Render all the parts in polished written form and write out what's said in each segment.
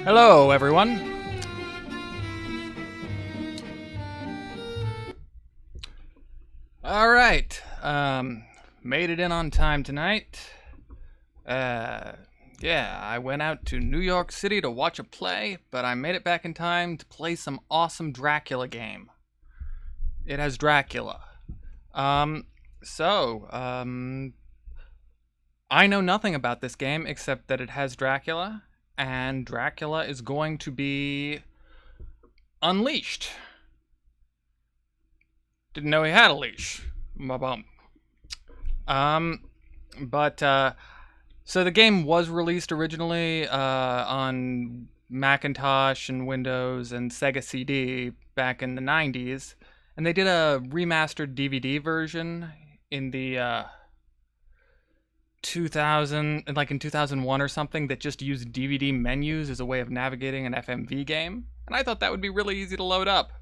Hello, everyone. All right, made it in on time tonight. Yeah, I went out to New York City to watch a play, but I made it back in time to play some awesome Dracula game. It has Dracula. I know nothing about this game except that it has Dracula, and Dracula is going to be unleashed. Didn't know he had a leash. So the game was released originally on Macintosh and Windows and Sega CD back in the 90s, and they did a remastered DVD version in the 2001 or something that just used DVD menus as a way of navigating an FMV game, and I thought that would be really easy to load up.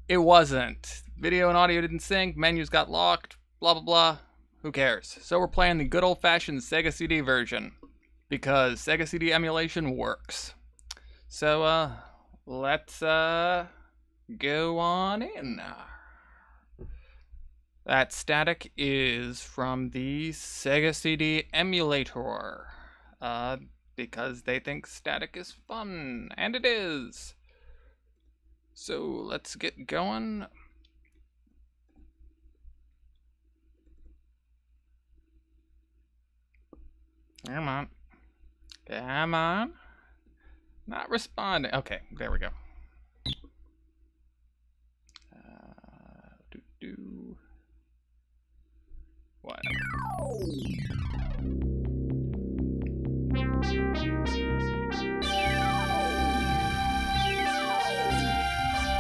It wasn't. Video and audio didn't sync, menus got locked, blah blah blah. Who cares? So we're playing the good old-fashioned Sega CD version, because Sega CD emulation works. So, let's, go on in. That static is from the Sega CD emulator, because they think static is fun, and it is. So let's get going. Come on. Come on. Not responding. Okay, there we go. What?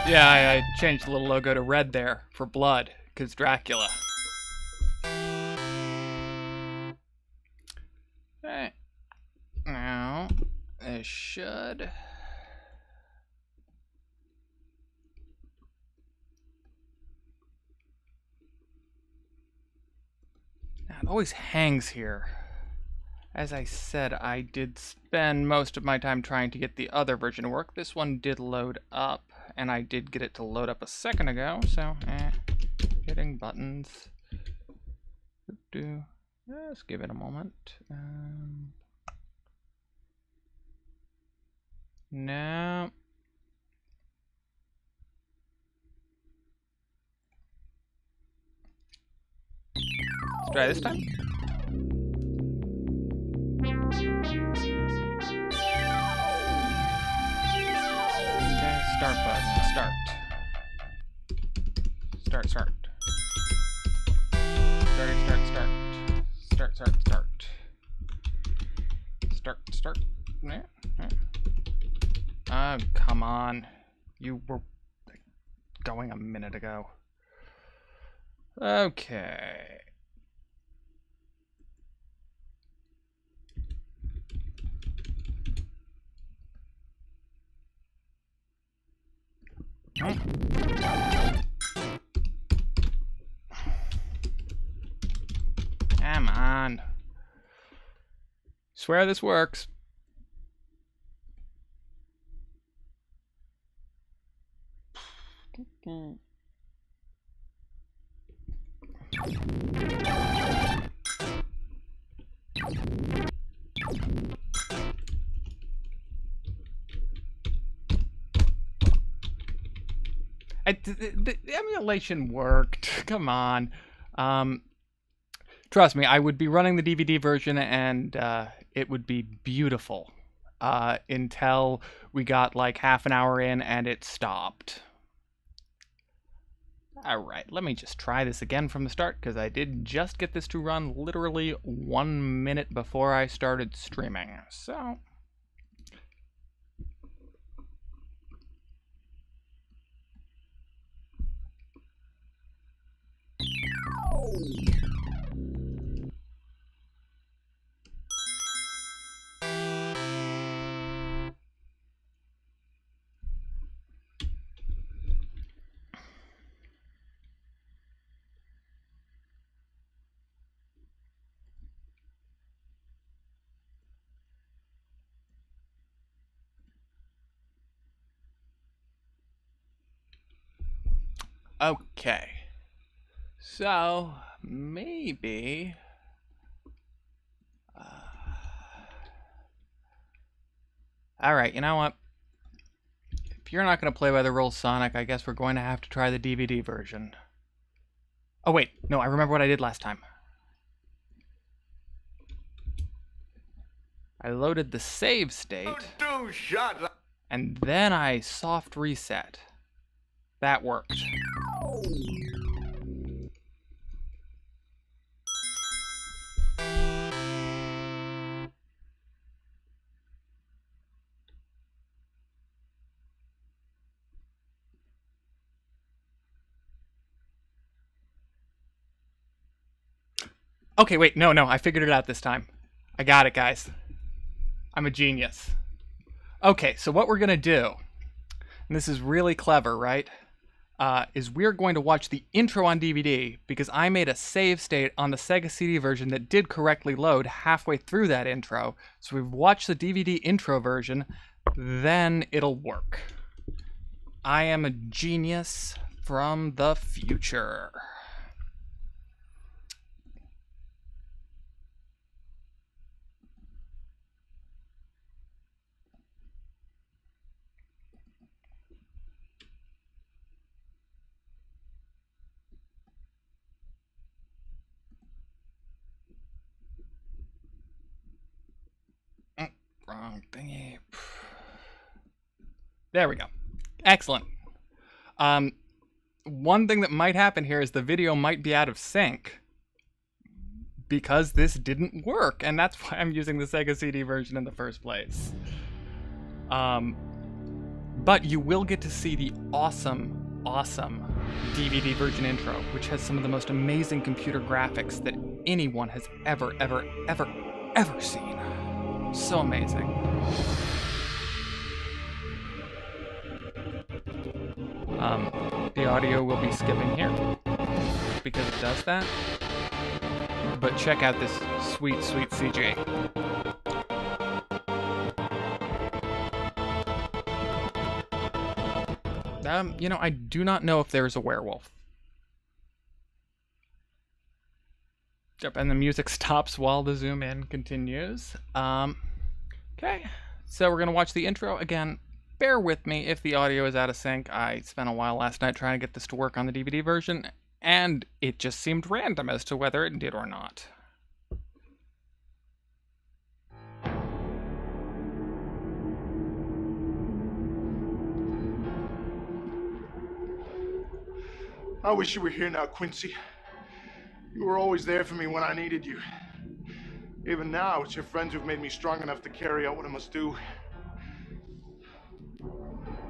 Yeah, I changed the little logo to red there for blood, because Dracula. Alright. Now, it should... Now, it always hangs here. As I said, I did spend most of my time trying to get the other version to work. This one did load up, and I did get it to load up a second ago, so, hitting buttons. Let's give it a moment. No. Let's try this time. Okay, start button. Start. Start. Start. Oh, come on. You were going a minute ago. Okay. Come on. Swear this works. The emulation worked. Come on. Trust me, I would be running the DVD version and it would be beautiful until we got like half an hour in and it stopped. Alright, let me just try this again from the start, because I did just get this to run literally 1 minute before I started streaming, so... Okay, so maybe all right, you know what? If you're not going to play by the rules, Sonic, I guess we're going to have to try the DVD version. Oh wait, no, I remember what I did last time. I loaded the save state, and then I soft reset. That worked. Okay, wait, no, I figured it out this time. I got it, guys. I'm a genius. Okay, so what we're gonna do, and this is really clever, right? Is we're going to watch the intro on DVD, because I made a save state on the Sega CD version that did correctly load halfway through that intro. So we've watched the DVD intro version, then it'll work. I am a genius from the future. Wrong thingy. There we go. Excellent. One thing that might happen here is the video might be out of sync because this didn't work, and that's why I'm using the Sega CD version in the first place. But you will get to see the awesome DVD version intro, which has some of the most amazing computer graphics that anyone has ever seen. So amazing. The audio will be skipping here because it does that. But check out this sweet CG. You know, I do not know if there's a werewolf. Yep, and the music stops while the zoom in continues. Okay, so we're gonna watch the intro again. Bear with me if the audio is out of sync. I spent a while last night trying to get this to work on the DVD version, and it just seemed random as to whether it did or not. I wish you were here now, Quincy. You were always there for me when I needed you. Even now, it's your friends who've made me strong enough to carry out what I must do.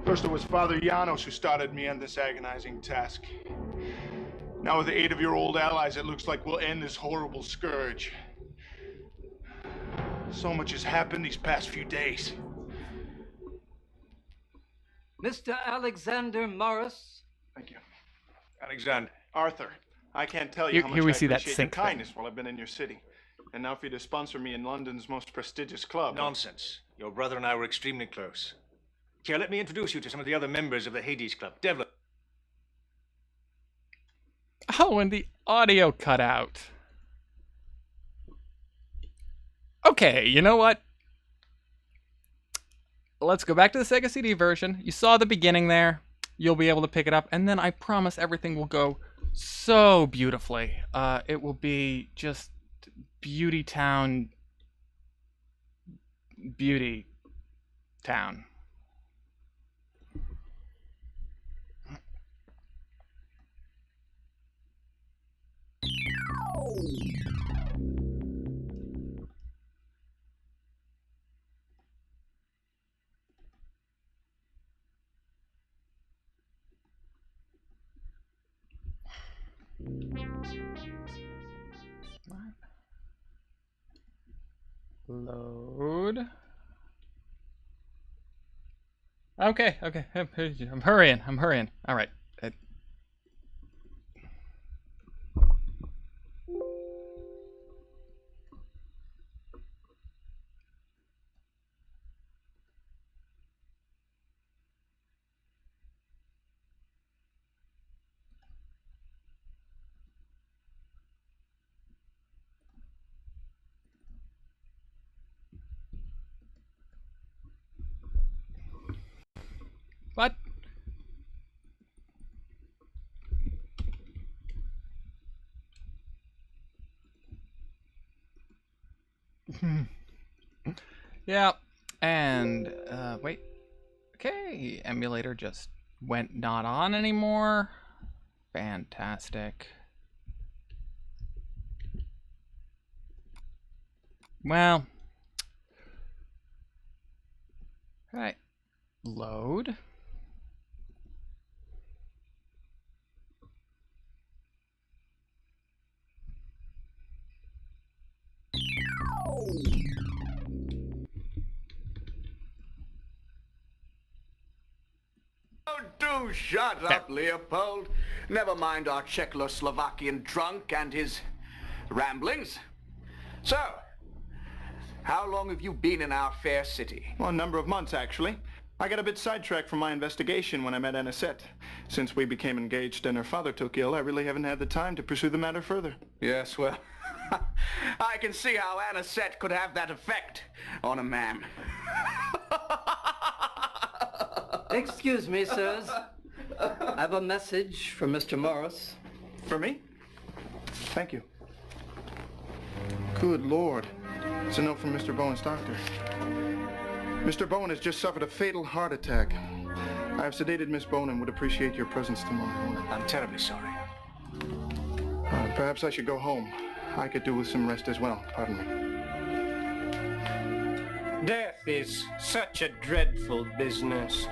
First, it was Father Janos who started me on this agonizing task. Now, with the aid of your old allies, it looks like we'll end this horrible scourge. So much has happened these past few days. Mr. Alexander Morris. Thank you. Alexander. Arthur. I can't tell you how much Here we I see that appreciate your sync kindness while I've been in your city. And now for you to sponsor me in London's most prestigious club. Nonsense. Your brother and I were extremely close. Here, let me introduce you to some of the other members of the Hades Club. Devlin. Oh, and the audio cut out. Okay, you know what? Let's go back to the Sega CD version. You saw the beginning there. You'll be able to pick it up, and then I promise everything will go so beautifully. It will be just Beauty Town. Beauty Town. Load. Okay. I'm hurrying. All right. What? Yeah. And, wait. Okay. Emulator just went not on anymore. Fantastic. Well. Right. Load. Oh, do shut up, Leopold. Never mind our Czechoslovakian drunk and his ramblings. So, how long have you been in our fair city? Well, a number of months, actually. I got a bit sidetracked from my investigation when I met Anisette. Since we became engaged and her father took ill, I really haven't had the time to pursue the matter further. Yes, well, I can see how Anisette could have that effect on a man. Excuse me, sirs. I have a message from Mr. Morris. For me? Thank you. Good Lord. It's a note from Mr. Bowen's doctor. Mr. Bowen has just suffered a fatal heart attack. I have sedated Miss Bowen and would appreciate your presence tomorrow morning. I'm terribly sorry. Perhaps I should go home. I could do with some rest as well. Pardon me. Death is such a dreadful business.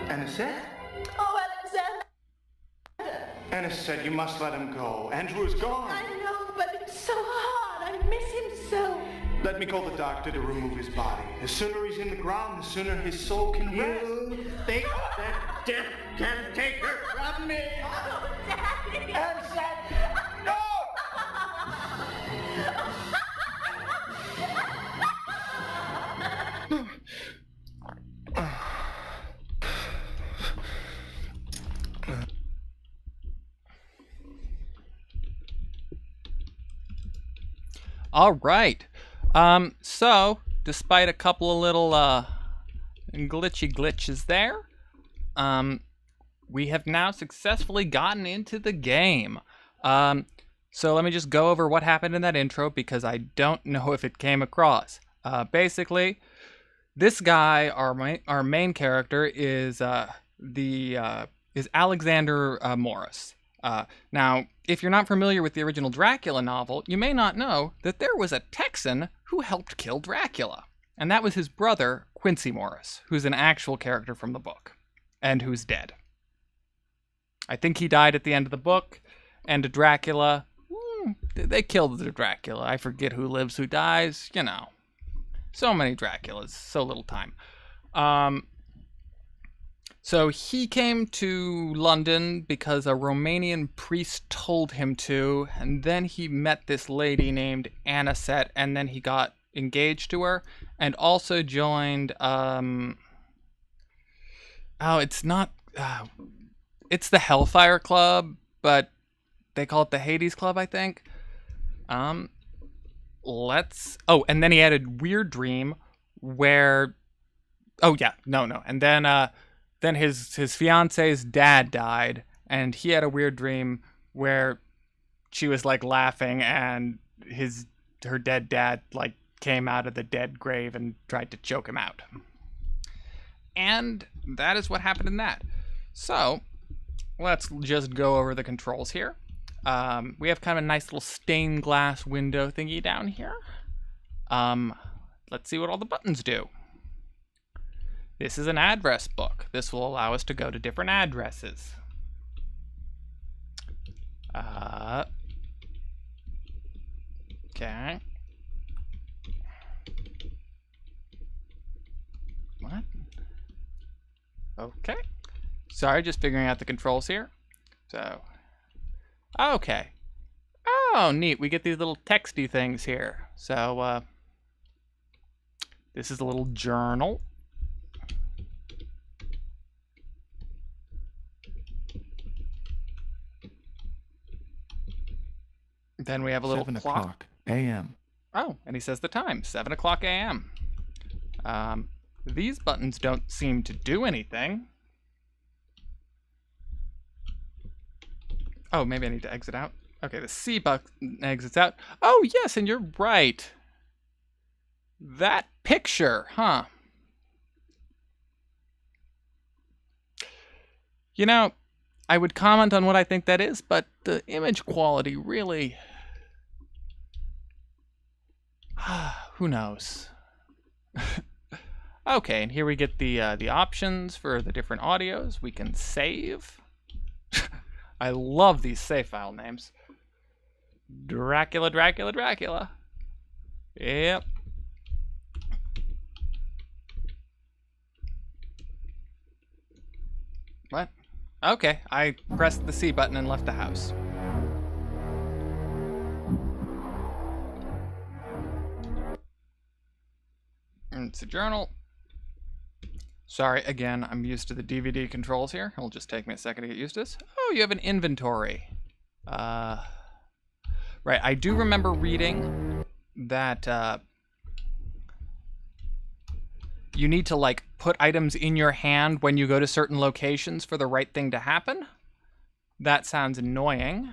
Anisette? Oh, Alexander! Anisette, you must let him go. Andrew is gone. I know, but it's so hard. I miss him so. Let me call the doctor to remove his body. The sooner he's in the ground, the sooner his soul can rest. You think that death can take her from me? Oh, Daddy! Anisette! No! All right. So, despite a couple of little glitches there, we have now successfully gotten into the game. So let me just go over what happened in that intro because I don't know if it came across. Basically, this guy, our main character, is Alexander Morris. Now, if you're not familiar with the original Dracula novel, you may not know that there was a Texan who helped kill Dracula. And that was his brother, Quincy Morris, who's an actual character from the book, and who's dead. I think he died at the end of the book, and Dracula, they killed the Dracula. I forget who lives, who dies, you know. So many Draculas, so little time. So he came to London because a Romanian priest told him to, and then he met this lady named Anisette, and then he got engaged to her, and also joined, it's the Hellfire Club, but they call it the Hades Club, I think. And then he had a weird dream where Oh yeah, no. And then his fiance's dad died, and he had a weird dream where she was like laughing, and her dead dad like came out of the dead grave and tried to choke him out. And that is what happened in that. So let's just go over the controls here. We have kind of a nice little stained glass window thingy down here. Let's see what all the buttons do. This is an address book. This will allow us to go to different addresses. Okay. What? Okay. Sorry, just figuring out the controls here. So, okay. Oh, neat. We get these little texty things here. So, this is a little journal. Then we have a little 7 clock. o'clock a.m. Oh, and he says the time, 7 o'clock a.m. These buttons don't seem to do anything. Oh, maybe I need to exit out. Okay, the C button exits out. Oh, yes, and you're right. That picture, huh? You know, I would comment on what I think that is, but the image quality really... who knows? Okay, and here we get the options for the different audios. We can save. I love these save file names. Dracula, Dracula, Dracula. Yep. What? Okay, I pressed the C button and left the house. And it's a journal. Sorry, again, I'm used to the DVD controls here. It'll just take me a second to get used to this. Oh, you have an inventory. Right, I do remember reading that you need to, like, put items in your hand when you go to certain locations for the right thing to happen. That sounds annoying.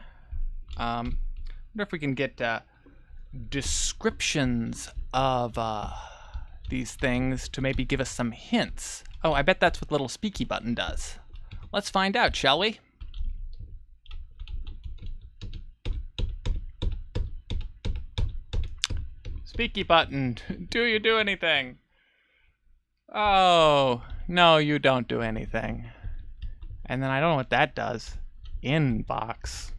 I wonder if we can get descriptions of these things to maybe give us some hints. Oh, I bet that's what little speaky button does. Let's find out, shall we? Speaky button, do you do anything? Oh, no, you don't do anything. And then I don't know what that does. Inbox.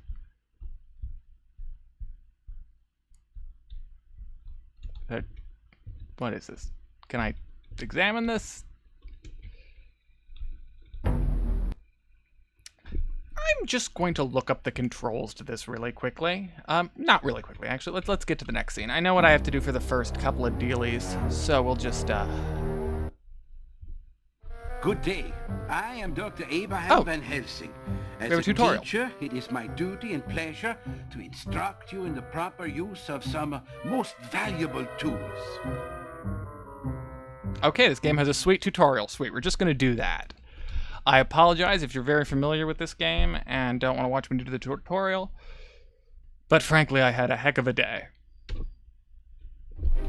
What is this? Can I examine this? I'm just going to look up the controls to this really quickly. Not really quickly, actually. Let's get to the next scene. I know what I have to do for the first couple of dealies, so we'll just Good day. I am Dr. Abraham Van Helsing. As we have a tutorial. teacher, it is my duty and pleasure to instruct you in the proper use of some most valuable tools. Okay, this game has a sweet tutorial. Sweet, we're just going to do that. I apologize if you're very familiar with this game and don't want to watch me do the tutorial, but frankly, I had a heck of a day.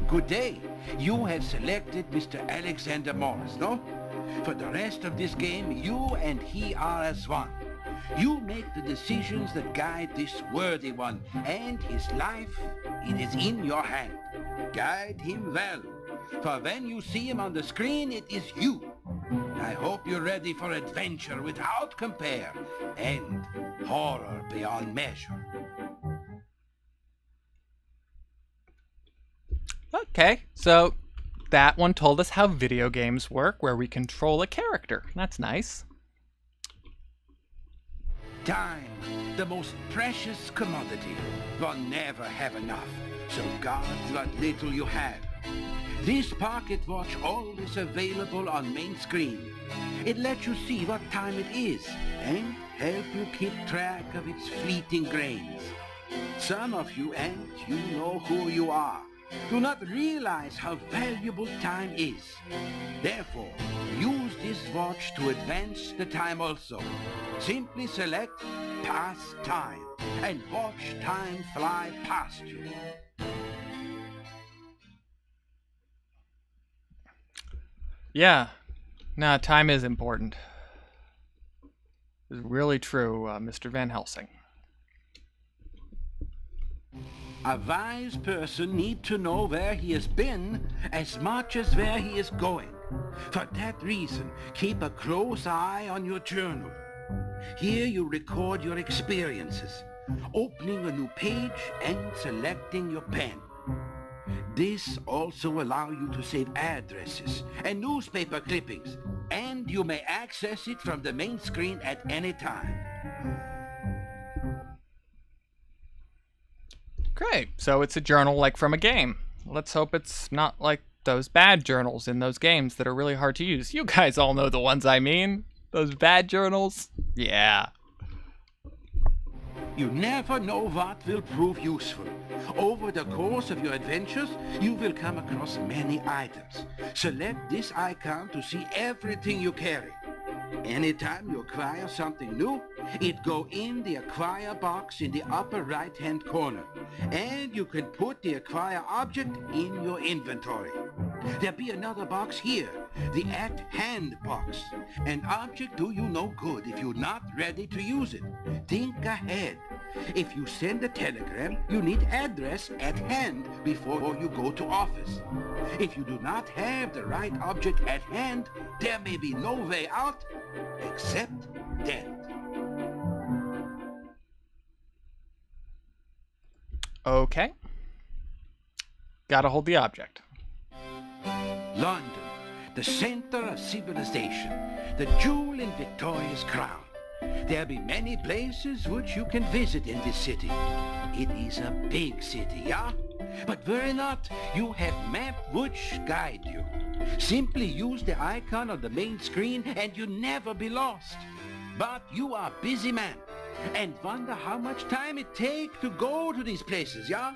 Good day. You have selected Mr. Alexander Morris, no? For the rest of this game, you and he are as one. You make the decisions that guide this worthy one, and his life, it is in your hand. Guide him well, for when you see him on the screen, it is you. I hope you're ready for adventure without compare, and horror beyond measure. Okay, so that one told us how video games work, where we control a character. That's nice. Time, the most precious commodity. One never have enough, so guard what little you have. This pocket watch always available on main screen. It lets you see what time it is and help you keep track of its fleeting grains. Some of you and you know who you are. do not realize how valuable time is. Therefore, use this watch to advance the time also. Simply select Pass Time and watch time fly past you. Yeah. Nah, time is important. It's really true, Mr. Van Helsing. A wise person needs to know where he has been as much as where he is going. For that reason, keep a close eye on your journal. Here you record your experiences, opening a new page and selecting your pen. This also allows you to save addresses and newspaper clippings, and you may access it from the main screen at any time. Great. So it's a journal like from a game. Let's hope it's not like those bad journals in those games that are really hard to use. You guys all know the ones I mean. Those bad journals. Yeah. You never know what will prove useful. Over the course of your adventures, you will come across many items. Select this icon to see everything you carry. Anytime you acquire something new, it go in the acquire box in the upper right-hand corner, and you can put the acquire object in your inventory. There'll be another box here, the at hand box. An object do you no good if you're not ready to use it. Think ahead. If you send a telegram, you need address at hand before you go to office. If you do not have the right object at hand, there may be no way out except death. Okay. Gotta hold the object. London, the center of civilization, the jewel in Victoria's crown. There be many places which you can visit in this city. It is a big city, yeah? But worry not, you have map which guide you. Simply use the icon on the main screen and you never be lost. But you are a busy man and wonder how much time it takes to go to these places, yeah?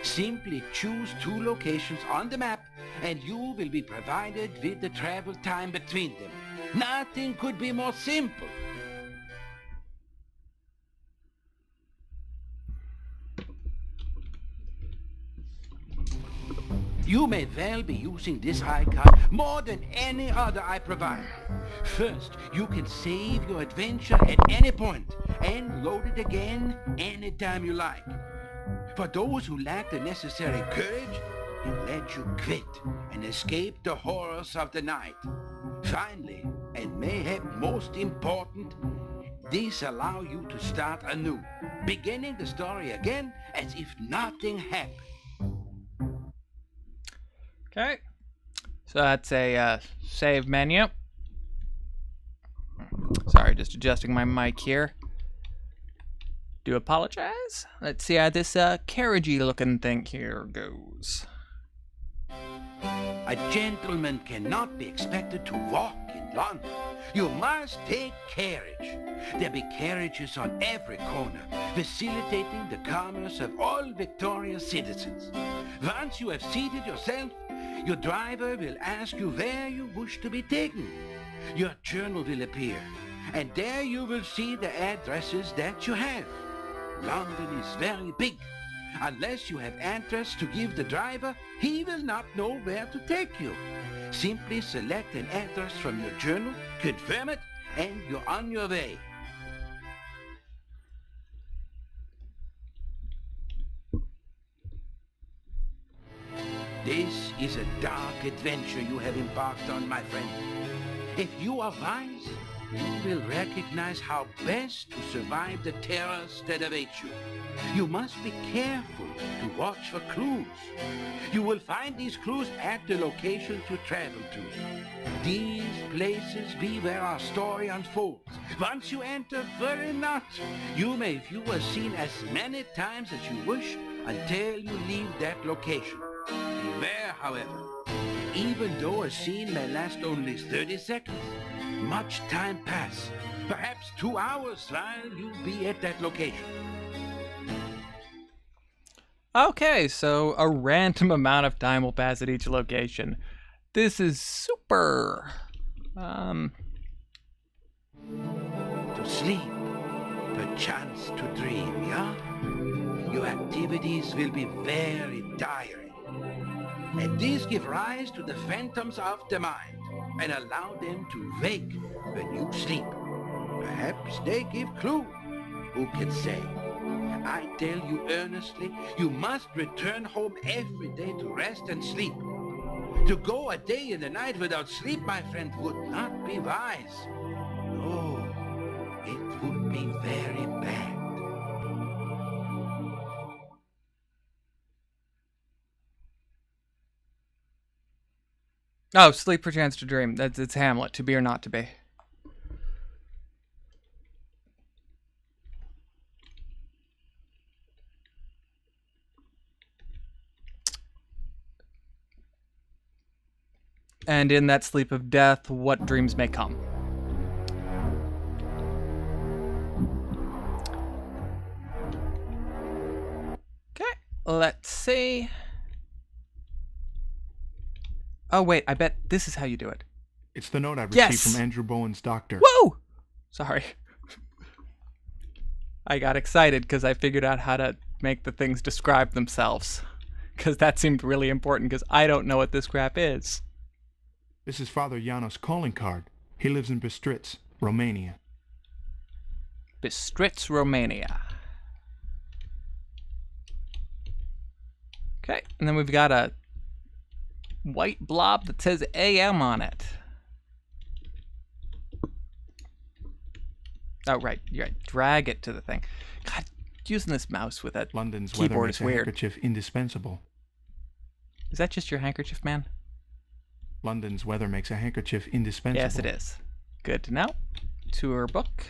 Simply choose 2 locations on the map and you will be provided with the travel time between them. Nothing could be more simple. You may well be using this icon more than any other I provide. First, you can save your adventure at any point and load it again anytime you like. For those who lack the necessary courage, it lets you quit and escape the horrors of the night. Finally, and mayhap most important, these allow you to start anew, beginning the story again as if nothing happened. Okay. So that's a save menu. Sorry, just adjusting my mic here. Do apologize. Let's see how this carriagey looking thing here goes. A gentleman cannot be expected to walk in London. You must take carriage. There be carriages on every corner, facilitating the commerce of all Victoria's citizens. Once you have seated yourself, your driver will ask you where you wish to be taken. Your journal will appear, and there you will see the addresses that you have. London is very big. Unless you have address to give the driver, he will not know where to take you. Simply select an address from your journal, confirm it, and you're on your way. This is a dark adventure you have embarked on, my friend. If you are wise, you will recognize how best to survive the terrors that await you. You must be careful to watch for clues. You will find these clues at the locations you travel to. These places be where our story unfolds. Once you enter, worry not. You may view a scene as many times as you wish until you leave that location. Beware, however, even though a scene may last only 30 seconds, much time pass, perhaps 2 hours while you be at that location. Okay, so a random amount of time will pass at each location. This is super. To sleep, the chance to dream, yeah? Your activities will be very tiring. And these give rise to the phantoms of the mind and allow them to wake when you sleep. Perhaps they give clue. Who can say? I tell you earnestly, you must return home every day to rest and sleep. To go a day and a night without sleep, my friend, would not be wise. No, it would be very bad. Oh, sleep for chance to dream. It's Hamlet. To be or not to be. And in that sleep of death, what dreams may come. Okay, let's see. Oh, wait, I bet this is how you do it. It's the note I received Yes! from Andrew Bowen's doctor. Woo! Sorry. I got excited because I figured out how to make the things describe themselves. Because that seemed really important because I don't know what this crap is. This is Father Janos' calling card. He lives in Bistritz, Romania. Bistritz, Romania. Okay, and then we've got a white blob that says AM on it. Oh, right. You're right. Drag it to the thing. God, using this mouse with a London's weather keyboard makes is a weird. handkerchief indispensable. Is that just your handkerchief, man? London's weather makes a handkerchief indispensable. Yes, it is. Good to know. Tour book.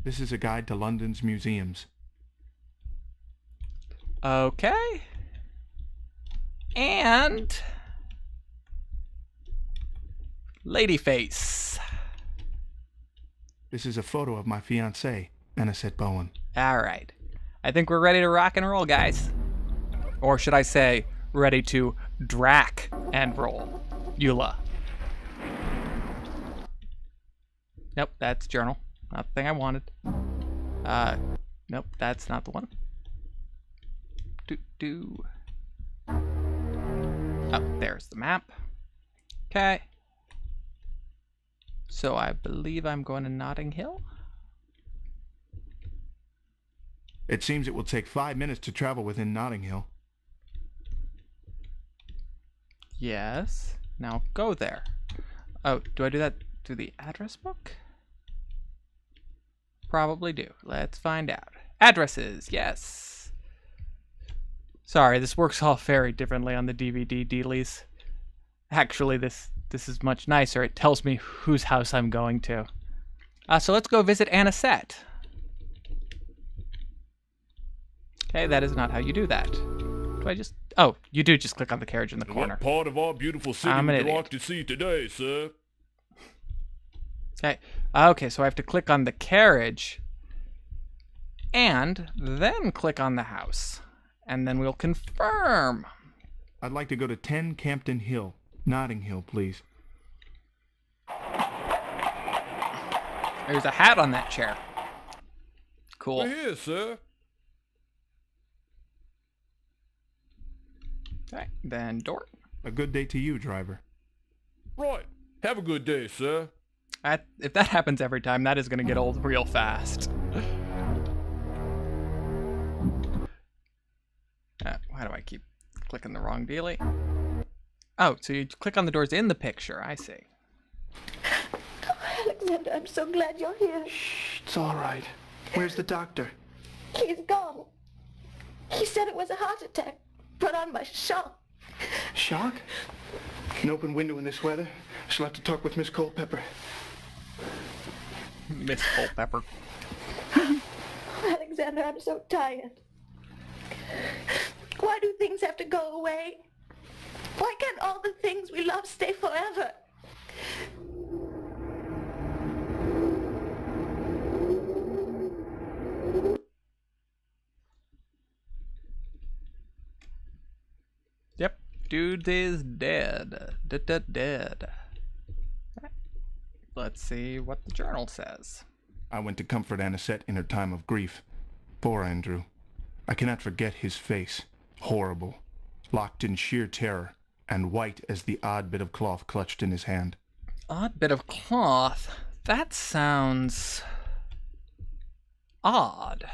This is a guide to London's museums. Okay. And Ladyface. This is a photo of my fiancée, Anisette Bowen. All right. I think we're ready to rock and roll, guys. Or should I say, ready to drac and roll. Eula. Nope, that's journal. Not the thing I wanted. Nope, that's not the one. Oh, there's the map. Okay. So I believe I'm going to Notting Hill. It seems it will take 5 minutes to travel within Notting Hill. Yes. Now go there. Oh, do I do that through the address book? Probably do. Let's find out. Addresses, yes. Sorry, this works all very differently on the DVD dealies. Actually, this is much nicer. It tells me whose house I'm going to. So let's go visit Anisette. Okay, that is not how you do that. Do I just... Oh, you do just click on the carriage in the corner. What part of our beautiful city I'm an would you idiot. like to see today, sir? Okay. Okay, so I have to click on the carriage and then click on the house. And then we'll confirm. I'd like to go to 10 Campden Hill, Notting Hill, please. There's a hat on that chair. Cool. We're here, sir. Okay, then door. A good day to you, driver. Right. Have a good day, sir. If that happens every time, that is going to get old real fast. Why do I keep clicking the wrong dealie? Oh, so you click on the doors in the picture. I see. Oh, Alexander, I'm so glad you're here. Shh, it's all right. Where's the doctor? He's gone. He said it was a heart attack put on by shock. Shock? An open window in this weather? She'll have to talk with Miss Culpepper. Miss Culpepper. Alexander, I'm so tired. Why do things have to go away? Why can't all the things we love stay forever? Yep, dude is dead. Dead. Let's see what the journal says. I went to comfort Anisette in her time of grief. Poor Andrew. I cannot forget his face. Horrible. Locked in sheer terror, and white as the odd bit of cloth clutched in his hand. Odd bit of cloth? That sounds... odd.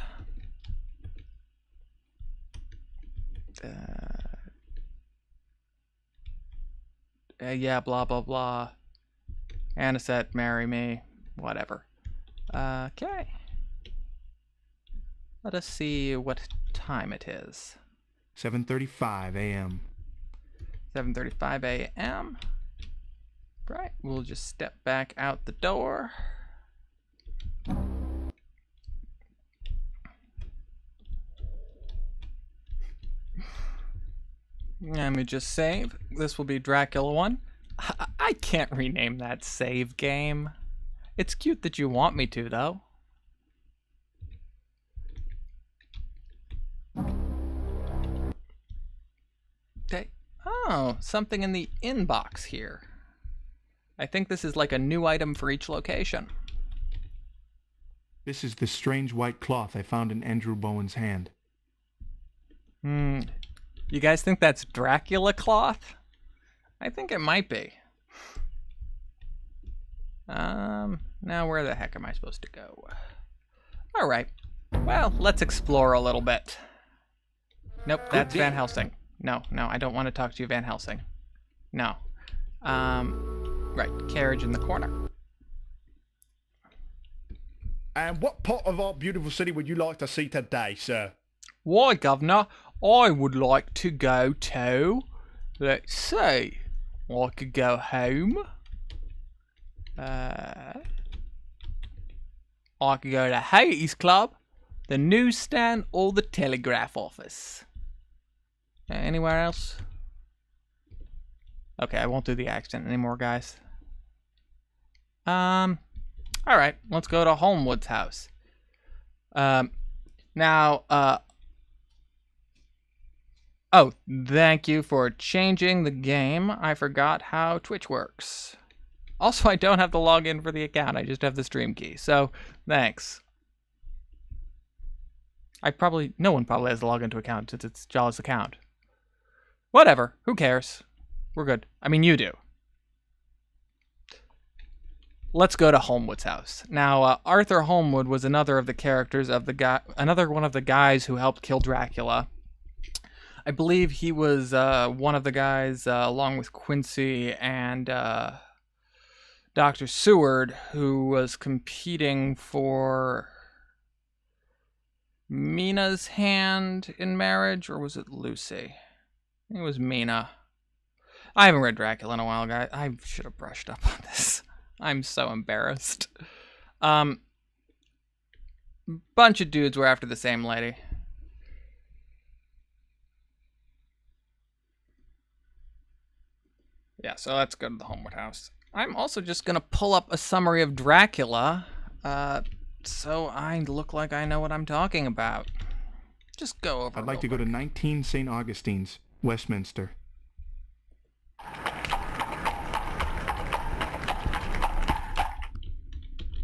Yeah, blah, blah, blah. Anisette, marry me. Whatever. Okay. Let us see what time it is. 7:35 a.m. 7:35 a.m. Right, we'll just step back out the door. Let me just save. This will be Dracula 1. I can't rename that save game. It's cute that you want me to, though. Okay. Oh, something in the inbox here. I think this is like a new item for each location. This is the strange white cloth I found in Andrew Bowen's hand. You guys think that's Dracula cloth? I think it might be. Now where the heck am I supposed to go? Alright. Well, let's explore a little bit. Nope, that's Van Helsing. No, I don't want to talk to you, Van Helsing. No. Right, carriage in the corner. And what part of our beautiful city would you like to see today, sir? Why, Governor, I would like to go to... Let's see. I could go home. I could go to Hades Club, the newsstand, or the telegraph office. Anywhere else? Okay, I won't do the accent anymore, guys. Alright, let's go to Holmwood's house. Oh, thank you for changing the game. I forgot how Twitch works. Also, I don't have the login for the account. I just have the stream key. So, thanks. No one probably has the login to account since it's Jala's account. Whatever. Who cares? We're good. I mean, you do. Let's go to Holmwood's house. Now, Arthur Holmwood was another of the characters of another one of the guys who helped kill Dracula. I believe he was one of the guys, along with Quincy and Dr. Seward, who was competing for Mina's hand in marriage, or was it Lucy? I think it was Mina. I haven't read Dracula in a while, guys. I should have brushed up on this. I'm so embarrassed. Bunch of dudes were after the same lady. Yeah, so let's go to the Homewood house. I'm also just going to pull up a summary of Dracula, so I look like I know what I'm talking about. Just go over. I'd like to go to 19 St. Augustine's, Westminster.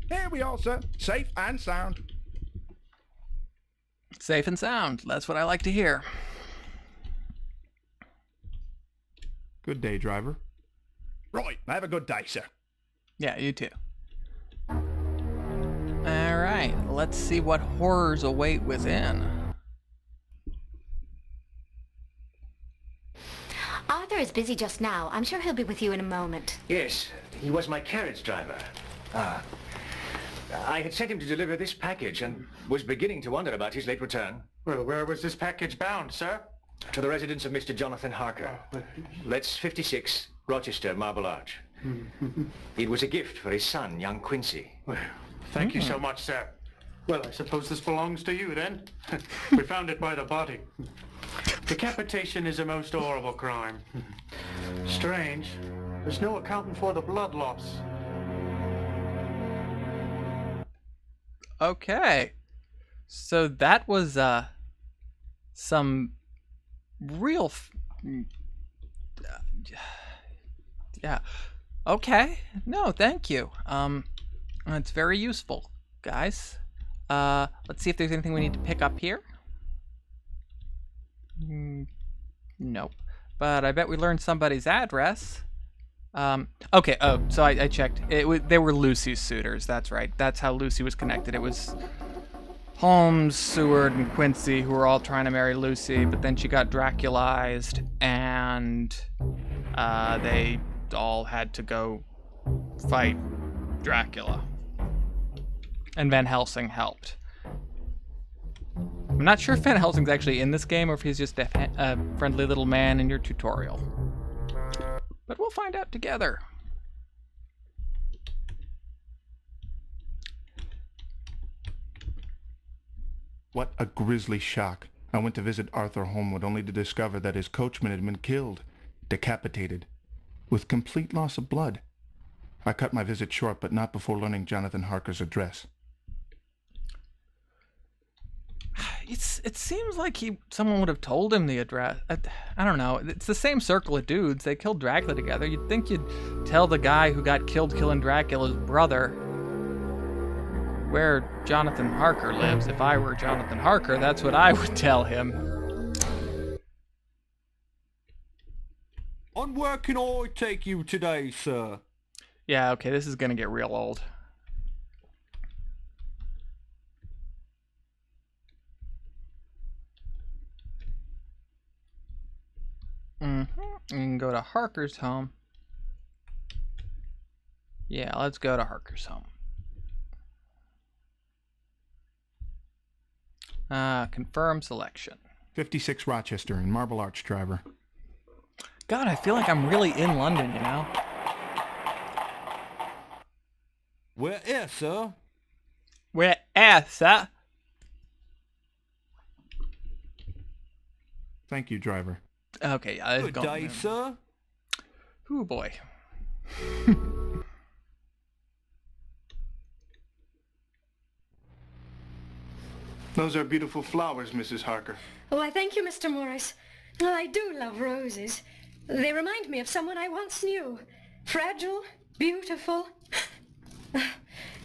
Here we are, sir. Safe and sound. Safe and sound. That's what I like to hear. Good day, driver. Right, have a good day, sir. Yeah, you too. Alright, let's see what horrors await within. Arthur is busy just now. I'm sure he'll be with you in a moment. Yes, he was my carriage driver. I had sent him to deliver this package and was beginning to wonder about his late return. Well, where was this package bound, sir? To the residence of Mr. Jonathan Harker. Let's 56, Rochester, Marble Arch. It was a gift for his son, young Quincy. Well, thank you so much, sir. Well, I suppose this belongs to you, then. We found it by the body. Decapitation is a most horrible crime. Strange. There's no accounting for the blood loss. Okay. So that was, some real Yeah. Okay. No, thank you. It's very useful, guys. Let's see if there's anything we need to pick up here. Nope. But I bet we learned somebody's address. Okay. Oh, so I checked. They were Lucy's suitors. That's right. That's how Lucy was connected. It was Holmes, Seward, and Quincy who were all trying to marry Lucy, but then she got Draculized, and they all had to go fight Dracula. And Van Helsing helped. I'm not sure if Van Helsing's actually in this game or if he's just a friendly little man in your tutorial. But we'll find out together. What a grisly shock. I went to visit Arthur Holmwood only to discover that his coachman had been killed, decapitated, with complete loss of blood. I cut my visit short, but not before learning Jonathan Harker's address. It seems like someone would have told him the address. I don't know. It's the same circle of dudes. They killed Dracula together. You'd think you'd tell the guy who got killed killing Dracula's brother where Jonathan Harker lives. If I were Jonathan Harker, that's what I would tell him. On where can I take you today, sir? Yeah, okay, this is gonna get real old. You can go to Harker's home. Yeah, let's go to Harker's home. Confirm selection. 56 Rochester in Marble Arch, driver. God, I feel like I'm really in London, you know? Where is, sir? Where is, sir? Thank you, driver. Okay, yeah, Good day, sir. Ooh, boy. Those are beautiful flowers, Mrs. Harker. Why, thank you, Mr. Morris. Well, I do love roses. They remind me of someone I once knew. Fragile, beautiful,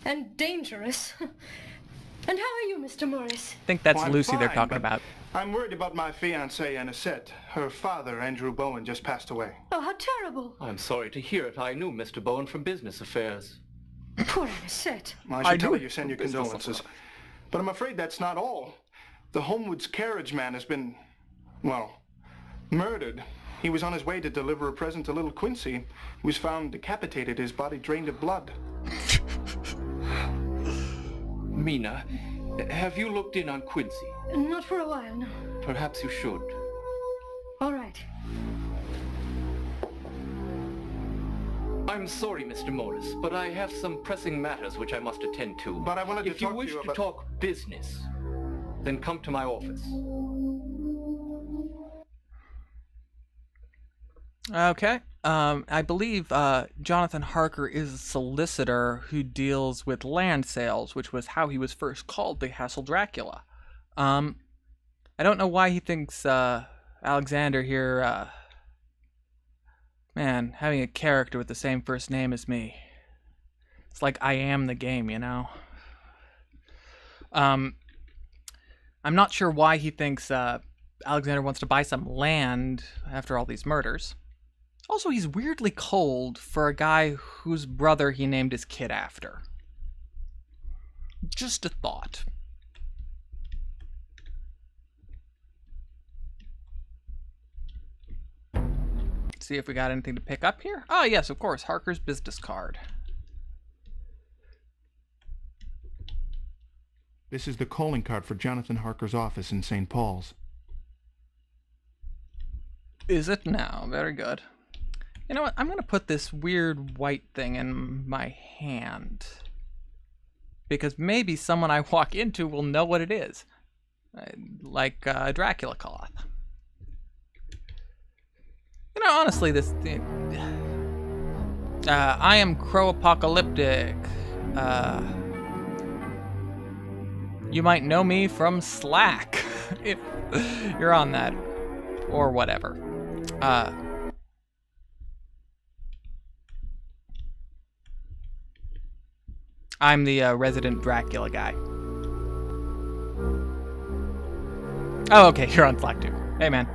and dangerous. And how are you, Mr. Morris? I think that's Well, I'm Lucy they're fine, talking but about. I'm worried about my fiancée, Anisette. Her father, Andrew Bowen, just passed away. Oh, how terrible. I'm sorry to hear it. I knew Mr. Bowen from business affairs. Poor Anisette. I I should tell do her you send your business condolences. But I'm afraid that's not all. The Homewood's carriage man has been, well, murdered. He was on his way to deliver a present to little Quincy. He was found decapitated, his body drained of blood. Mina, have you looked in on Quincy? Not for a while, no. Perhaps you should. All right. I'm sorry, Mr. Morris, but I have some pressing matters which I must attend to. But I wanted to If you talk to wish you to about... talk business, then come to my office. Okay. I believe Jonathan Harker is a solicitor who deals with land sales, which was how he was first called the Hassel Dracula. I don't know why he thinks Alexander here... Man, having a character with the same first name as me. It's like I am the game, you know? I'm not sure why he thinks Alexander wants to buy some land after all these murders. Also, he's weirdly cold for a guy whose brother he named his kid after. Just a thought. See if we got anything to pick up here. Ah, yes, of course, Harker's business card. This is the calling card for Jonathan Harker's office in St. Paul's. Is it now? Very good. You know what? I'm going to put this weird white thing in my hand. Because maybe someone I walk into will know what it is. Like Dracula cloth. You know, honestly, this thing... I am Crowapocalyptic. You might know me from Slack. If you're on that. Or whatever. I'm the resident Dracula guy. Oh, okay, you're on Slack too. Hey, man.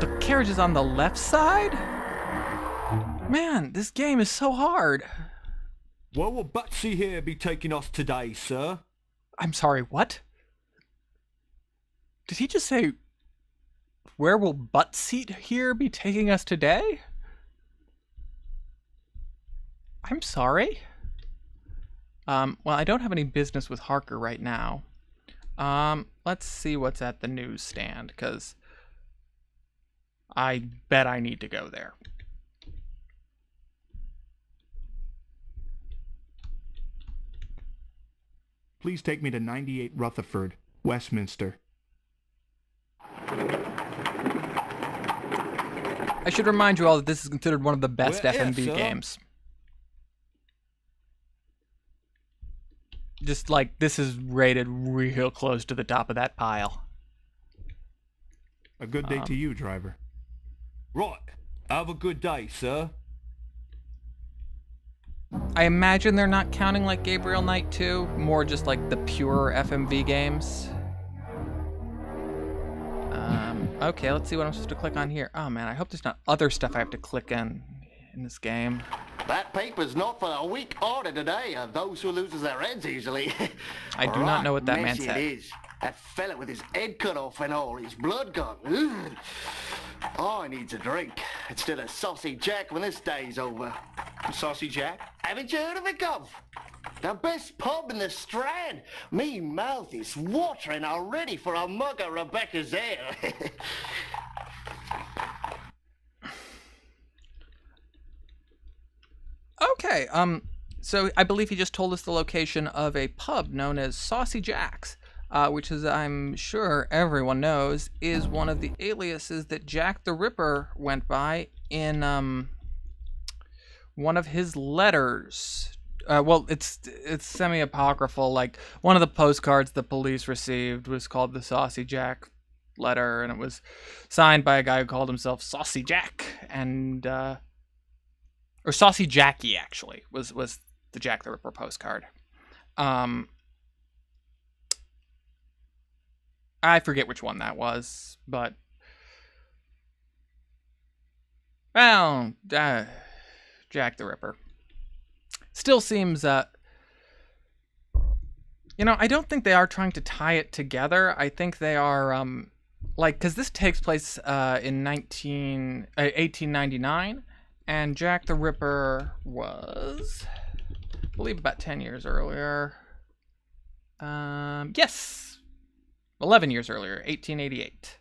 The carriage is on the left side? Man, this game is so hard. Where will Batsy here be taking us today, sir? I'm sorry, what? Did he just say, where will Buttseat here be taking us today? I'm sorry. Well, I don't have any business with Harker right now. Let's see what's at the newsstand, because I bet I need to go there. Please take me to 98 Rutherford, Westminster. I should remind you all that this is considered one of the best FMV games. Just like, this is rated real close to the top of that pile. A good day to you, driver. Right. Have a good day, sir. I imagine they're not counting like Gabriel Knight 2, more just like the pure FMV games. Okay, let's see what I'm supposed to click on here. Oh man, I hope there's not other stuff I have to click in this game. That paper's not for a weak order today, those who loses their heads easily. I do not know what that man messy said. It is. That fella with his head cut off and all, his blood gone. Ugh. I needs a drink instead of Saucy Jack when this day's over. Saucy Jack? Haven't you heard of it, Gov? The best pub in the Strand. Me mouth is watering already for a mug of Rebecca's ale. Okay, so I believe he just told us the location of a pub known as Saucy Jack's, which, as I'm sure everyone knows, is one of the aliases that Jack the Ripper went by in one of his letters. Well, it's semi-apocryphal. Like, one of the postcards the police received was called the Saucy Jack letter, and it was signed by a guy who called himself Saucy Jack, and or Saucy Jackie, actually, was the Jack the Ripper postcard. I forget which one that was, but well, Jack the Ripper still seems, you know, I don't think they are trying to tie it together. I think they are, like, because this takes place in 1899, and Jack the Ripper was, I believe, about 10 years earlier. Yes, 11 years earlier, 1888.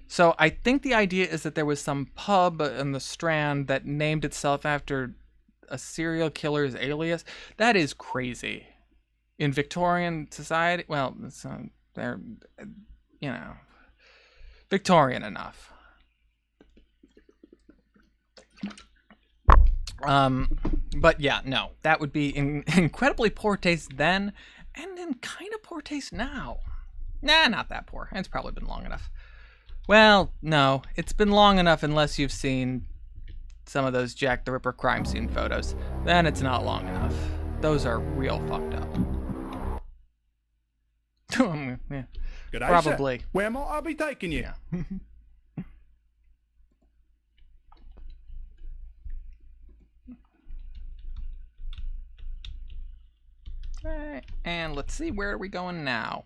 So I think the idea is that there was some pub in the Strand that named itself after a serial killer's alias. That is crazy. In Victorian society, well, they're, you know, Victorian enough. But yeah, no, that would be in incredibly poor taste then, and in kind of poor taste now. Nah, not that poor. It's probably been long enough. Well, no, it's been long enough unless you've seen some of those Jack the Ripper crime scene photos. Then it's not long enough. Those are real fucked up. Yeah, Good day, probably. sir. Where might I be taking you? Yeah. Alright, and let's see, where are we going now?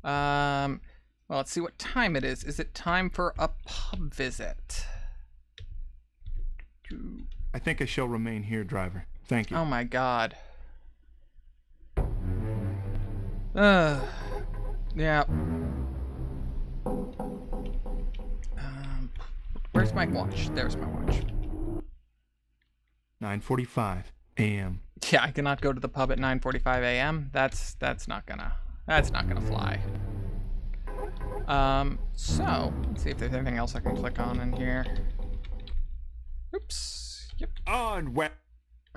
Well, let's see what time it is. Is it time for a pub visit? I think I shall remain here, driver. Thank you. Oh my god. Yeah. Where's my watch? There's my watch. 9:45 a.m. Yeah, I cannot go to the pub at 9:45 a.m. That's not gonna fly. So let's see if there's anything else I can click on in here. Oops. Yep. On where?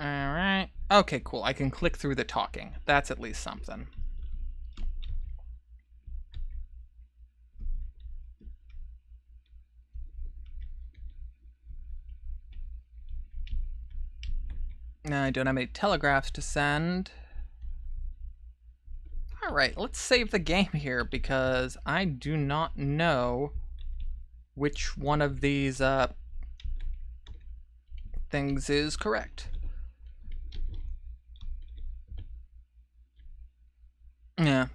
Alright. Okay, cool. I can click through the talking. That's at least something. Now I don't have any telegraphs to send. Alright, let's save the game here because I do not know which one of these things is correct. Yeah.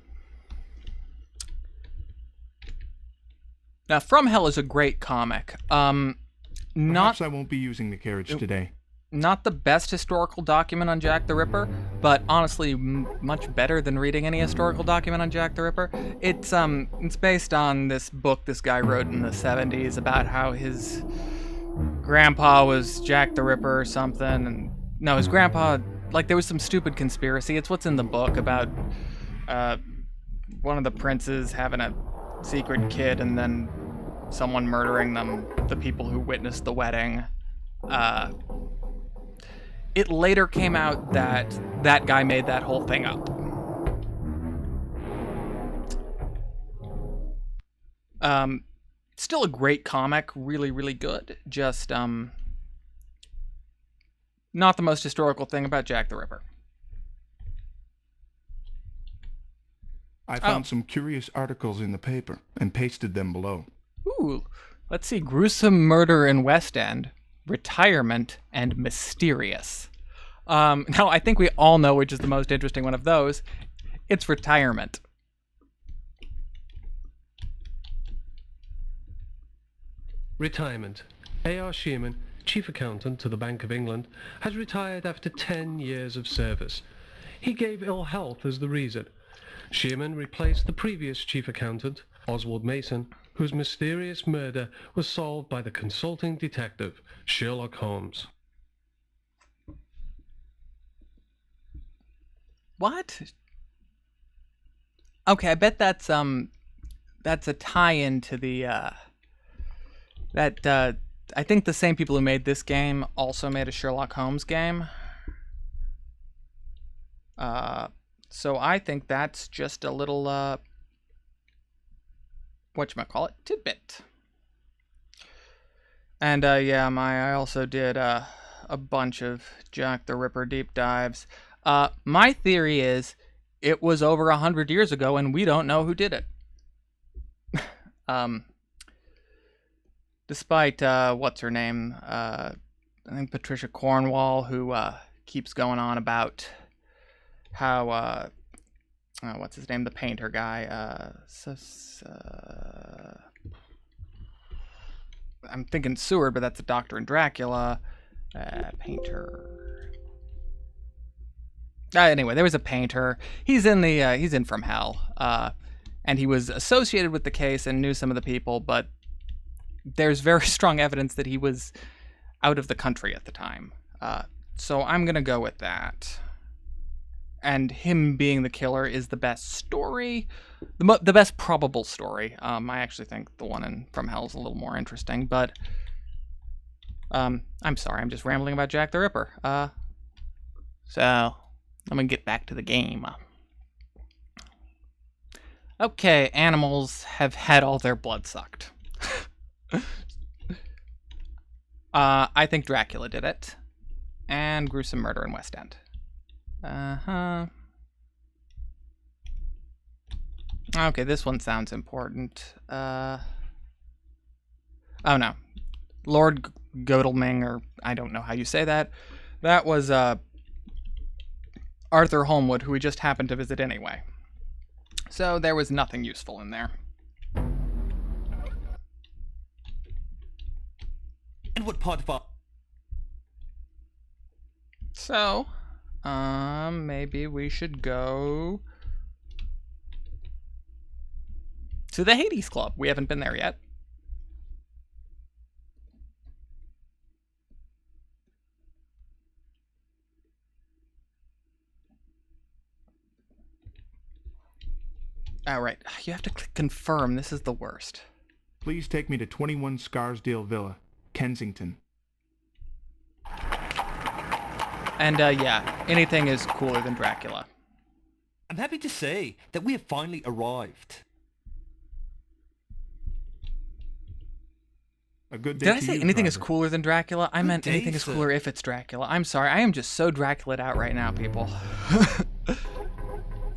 Now, From Hell is a great comic. Perhaps I won't be using the carriage today. Not the best historical document on Jack the Ripper, but honestly much better than reading any historical document on Jack the Ripper. It's based on this book this guy wrote in the 70s about how his grandpa was Jack the Ripper or something, and no, his grandpa, like, there was some stupid conspiracy. It's what's in the book about one of the princes having a secret kid and then someone murdering them, the people who witnessed the wedding. It later came out that that guy made that whole thing up. Still a great comic, really, really good. Just, not the most historical thing about Jack the Ripper. I found some curious articles in the paper and pasted them below. Ooh, let's see. Gruesome murder in West End, retirement, and mysterious. Now, I think we all know which is the most interesting one of those. It's retirement. Retirement. A.R. Shearman, Chief Accountant to the Bank of England, has retired after 10 years of service. He gave ill health as the reason. Shearman replaced the previous Chief Accountant, Oswald Mason, whose mysterious murder was solved by the consulting detective, Sherlock Holmes. What? Okay, I bet that's a tie-in to the I think the same people who made this game also made a Sherlock Holmes game. So I think that's just a little whatchamacallit, tidbit. And yeah, I also did a bunch of Jack the Ripper deep dives. My theory is it was over 100 years ago and we don't know who did it. Despite, what's her name? I think Patricia Cornwall, who keeps going on about how, what's his name? The painter guy. I'm thinking Seward, but that's a doctor in Dracula. Painter. Anyway, there was a painter. He's in From Hell. And he was associated with the case and knew some of the people, but there's very strong evidence that he was out of the country at the time. So I'm going to go with that. And him being the killer is the best story, the best probable story. I actually think the one in From Hell is a little more interesting, but I'm sorry, I'm just rambling about Jack the Ripper. So let me get back to the game. Okay, animals have had all their blood sucked. I think Dracula did it. And gruesome murder in West End. Okay, this one sounds important. Oh no. Lord Godalming, or I don't know how you say that. That was Arthur Holmwood, who we just happened to visit anyway. So there was nothing useful in there. And what part of our... So, maybe we should go to the Hades Club. We haven't been there yet. All right, you have to click confirm. This is the worst. Please take me to 21 Scarsdale Villa, Kensington. And yeah, anything is cooler than Dracula. I'm happy to say that we have finally arrived. A good day Did I to say you, anything is driver. cooler than Dracula? I meant day, anything is sir. cooler if it's Dracula. I'm sorry, I am just so Dracula'd out right now, people.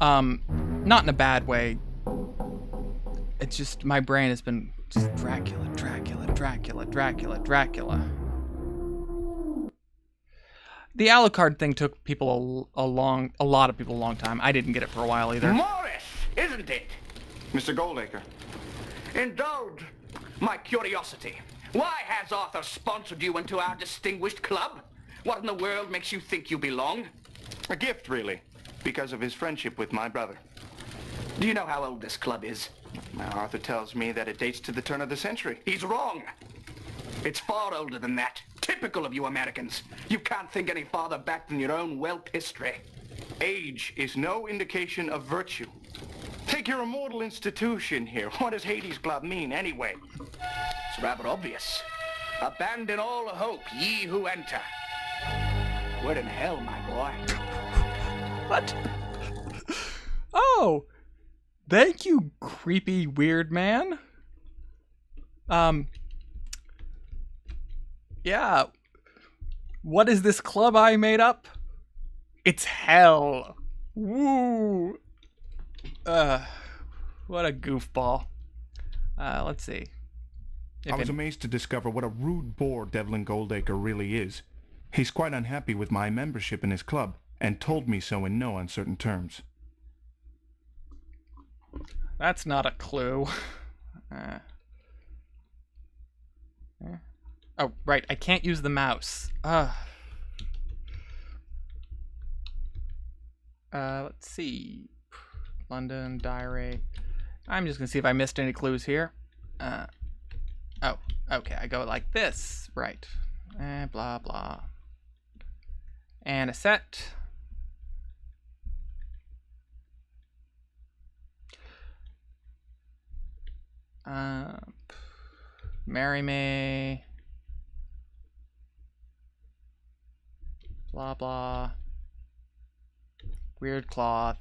Not in a bad way. It's just, my brain has been just Dracula, Dracula, Dracula, Dracula, Dracula. The Alucard thing took people a lot of people a long time. I didn't get it for a while either. Morris, isn't it? Mr. Goldacre. Indulge my curiosity. Why has Arthur sponsored you into our distinguished club? What in the world makes you think you belong? A gift, really, because of his friendship with my brother. Do you know how old this club is? Now, Arthur tells me that it dates to the turn of the century. He's wrong. It's far older than that. Typical of you Americans. You can't think any farther back than your own whelp history. Age is no indication of virtue. Take your immortal institution here. What does Hades Club mean, anyway? It's rather obvious. Abandon all hope, ye who enter. We're in hell, my boy. What? Oh, thank you, creepy weird man. Yeah. What is this club I made up? It's hell. Woo. What a goofball. Let's see. I was amazed to discover what a rude bore Devlin Goldacre really is. He's quite unhappy with my membership in his club, and told me so in no uncertain terms. That's not a clue. Oh, right. I can't use the mouse. Let's see. London, diary. I'm just going to see if I missed any clues here. Oh, okay. I go like this. Right. Blah, blah. And a set. Marry me. Blah, blah. Weird cloth.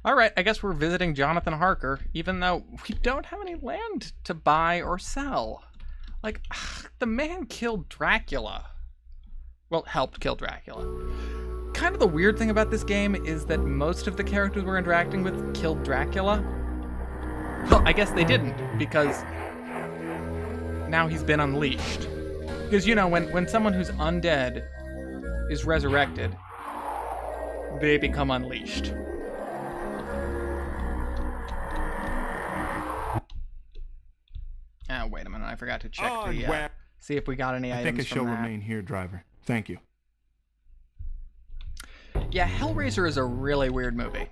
Alright, I guess we're visiting Jonathan Harker, even though we don't have any land to buy or sell. Like, the man killed Dracula. Well, helped kill Dracula. Kind of the weird thing about this game is that most of the characters we're interacting with killed Dracula. Well, I guess they didn't, because now he's been unleashed. Because, you know, when someone who's undead is resurrected, they become unleashed. Oh, wait a minute, I forgot to check the, see if we got any items I think I shall from that. remain here, driver. Thank you. Yeah, Hellraiser is a really weird movie.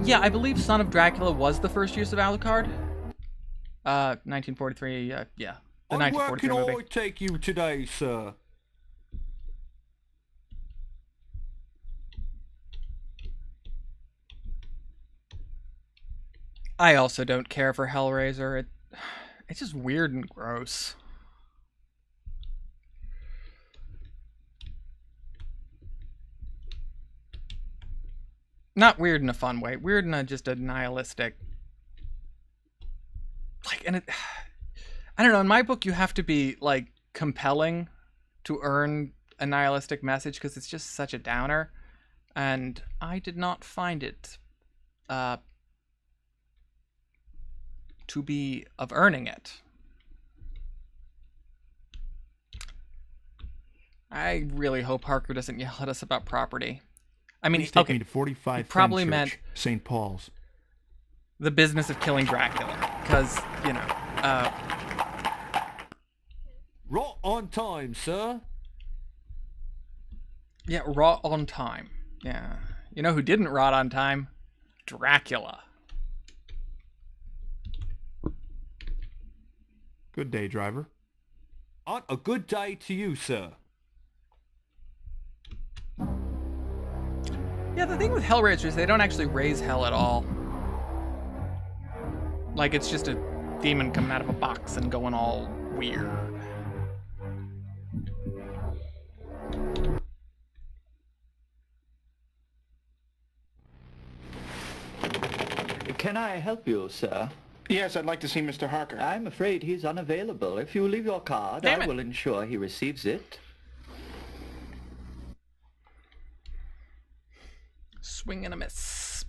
Yeah, I believe Son of Dracula was the first use of Alucard. 1943, yeah. The 1943 Where movie. can I take you today, sir? I also don't care for Hellraiser. It's just weird and gross. Not weird in a fun way. Weird in a just a nihilistic. Like, and it. I don't know. In my book, you have to be like compelling to earn a nihilistic message because it's just such a downer, and I did not find it. To be of earning it. I really hope Harker doesn't yell at us about property. I mean, Please take okay, me to 45 he probably Friend meant Church, St. Paul's. the business of killing Dracula, because, you know, Right on time, sir. yeah, rot on time. Yeah. You know who didn't rot on time? Dracula. Good day, driver. On a good day to you, sir. Yeah, the thing with Hellraiser is they don't actually raise hell at all. Like it's just a demon coming out of a box and going all weird. Can I help you, sir? Yes, I'd like to see Mr. Harker. I'm afraid he's unavailable. If you leave your card, I will ensure he receives it. Swing and a miss.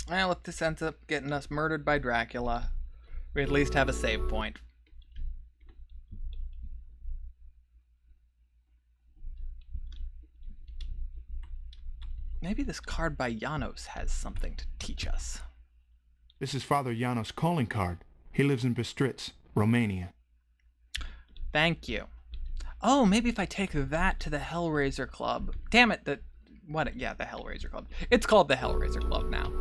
Well, if this ends up getting us murdered by Dracula, we at least have a save point. Maybe this card by Janos has something to teach us. This is Father Janos' calling card. He lives in Bistritz, Romania. Thank you. Oh, maybe if I take that to the Hellraiser Club. Damn it, the Hellraiser Club. It's called the Hellraiser Club now.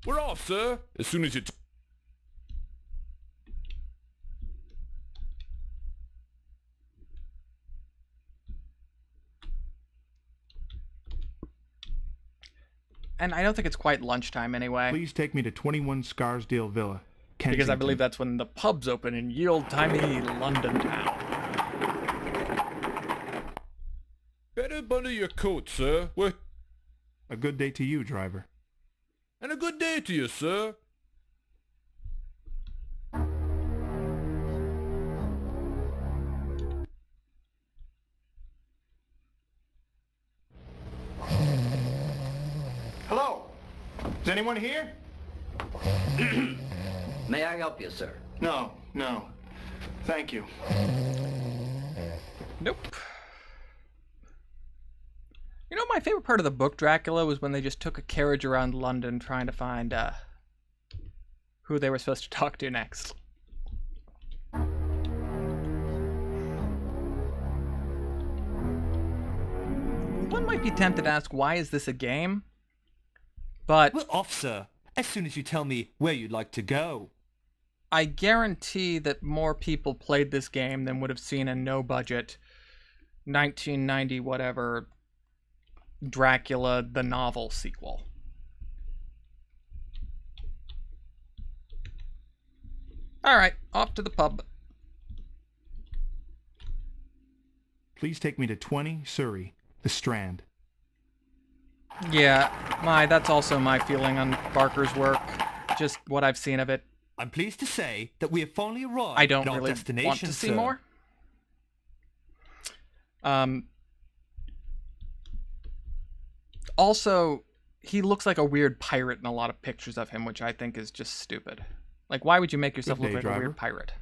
We're off, sir. As soon as you... And I don't think it's quite lunchtime anyway. Please take me to 21 Scarsdale Villa, Kensington. Because I believe that's when the pubs open in ye old-timey London town. Better bundle your coat, sir. A good day to you, driver. And a good day to you, sir. Hello? Is anyone here? May I help you, sir? No. Thank you. Nope. You know, my favorite part of the book Dracula was when they just took a carriage around London trying to find who they were supposed to talk to next. One might be tempted to ask, why is this a game? But we're off, sir. As soon as you tell me where you'd like to go. I guarantee that more people played this game than would have seen a no-budget 1990 whatever Dracula the novel sequel. Alright, off to the pub. Please take me to 20 Surrey, the Strand. Yeah, that's also my feeling on Barker's work. Just what I've seen of it. I'm pleased to say that we have finally arrived I don't at our really destination, want to see sir. more. Also, he looks like a weird pirate in a lot of pictures of him, which I think is just stupid. Like, why would you make yourself look like a weird pirate?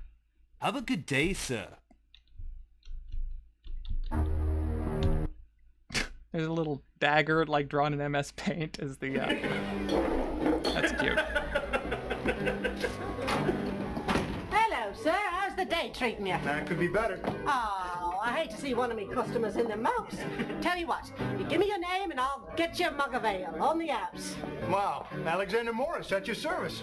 Have a good day, sir. There's a little dagger, like, drawn in MS Paint as the, That's cute. Hello, sir. How's the day treating you? That could be better. Oh, I hate to see one of me customers in the mumps. Tell you what, you give me your name and I'll get you a mug of ale on the house. Wow, Alexander Morris at your service.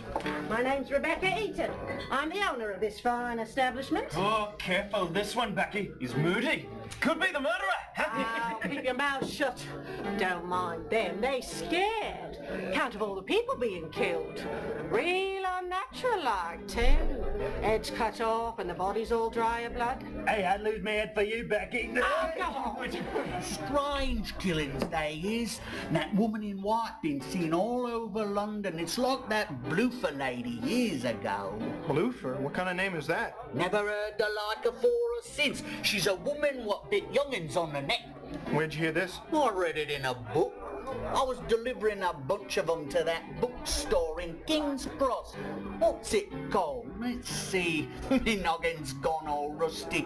My name's Rebecca Eaton. I'm the owner of this fine establishment. Oh, careful. This one, Becky, is moody. Could be the murderer. Oh, keep your mouth shut. Don't mind them. They scared. Count of all the people being killed. Real unnatural like, too. Heads cut off and the bodies all dry of blood. Hey, I'd lose my head for you, Becky. Oh, come on. Strange killings, they is. That woman in white been seen all over London. It's like that Bloofer lady years ago. Bloofer? What kind of name is that? Never heard the like of her since. She's a woman what bit youngins on the neck. Where'd you hear this? I read it in a book. I was delivering a bunch of them to that bookstore in King's Cross. What's it called? Let's see. My noggin's gone all rusty.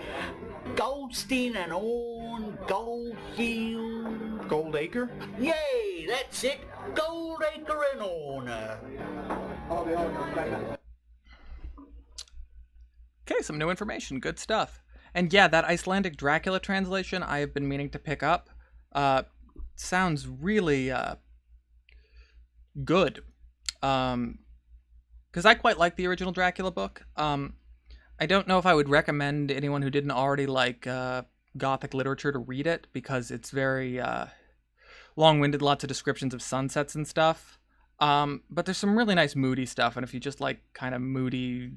Goldstein and Horn, Goldfield... Goldacre? Yay, that's it. Goldacre and Horner. Okay, some new information. Good stuff. And yeah, that Icelandic Dracula translation I have been meaning to pick up. Sounds really good. Because I quite like the original Dracula book. I don't know if I would recommend anyone who didn't already like Gothic literature to read it, because it's very long-winded, lots of descriptions of sunsets and stuff. But there's some really nice moody stuff, and if you just like kind of moody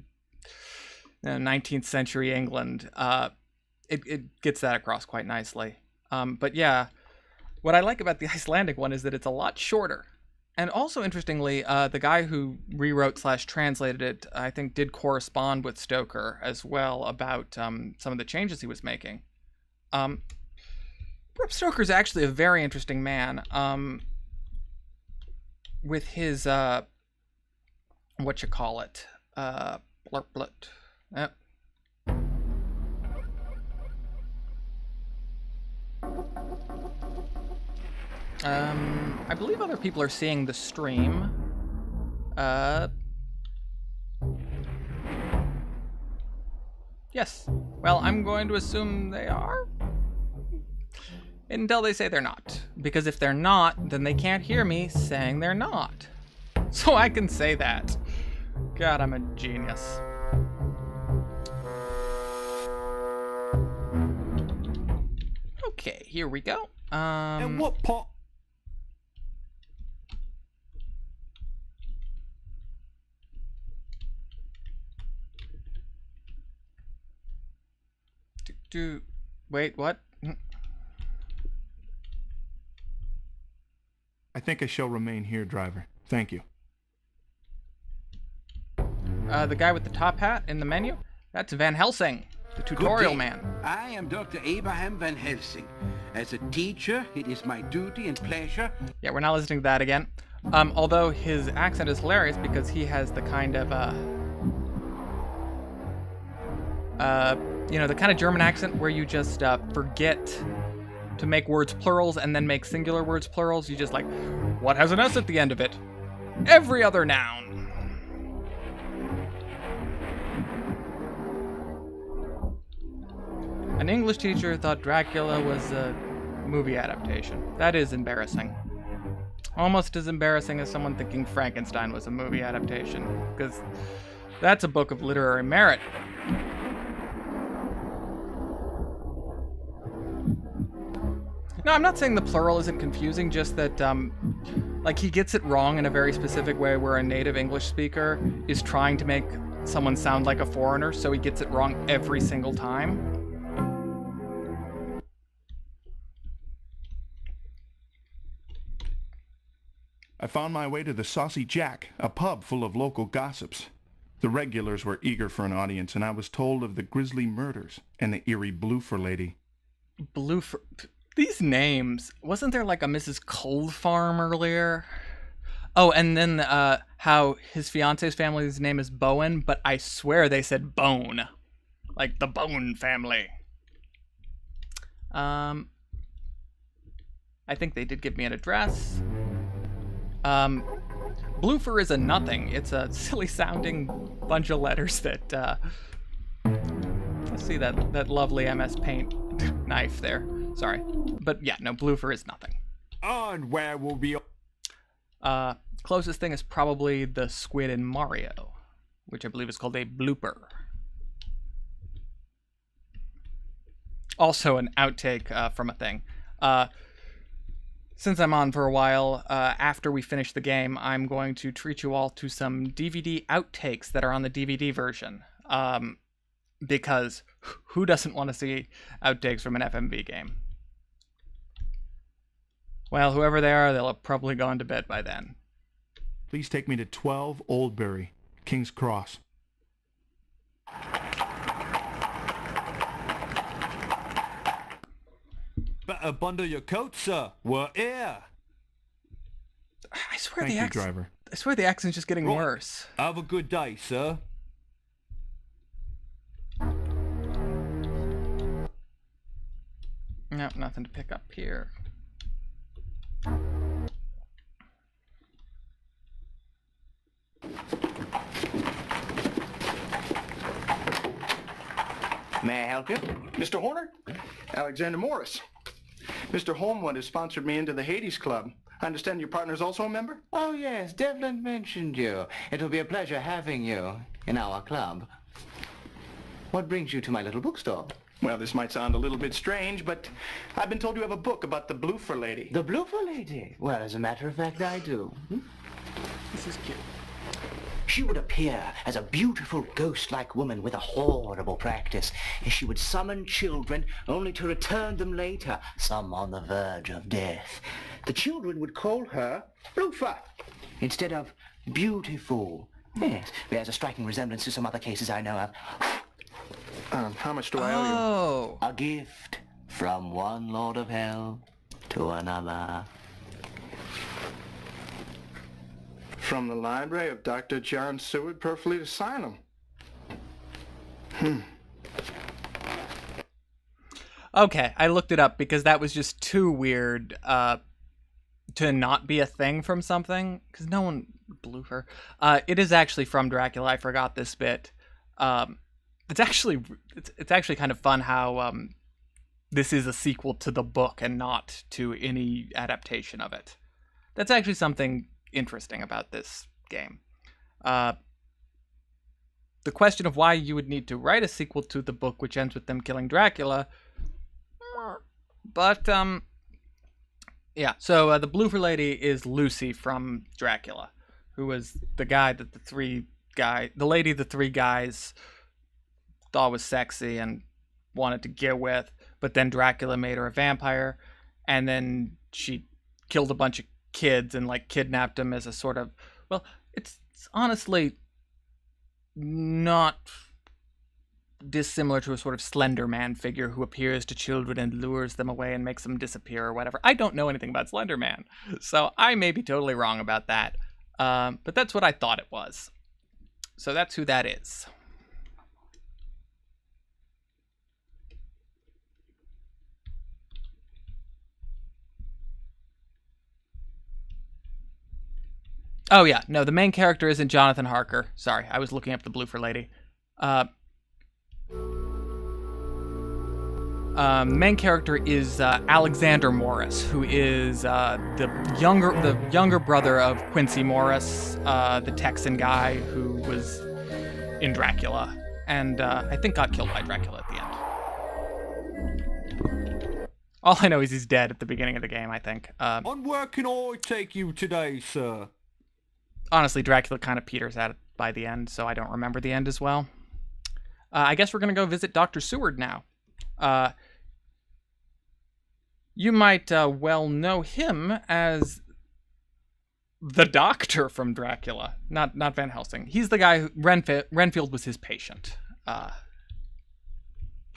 19th century England, it gets that across quite nicely. But yeah, what I like about the Icelandic one is that it's a lot shorter. And also, interestingly, the guy who rewrote/translated it, I think, did correspond with Stoker as well about some of the changes he was making. Bram Stoker's actually a very interesting man. With his, whatchamacallit, blurplet. Yep. I believe other people are seeing the stream. Yes. Well, I'm going to assume they are. Until they say they're not. Because if they're not, then they can't hear me saying they're not. So I can say that. God, I'm a genius. Okay, here we go. And what pot? Wait, what? I think I shall remain here, driver. Thank you. The guy with the top hat in the menu? That's Van Helsing, the tutorial man. I am Dr. Abraham Van Helsing. As a teacher, it is my duty and pleasure. Yeah, we're not listening to that again. Although his accent is hilarious because he has the kind of, the kind of German accent where you just forget to make words plurals and then make singular words plurals. You just like, what has an S at the end of it? Every other noun. An English teacher thought Dracula was a movie adaptation. That is embarrassing. Almost as embarrassing as someone thinking Frankenstein was a movie adaptation, because that's a book of literary merit. No, I'm not saying the plural isn't confusing, just that, like, he gets it wrong in a very specific way where a native English speaker is trying to make someone sound like a foreigner, so he gets it wrong every single time. I found my way to the Saucy Jack, a pub full of local gossips. The regulars were eager for an audience, and I was told of the grisly murders and the eerie Bloofer lady. Bloofer... These names. Wasn't there like a Mrs. Cold Farm earlier? Oh, and then how his fiance's family's name is Bowen, but I swear they said Bone. Like the Bone family. I think they did give me an address. Bloofer is a nothing. It's a silly sounding bunch of letters that, let's see that lovely MS Paint knife there. Sorry. But yeah, no, Bloofer is nothing. And where will we... Closest thing is probably the squid in Mario, which I believe is called a blooper. Also an outtake from a thing. Since I'm on for a while, after we finish the game, I'm going to treat you all to some DVD outtakes that are on the DVD version. Because who doesn't want to see outtakes from an FMV game? Well, whoever they are, they'll have probably gone to bed by then. Please take me to 12 Oldbury, King's Cross. Better bundle your coat, sir. We're here. I swear Thank you, driver. I swear the accent's just getting worse. Have a good day, sir. No, nothing to pick up here. May I help you? Mr. Horner? Alexander Morris. Mr. Holmwood has sponsored me into the Hades Club. I understand your partner's also a member? Oh, yes. Devlin mentioned you. It will be a pleasure having you in our club. What brings you to my little bookstore? Well, this might sound a little bit strange, but I've been told you have a book about the Bloofer lady. The Bloofer lady? Well, as a matter of fact, I do. This is cute. She would appear as a beautiful ghost-like woman with a horrible practice. She would summon children only to return them later, some on the verge of death. The children would call her Bloofer instead of Beautiful. Yes, bears a striking resemblance to some other cases I know of. How much do I owe Oh. A gift from one Lord of Hell to another. From the library of Dr. John Seward, Perfleet Asylum. Okay, I looked it up because that was just too weird to not be a thing from something. Because no one... Bloofer. It is actually from Dracula. I forgot this bit. It's actually kind of fun how this is a sequel to the book and not to any adaptation of it. That's actually something interesting about this game. The question of why you would need to write a sequel to the book which ends with them killing Dracula. But, yeah. So the Bloofer lady is Lucy from Dracula, who was the guy that the lady the three guys thought was sexy and wanted to get with, but then Dracula made her a vampire, and then she killed a bunch of kids and like kidnapped them as a sort of, well, it's honestly not dissimilar to a sort of Slender Man figure who appears to children and lures them away and makes them disappear or whatever. I don't know anything about Slender Man, so I may be totally wrong about that. But that's what I thought it was. So that's who that is. Oh yeah, no, the main character isn't Jonathan Harker. Sorry, I was looking up the Bloofer lady. Main character is Alexander Morris, who is the younger brother of Quincy Morris, the Texan guy who was in Dracula, and I think got killed by Dracula at the end. All I know is he's dead at the beginning of the game, I think. On where can I take you today, sir? Honestly, Dracula kind of peters out by the end, so I don't remember the end as well. I guess we're going to go visit Dr. Seward now. You might well know him as the Doctor from Dracula, not Van Helsing. He's the guy who Renfield was his patient. So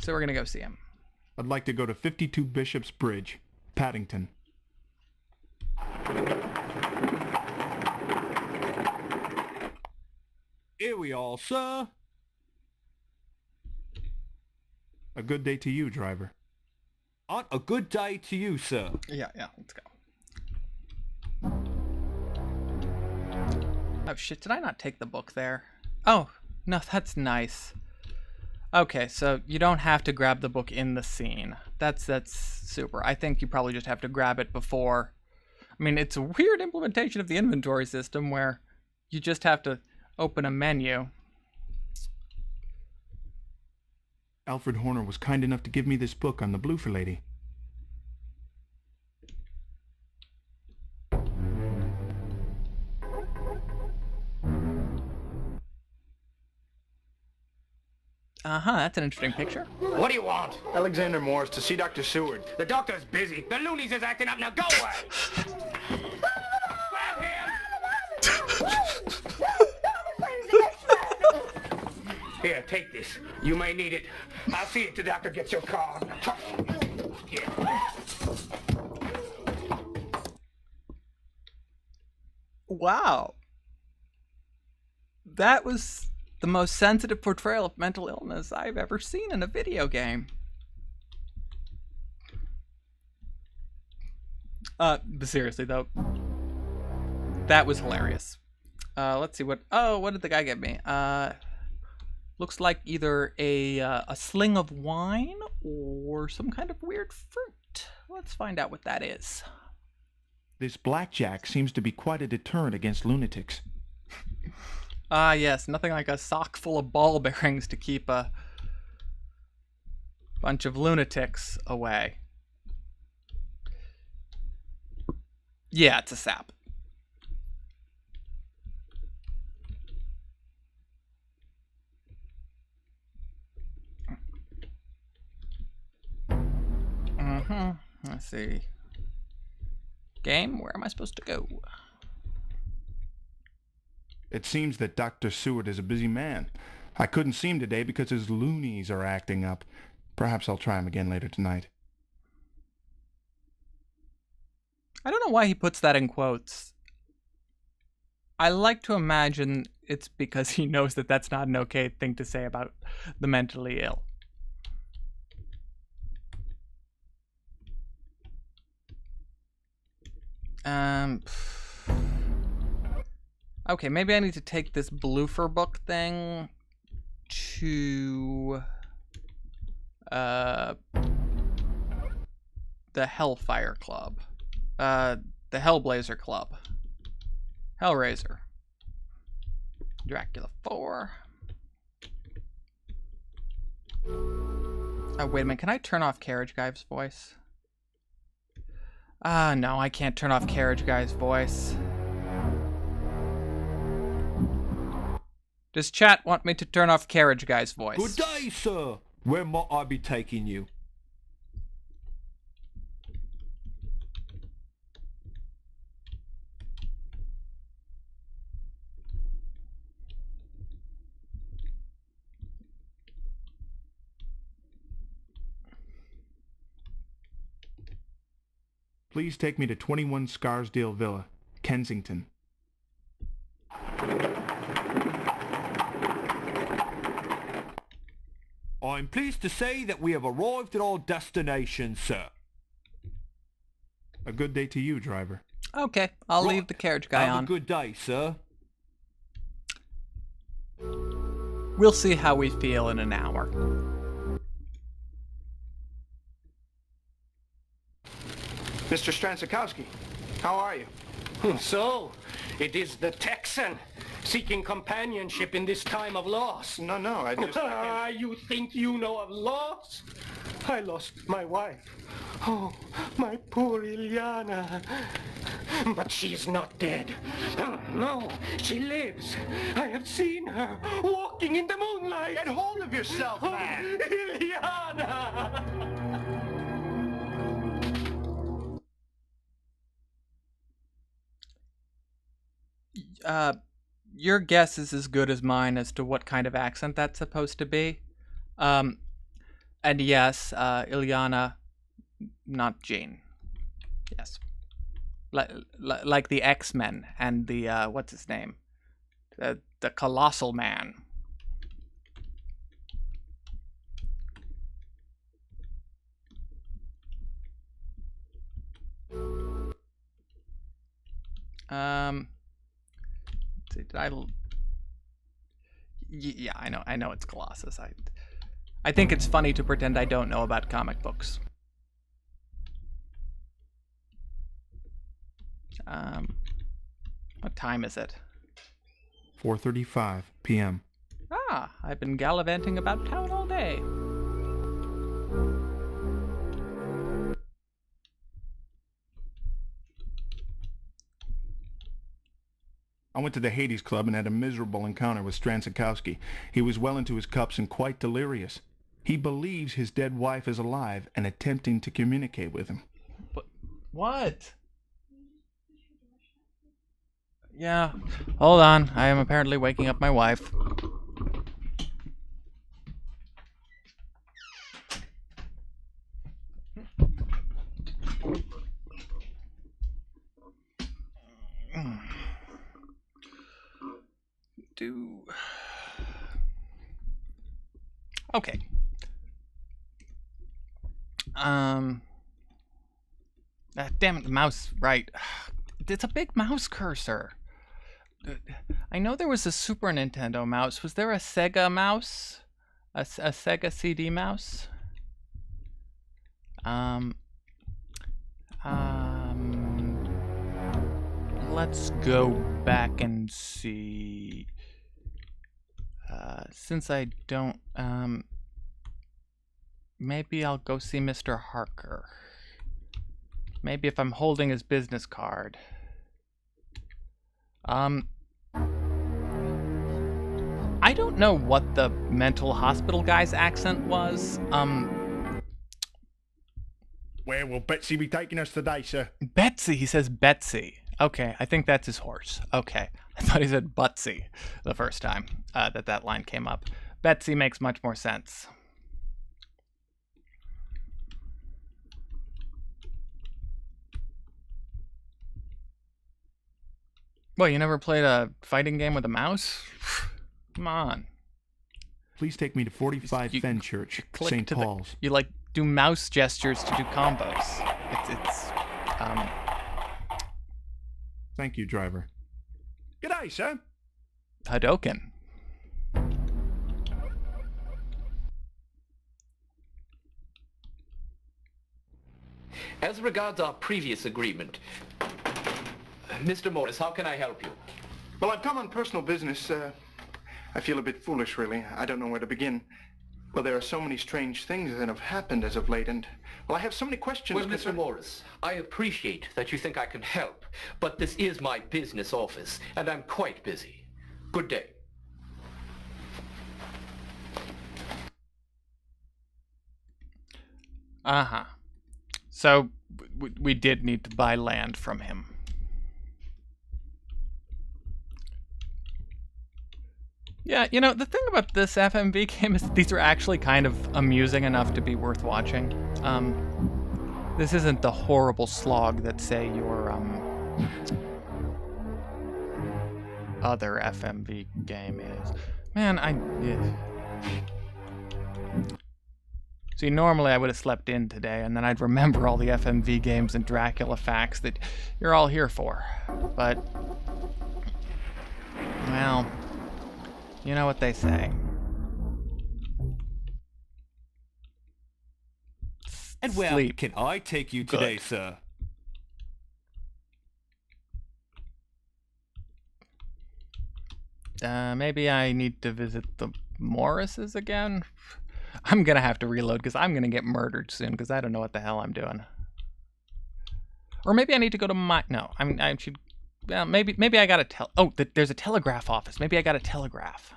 we're going to go see him. I'd like to go to 52 Bishop's Bridge, Paddington. Here we are, sir. A good day to you, driver. On a good day to you, sir. Yeah, let's go. Oh shit, did I not take the book there? Oh, no, that's nice. Okay, so you don't have to grab the book in the scene. That's super. I think you probably just have to grab it before. I mean, it's a weird implementation of the inventory system where you just have to open a menu. Alfred Horner was kind enough to give me this book on the Bloofer lady. That's an interesting picture. What do you want? Alexander Morris to see Dr. Seward. The doctor's busy. The loonies is acting up now. Go away! Here, take this. You may need it. I'll see if the doctor gets your car. Here. Wow. That was the most sensitive portrayal of mental illness I've ever seen in a video game. But seriously though, that was hilarious. Let's see what did the guy give me? Looks like either a sling of wine or some kind of weird fruit. Let's find out what that is. This blackjack seems to be quite a deterrent against lunatics. Yes, nothing like a sock full of ball bearings to keep Bunch of lunatics away. Yeah, it's a sap. Let's see. Game, where am I supposed to go? It seems that Dr. Seward is a busy man. I couldn't see him today because his loonies are acting up. Perhaps I'll try him again later tonight. I don't know why he puts that in quotes. I like to imagine it's because he knows that that's not an okay thing to say about the mentally ill. Okay, maybe I need to take this Bloofer book thing to the Hellfire Club. The Hellblazer Club. Hellraiser. Dracula 4. Oh, wait a minute. Can I turn off Carriage Guy's voice? No, I can't turn off Carriage Guy's voice. Does chat want me to turn off Carriage Guy's voice? Good day, sir. Where might I be taking you? Please take me to 21 Scarsdale Villa, Kensington. I'm pleased to say that we have arrived at our destination, sir. A good day to you, driver. Okay, I'll leave the Carriage Guy on. Have a good day, sir. We'll see how we feel in an hour. Mr. Stransakowski, how are you? So, it is the Texan seeking companionship in this time of loss. No, I just... You think you know of loss? I lost my wife. Oh, my poor Ilyana. But she's not dead. No, she lives. I have seen her walking in the moonlight. Get hold of yourself, man. Ilyana! Your guess is as good as mine as to what kind of accent that's supposed to be. And yes, Ilyana, not Jane. Yes. Like the X-Men and the, what's his name? The Colossal Man. Yeah, I know it's Colossus. I think it's funny to pretend I don't know about comic books. What time is it? 4:35 p.m. Ah, I've been gallivanting about town all day. I went to the Hades Club and had a miserable encounter with Stransakowski. He was well into his cups and quite delirious. He believes his dead wife is alive and attempting to communicate with him. But what? Yeah, hold on. I am apparently waking up my wife. Okay. Damn it, the mouse, right. It's a big mouse cursor. I know there was a Super Nintendo mouse. Was there a Sega mouse? A Sega CD mouse? Let's go back and see. Since I don't, maybe I'll go see Mr. Harker. Maybe if I'm holding his business card. I don't know what the mental hospital guy's accent was. Where will Betsy be taking us today, sir? Betsy, he says Betsy. Okay, I think that's his horse. Okay, I thought he said Butsy the first time that line came up. Betsy makes much more sense. Well, you never played a fighting game with a mouse? Come on. Please take me to 45 Fenchurch, St. Paul's. You like do mouse gestures to do combos. Thank you, driver. G'day, sir. Hadoken. As regards our previous agreement, Mr. Morris, how can I help you? Well, I've come on personal business. I feel a bit foolish, really. I don't know where to begin. Well, there are so many strange things that have happened as of late, and, well, I have so many questions. Well, Mr. Morris, I appreciate that you think I can help, but this is my business office, and I'm quite busy. Good day. Uh-huh. So, we did need to buy land from him. Yeah, you know, the thing about this FMV game is these are actually kind of amusing enough to be worth watching. This isn't the horrible slog that, say, your other FMV game is. Man, See, normally I would have slept in today, and then I'd remember all the FMV games and Dracula facts that you're all here for. But, well, you know what they say. And where Sleep. can I take you today, sir? Maybe I need to visit the Morrises again? I'm gonna have to reload because I'm gonna get murdered soon because I don't know what the hell I'm doing. Or maybe I need to go to my... No, I should... Well, maybe I gotta there's a telegraph office. Maybe I gotta telegraph.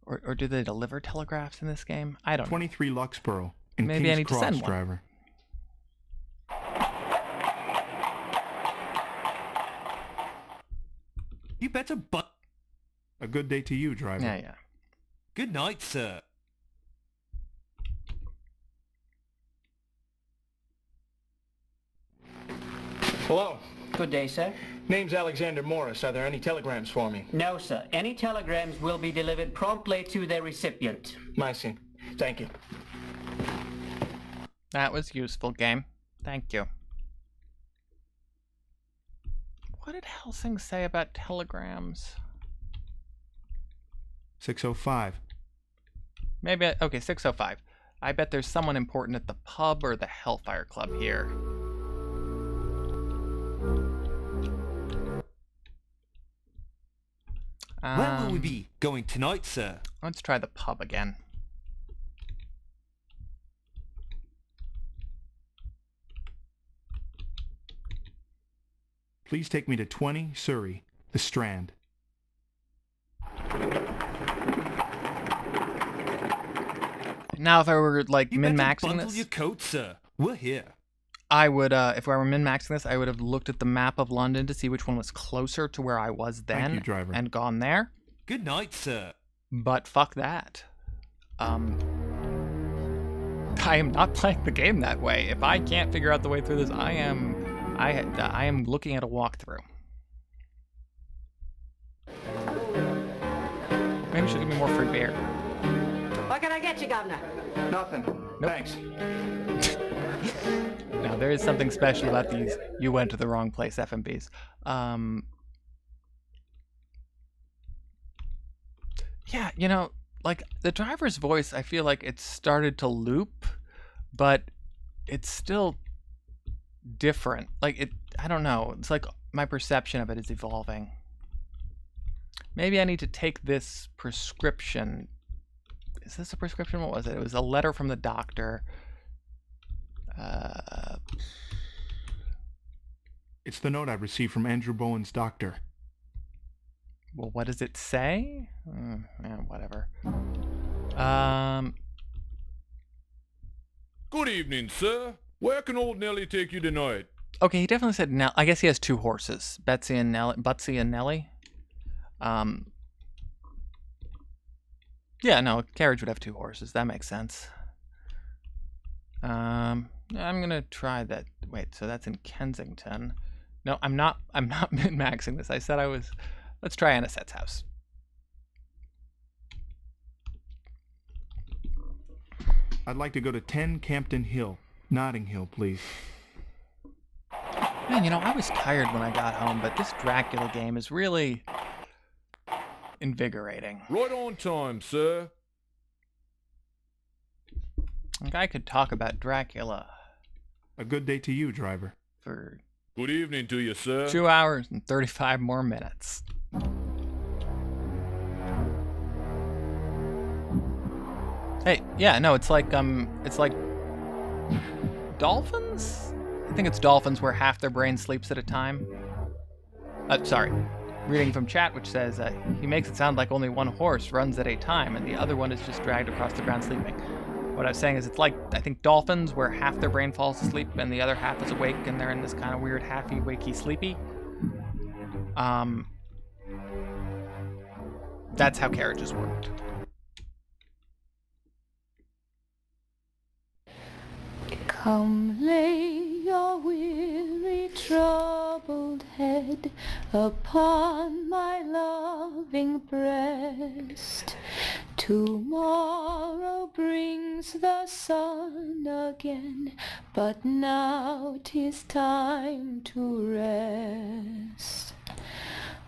Or do they deliver telegraphs in this game? I don't know. 23 Luxborough in Maybe King's I need to Cross, send one. driver. You better A good day to you, driver. Yeah. Good night, sir. Hello. Good day, sir. Name's Alexander Morris. Are there any telegrams for me? No, sir. Any telegrams will be delivered promptly to their recipient. I see. Thank you. That was useful, game. Thank you. What did Helsing say about telegrams? 605. Maybe, okay, 605. I bet there's someone important at the pub or the Hellfire Club here. Where will we be going tonight, sir? Let's try the pub again. Please take me to 20 Surrey, the Strand. Now, if I were like min-maxing Bundle this, your coat, sir. We're here. I would. If I were min-maxing this, I would have looked at the map of London to see which one was closer to where I was then, Thank you, driver. and gone there. Good night, sir. But fuck that. I am not playing the game that way. If I can't figure out the way through this, I am looking at a walkthrough. Maybe she'll give me more free beer. What can I get you, Governor? Nothing. Nope. Thanks. Now, there is something special about these you went to the wrong place FMVs. Yeah, you know, like, the driver's voice, I feel like it's started to loop, but it's still different. Like, I don't know. It's like my perception of it is evolving. Maybe I need to take this prescription Is this a prescription? What was it? It was a letter from the doctor. It's the note I received from Andrew Bowen's doctor. Well, what does it say? Yeah, whatever. Good evening, sir. Where can old Nellie take you tonight? Okay, he definitely said Nell. I guess he has two horses, Butsy and Nellie. Yeah, no, a carriage would have two horses. That makes sense. I'm gonna try that. Wait, so that's in Kensington. No, I'm not min-maxing this. I said I was. Let's try Anisette's house. I'd like to go to 10 Campden Hill, Notting Hill, please. Man, you know, I was tired when I got home, but this Dracula game is really invigorating. Right on time, sir. Like, I could talk about Dracula. A good day to you, driver. For good evening to you, sir. 2 hours and 35 more minutes. Hey, yeah, no, it's like dolphins? I think it's dolphins where half their brain sleeps at a time. Sorry. Reading from chat, which says, he makes it sound like only one horse runs at a time and the other one is just dragged across the ground sleeping. What I was saying is it's like, I think, dolphins where half their brain falls asleep and the other half is awake and they're in this kind of weird halfy, wakey, sleepy. That's how carriages worked. Come lay your weary, troubled head upon my loving breast. Tomorrow brings the sun again, but now 'tis time to rest.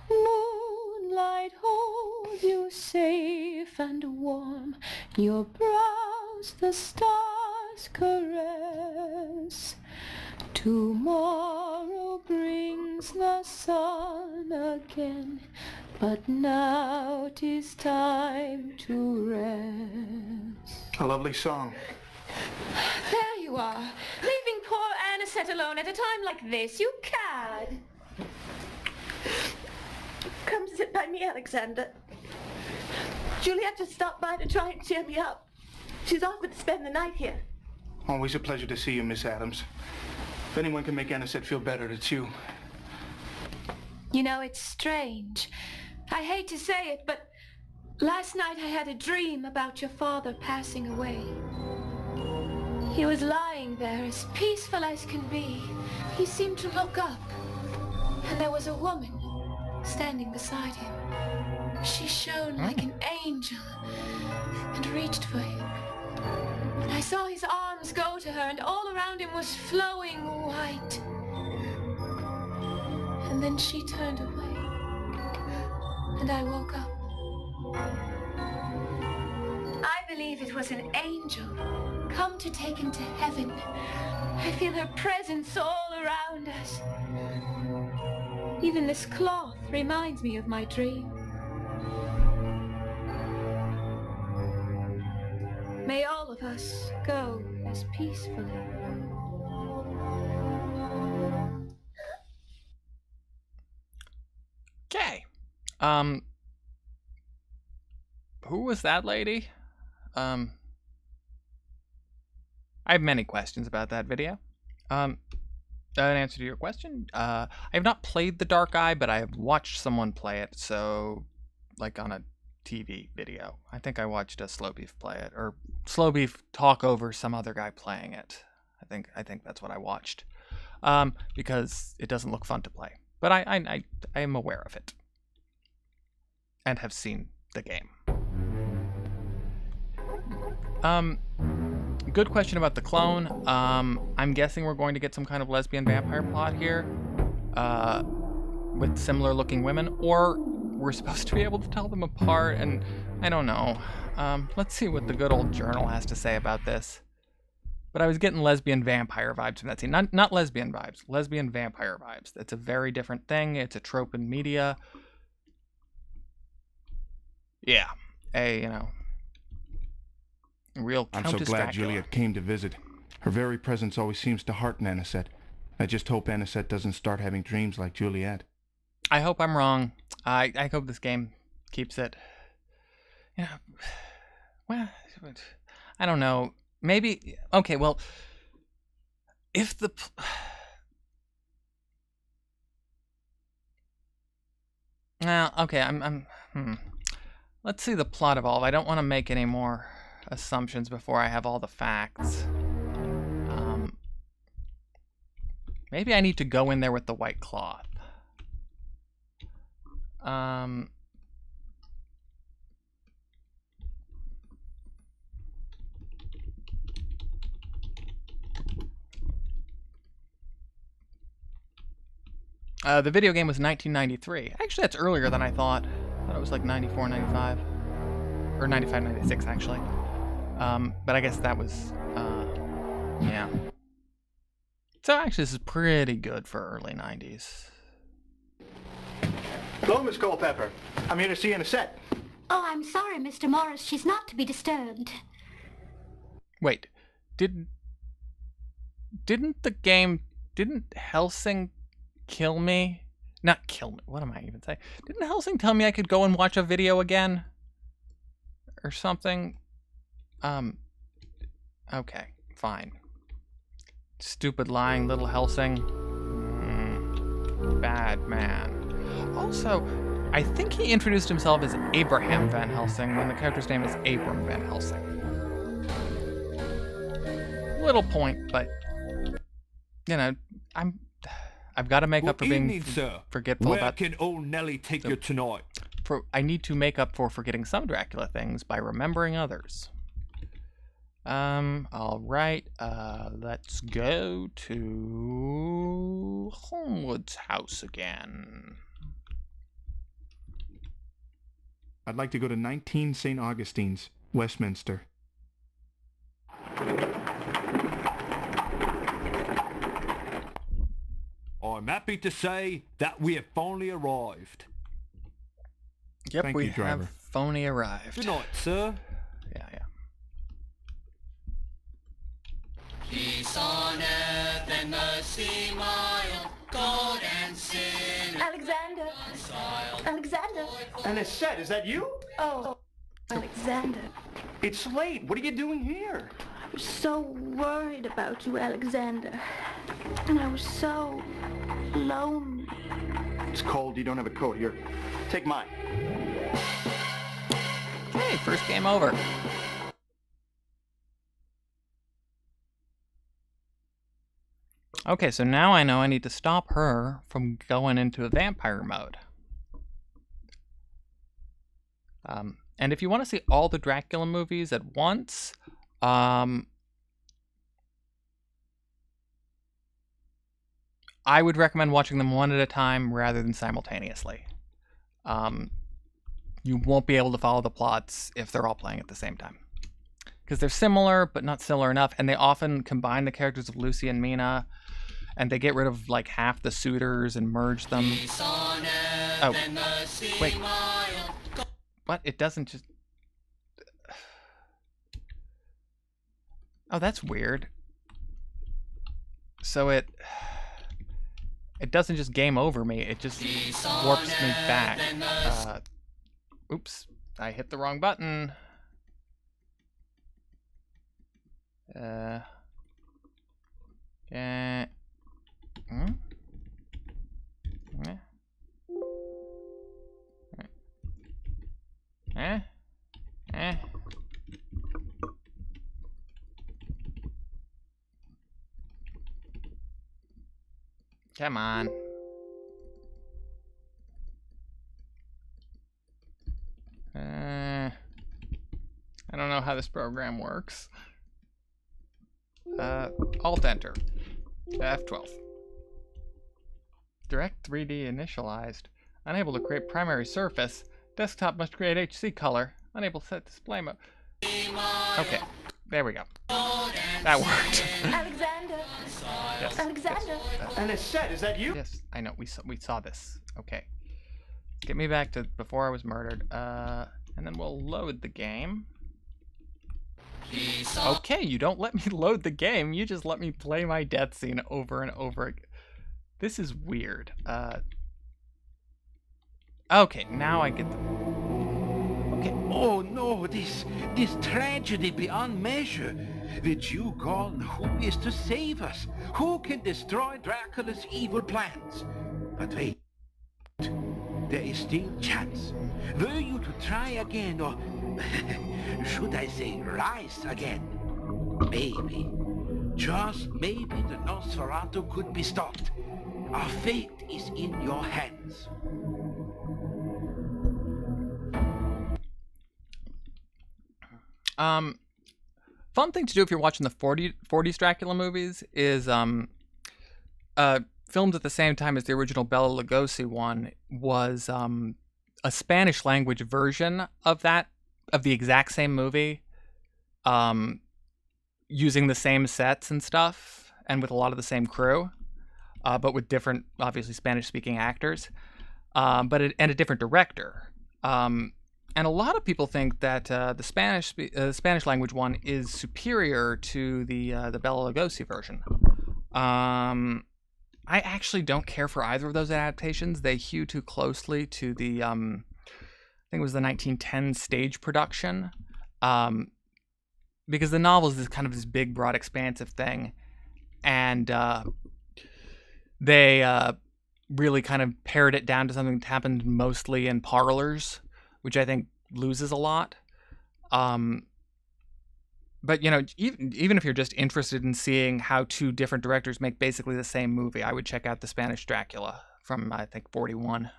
Moonlight holds you safe and warm, your brows the stars caress. Tomorrow brings the sun again, but now 'tis time to rest. A lovely song. There you are, leaving poor Anisette alone at a time like this, you cad. Come sit by me, Alexander. Juliet just stopped by to try and cheer me up. She's offered to spend the night here. Always a pleasure to see you, Miss Adams. If anyone can make Anisette feel better, it's you. You know, it's strange. I hate to say it, but last night I had a dream about your father passing away. He was lying there as peaceful as can be. He seemed to look up, and there was a woman standing beside him. She shone like an angel and reached for him. I saw his arms go to her, and all around him was flowing white. And then she turned away, and I woke up. I believe it was an angel, come to take him to heaven. I feel her presence all around us. Even this cloth reminds me of my dream. May all of us go as peacefully. Okay. Who was that lady? I have many questions about that video. An answer to your question, I have not played The Dark Eye, but I have watched someone play it, so, like on a TV video. I think I watched a Slow Beef play it, or Slow Beef talk over some other guy playing it. I think that's what I watched, because it doesn't look fun to play. But I am aware of it, and have seen the game. Good question about the clone. I'm guessing we're going to get some kind of lesbian vampire plot here, with similar looking women, or we're supposed to be able to tell them apart, and I don't know. Let's see what the good old journal has to say about this. But I was getting lesbian vampire vibes from that scene. Not lesbian vibes, lesbian vampire vibes. It's a very different thing. It's a trope in media. Yeah, Real I'm Countess so glad Dracula. Juliet came to visit. Her very presence always seems to hearten Anisette. I just hope Anisette doesn't start having dreams like Juliet. I hope I'm wrong. I hope this game keeps it. Yeah. Well, I don't know. Maybe. Okay. Well, if the. Well, okay. Let's see the plot evolve. I don't want to make any more assumptions before I have all the facts. Maybe I need to go in there with the white cloth. The video game was 1993. Actually, that's earlier than I thought. I thought it was like 94, 95. Or 95, 96, actually. But I guess that was, yeah. So actually, this is pretty good for early 90s. Hello, Miss Culpepper. I'm here to see Anisette. Oh, I'm sorry, Mr. Morris. She's not to be disturbed. Wait, didn't Helsing kill me? Not kill me. What am I even saying? Didn't Helsing tell me I could go and watch a video again? Or something? Okay, fine. Stupid lying little Helsing. Bad man. Also, I think he introduced himself as Abraham Van Helsing when the character's name is Abram Van Helsing. Little point, but you know, I've got to make up for being forgetful Where about. can old Nellie take you tonight? I need to make up for forgetting some Dracula things by remembering others. All right. Let's go to Homewood's house again. I'd like to go to 19 St. Augustine's, Westminster. I'm happy to say that we have finally arrived. Yep, Thank we you, driver. have phony arrived. Good night, sir. Yeah. Peace on earth and mercy mild, God and sin. Alexander! Alexander! Anisette, is that you? Oh, Alexander. It's late. What are you doing here? I was so worried about you, Alexander. And I was so lonely. It's cold. You don't have a coat. Here, take mine. Hey, first game over. Okay, so now I know I need to stop her from going into a vampire mode. And if you want to see all the Dracula movies at once, I would recommend watching them one at a time rather than simultaneously. You won't be able to follow the plots if they're all playing at the same time. Because they're similar, but not similar enough, and they often combine the characters of Lucy and Mina, and they get rid of like half the suitors and merge them. Oh, wait. What? It doesn't just... Oh, that's weird. So it doesn't just game over me, it just warps me back. Oops, I hit the wrong button. Yeah. Come on. I don't know how this program works. Alt Enter. F12. Direct 3D initialized. Unable to create primary surface. Desktop must create HC color. Unable to set display mode. Okay, there we go. That worked. Alexander! Yes. Alexander! Anisette, is that you? Yes, I know. We saw this. Okay. Get me back to before I was murdered. And then we'll load the game. Okay, you don't let me load the game. You just let me play my death scene over and over again. This is weird. Okay, now I get the... Okay. Oh no, this tragedy beyond measure. The Jew gone, who is to save us? Who can destroy Dracula's evil plans? But wait, there is still chance. Were you to try again, or should I say rise again? Maybe, just maybe the Nosferatu could be stopped. Our fate is in your hands. Fun thing to do if you're watching the 40s Dracula movies is filmed at the same time as the original Bela Lugosi one was a Spanish language version of the exact same movie, using the same sets and stuff and with a lot of the same crew, but with different, obviously Spanish speaking actors, and a different director. And a lot of people think that the Spanish language one is superior to the Bela Lugosi version. I actually don't care for either of those adaptations. They hew too closely to the I think it was the 1910 stage production, because the novel is kind of this big, broad, expansive thing, and they really kind of pared it down to something that happened mostly in parlors, which I think loses a lot. But, you know, even if you're just interested in seeing how two different directors make basically the same movie, I would check out the Spanish Dracula from, I think, 41.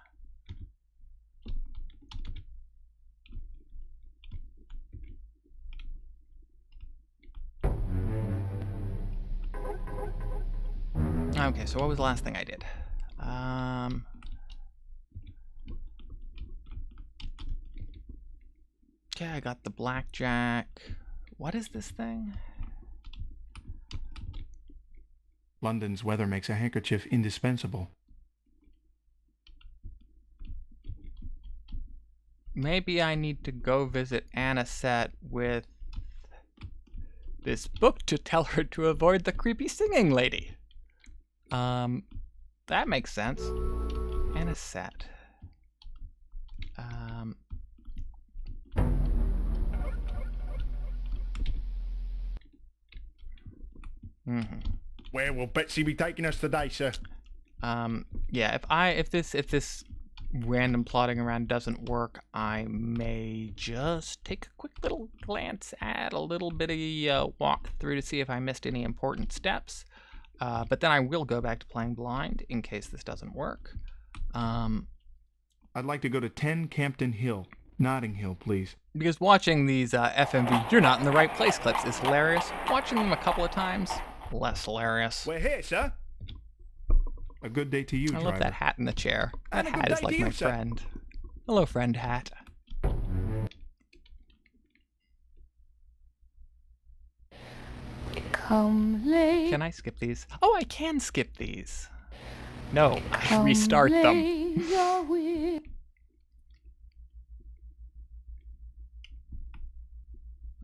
Okay, so what was the last thing I did? Okay, I got the blackjack. What is this thing? London's weather makes a handkerchief indispensable. Maybe I need to go visit Anisette with this book to tell her to avoid the creepy singing lady. That makes sense. Anisette. Where will Betsy be taking us today, sir? Yeah, if this random plotting around doesn't work, I may just take a quick little glance at a little bitty walk through to see if I missed any important steps. But then I will go back to playing blind in case this doesn't work. I'd like to go to 10 Campden Hill, Notting Hill, please. Because watching these FMV "You're Not in the Right Place" clips is hilarious. Watching them a couple of times, less hilarious. We're here, sir. A good day to you, I driver. love that hat in the chair. That And a good hat is day like to you, my sir. friend. Hello, friend hat. Come lay. Can I skip these? Oh, I can skip these. No, I Come restart lay them. your will.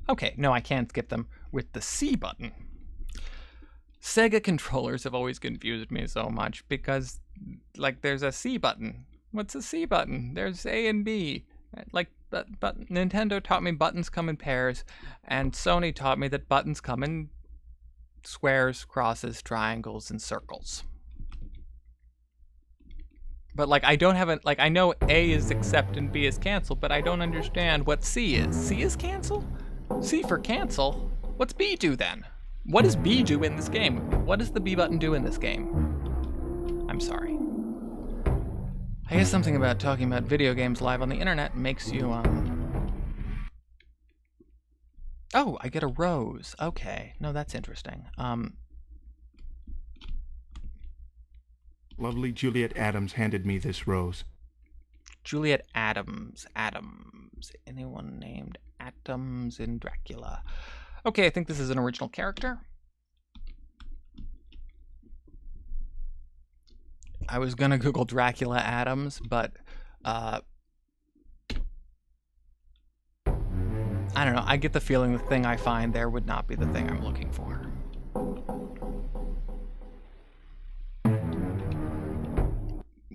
Okay, no, I can't skip them with the C button. Sega controllers have always confused me so much because, like, there's a C button. What's a C button? There's A and B. Like, but Nintendo taught me buttons come in pairs, and Sony taught me that buttons come in squares, crosses, triangles, and circles. But, like, I don't have a, like, I know A is accept and B is cancel, but I don't understand what C is. C is cancel? C for cancel? What's B do then? What does B do in this game? What does the B button do in this game? I'm sorry. I guess something about talking about video games live on the internet makes you, Oh, I get a rose. Okay. No, that's interesting. Lovely Juliet Adams handed me this rose. Juliet Adams. Anyone named Adams in Dracula? Okay, I think this is an original character. I was gonna Google Dracula Adams, but I don't know. I get the feeling the thing I find there would not be the thing I'm looking for.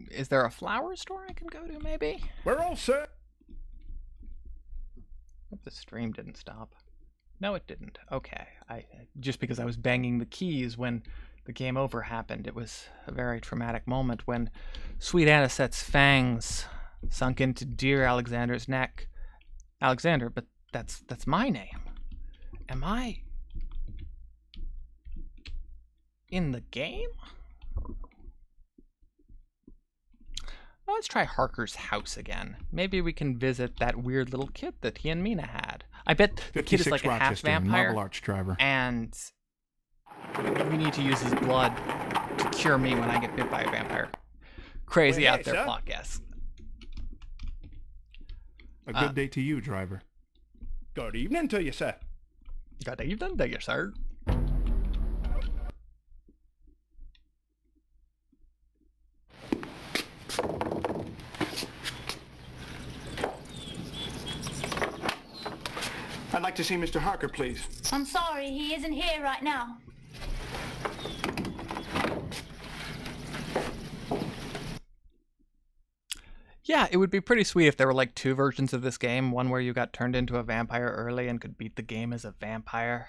Is there a flower store I can go to, maybe? We're all set. Hope the stream didn't stop. No, it didn't. Okay. Just because I was banging the keys when the game over happened. It was a very traumatic moment when sweet Anisette's fangs sunk into dear Alexander's neck. Alexander, but that's my name. Am I in the game? Well, let's try Harker's house again. Maybe we can visit that weird little kid that he and Mina had. I bet the kid is like a half vampire. Marble Arch driver. And we need to use his blood to cure me when I get bit by a vampire. Crazy out there, plot guess. A good day to you, driver. Good evening to you, sir. Good evening to you, sir. I'd like to see Mr. Harker, please. I'm sorry, he isn't here right now. Yeah, it would be pretty sweet if there were like 2 versions of this game. One where you got turned into a vampire early and could beat the game as a vampire.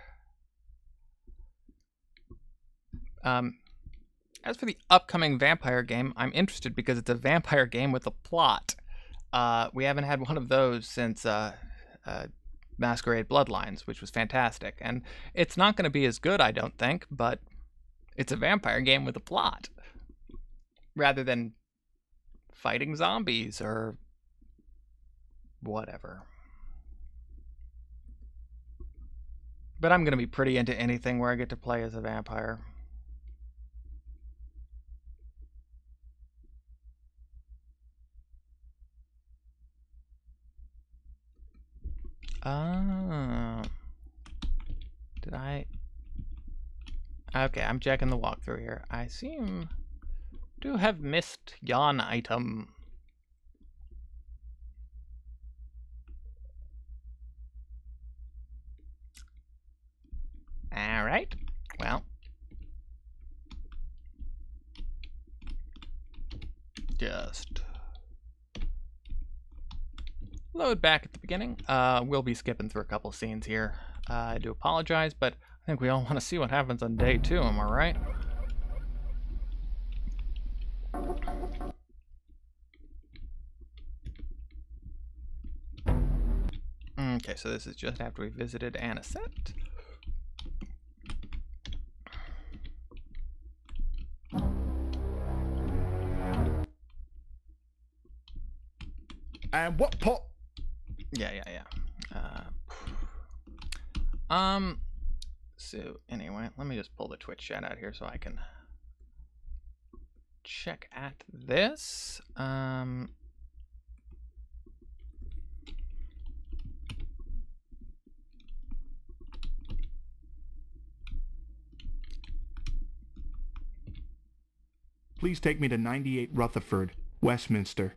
As for the upcoming vampire game, I'm interested because it's a vampire game with a plot. We haven't had one of those since Masquerade Bloodlines, which was fantastic. And it's not going to be as good, I don't think, but it's a vampire game with a plot. Rather than fighting zombies or whatever. But I'm going to be pretty into anything where I get to play as a vampire. Did I? Okay, I'm checking the walkthrough here. I seem to have missed yon item. Alright, well. Just load back at the beginning. We'll be skipping through a couple scenes here. I do apologize, but I think we all want to see what happens on day 2, am I right? Okay, so this is just after we visited Anisette. And what pot? Yeah. So anyway, let me just pull the Twitch chat out here so I can check at this. Please take me to 98 Rutherford, Westminster.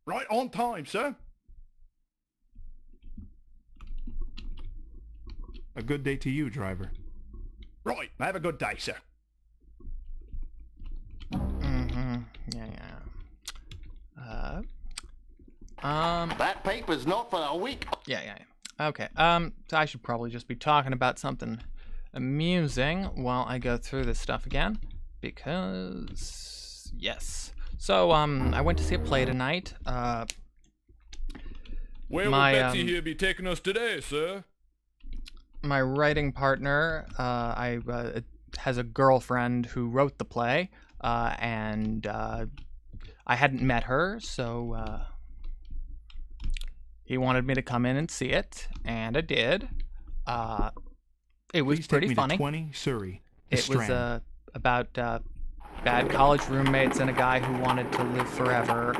Right on time, sir. A good day to you, driver. Right, have a good day, sir. That paper's not for a week. Yeah. Okay, so I should probably just be talking about something amusing while I go through this stuff again, because, yes. So, I went to see a play tonight. Where will Betsy here be taking us today, sir? My writing partner, has a girlfriend who wrote the play, and I hadn't met her, so he wanted me to come in and see it, and I did. It was Please pretty take me funny. To 20 Surrey. It was about bad college roommates and a guy who wanted to live forever.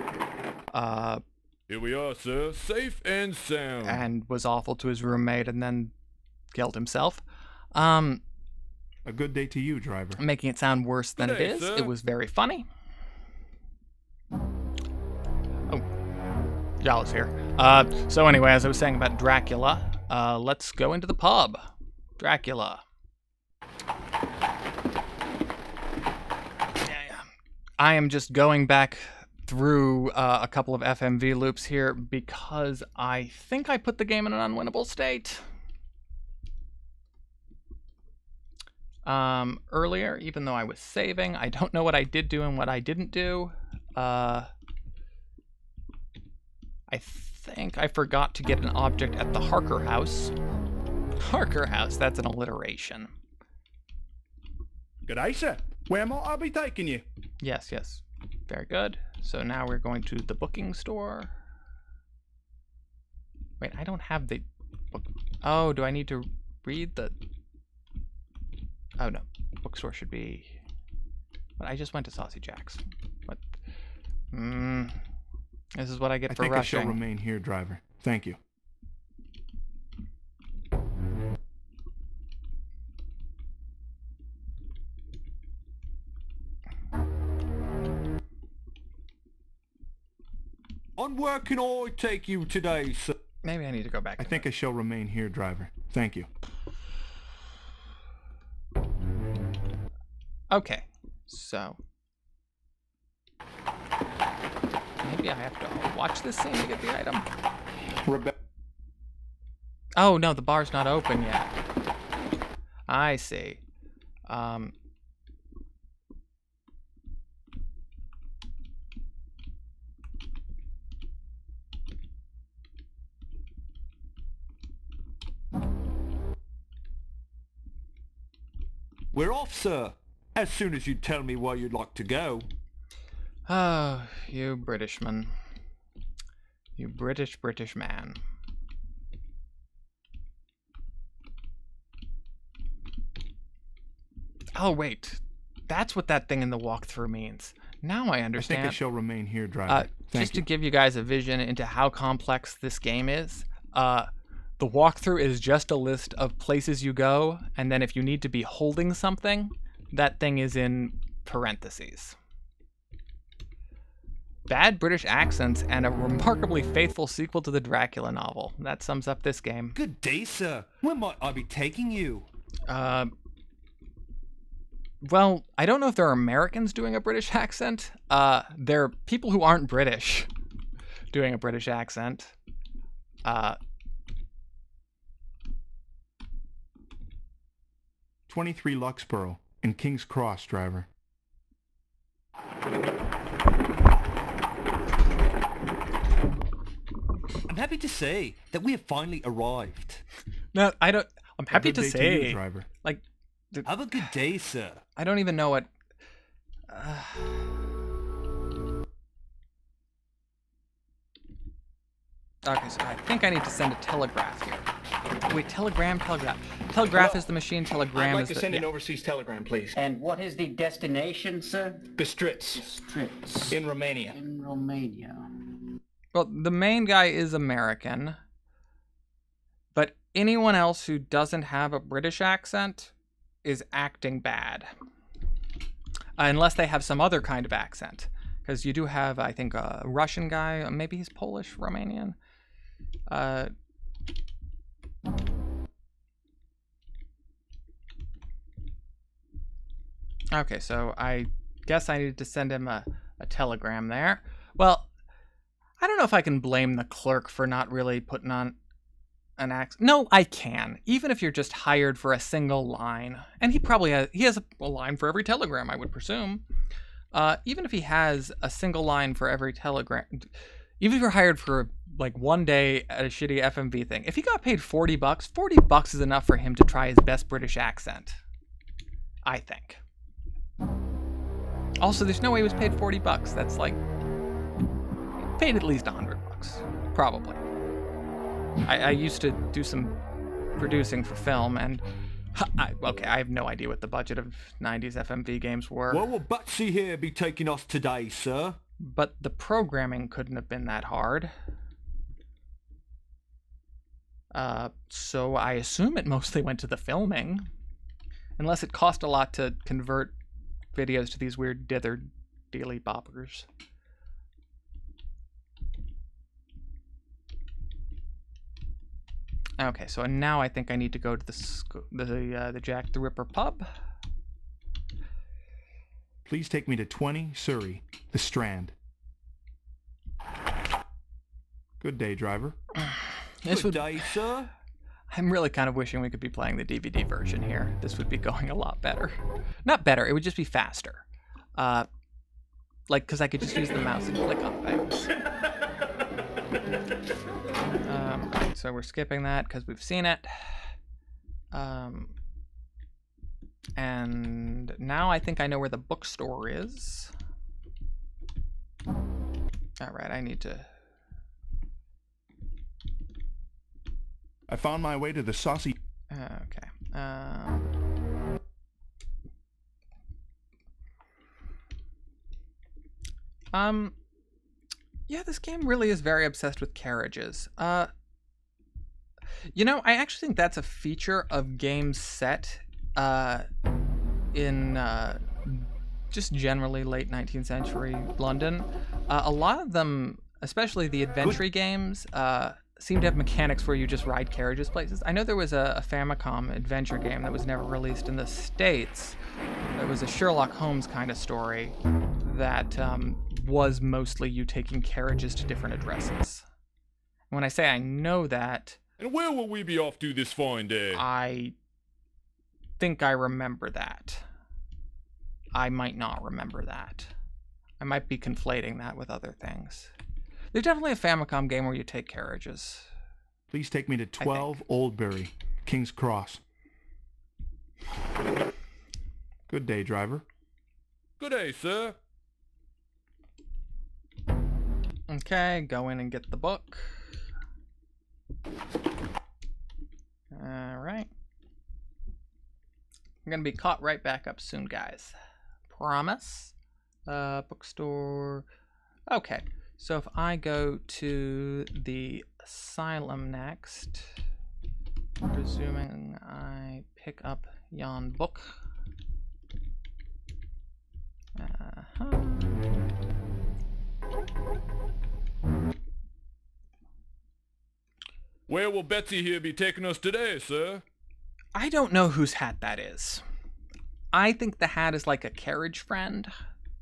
Here we are, sir, safe and sound. And was awful to his roommate and then killed himself. A good day to you, driver. Making it sound worse than it is. Sir. It was very funny. Jala's here. So anyway, as I was saying about Dracula, let's go into the pub. Dracula. I am just going back through a couple of FMV loops here because I think I put the game in an unwinnable state. Earlier, even though I was saving, I don't know what I did do and what I didn't do. I think I forgot to get an object at the Harker house. Harker house, that's an alliteration. Good day, sir. Where might I be taking you? Yes, yes. Very good. So now we're going to the booking store. Wait, I don't have the book. Oh, do I need to read the... Oh, no. Bookstore should be... But I just went to Saucy Jack's. What? This is what I get for rushing. I think I shall remain here, driver. Thank you. On where can I take you today, sir? Maybe I need to go back. I think I shall remain here, driver. Thank you. Okay, so maybe I have to watch this scene to get the item. Oh no, the bar's not open yet. I see. We're off, sir. As soon as you tell me where you'd like to go. Oh, you Britishman. You British man. Oh, wait. That's what that thing in the walkthrough means. Now I understand. I think I shall remain here, driver. Just to give you guys a vision into how complex this game is, the walkthrough is just a list of places you go, and then if you need to be holding something, that thing is in parentheses. Bad British accents and a remarkably faithful sequel to the Dracula novel. That sums up this game. Good day, sir. Where might I be taking you? Well, I don't know if there are Americans doing a British accent. There are people who aren't British doing a British accent. 23 Luxborough in King's Cross, driver. I'm happy to say that we have finally arrived. No, I don't. I'm happy to say, to you, driver. Like, have a good day, sir. I don't even know what. Okay, so I think I need to send a telegraph here. Wait, telegram. Telegraph is the machine. Telegram I'd like is to the... send an overseas telegram, please. And what is the destination, sir? Bistritz. In Romania. In Romania. Well, the main guy is American, but anyone else who doesn't have a British accent is acting bad. Unless they have some other kind of accent. Because you do have, I think, a Russian guy. Maybe he's Polish, Romanian. Okay, so I guess I needed to send him a telegram there. Well, I don't know if I can blame the clerk for not really putting on an accent. No, I can. Even if you're just hired for a single line. And he probably has a line for every telegram, I would presume. Even if he has a single line for every telegram, even if you're hired for like one day at a shitty FMV thing, if he got paid $40, $40 is enough for him to try his best British accent. I think. Also, there's no way he was paid $40. That's like paid at least $100, probably. I used to do some producing for film, and I have no idea what the budget of 90s FMV games were. Well, will Batsy here be taking us today, sir? But the programming couldn't have been that hard. So I assume it mostly went to the filming. Unless it cost a lot to convert videos to these weird dither dealy boppers. Okay, so now I think I need to go to the Jack the Ripper pub. Please take me to 20 Surrey, the Strand. Good day, driver. Good day, sir. I'm really kind of wishing we could be playing the DVD version here. This would be going a lot better. Not better, it would just be faster. Like, because I could just use the mouse and click on things. Right, so we're skipping that because we've seen it. And now I think I know where the bookstore is. Alright, I need to... I found my way to the saucy... Okay. Yeah, this game really is very obsessed with carriages. You know, I actually think that's a feature of games set in just generally late 19th century London. A lot of them, especially the adventure games, seem to have mechanics where you just ride carriages places. I know there was a Famicom adventure game that was never released in the States. It was a Sherlock Holmes kind of story that was mostly you taking carriages to different addresses. When I say I know that... And where will we be off to this fine day? I think I remember that. I might not remember that. I might be conflating that with other things. There's definitely a Famicom game where you take carriages. Please take me to 12 Oldbury, King's Cross. Good day, driver. Good day, sir. Okay, go in and get the book. Alright. I'm gonna be caught right back up soon, guys. Promise. Bookstore. Okay, so if I go to the asylum next, presuming I pick up yon book. Where will Betsy here be taking us today, sir? I don't know whose hat that is. I think the hat is like a carriage friend